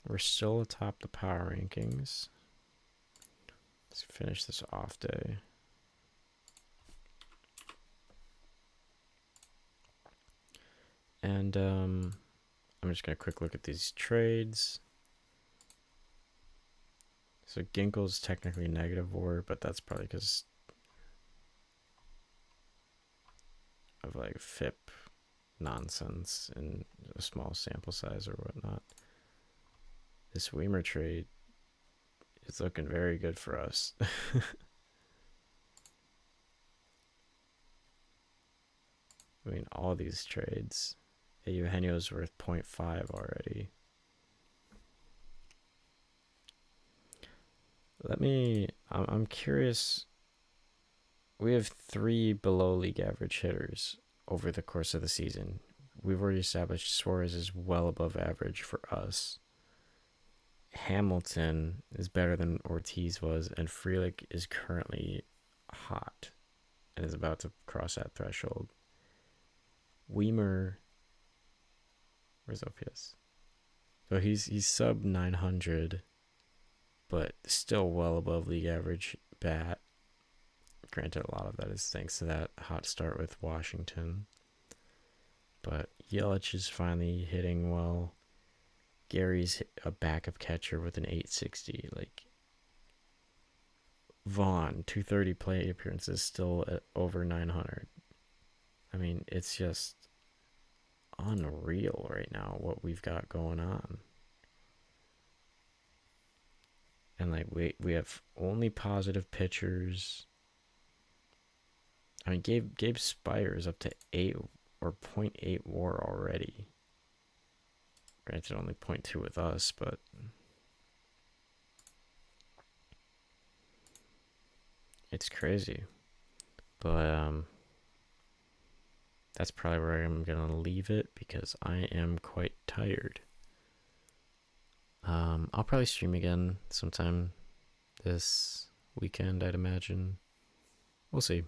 We're still atop the power rankings. Let's finish this off day. And I'm just going to quick look at these trades. So Ginkle's technically negative WAR, but that's probably because of like FIP nonsense and a small sample size or whatnot. This Weimer trade is looking very good for us. I mean, all these trades. Eugenio's worth 0.5 already. I'm curious. We have 3 below league average hitters over the course of the season. We've already established Suarez is well above average for us. Hamilton is better than Ortiz was, and Frelick is currently hot and is about to cross that threshold. Weimer, where's OPS? So he's sub 900, but still well above league average bat. Granted, a lot of that is thanks to that hot start with Washington. But Yelich is finally hitting well. Gary's a backup catcher with an 860. Like Vaughn, 230 plate appearances, still at over 900. I mean, it's just unreal right now what we've got going on. And like we have only positive pitchers. I mean, Gabe Spires up to 8 or 0.8 WAR already. Granted, only 0.2 with us, but it's crazy. But that's probably where I'm gonna leave it because I am quite tired. I'll probably stream again sometime this weekend, I'd imagine. We'll see.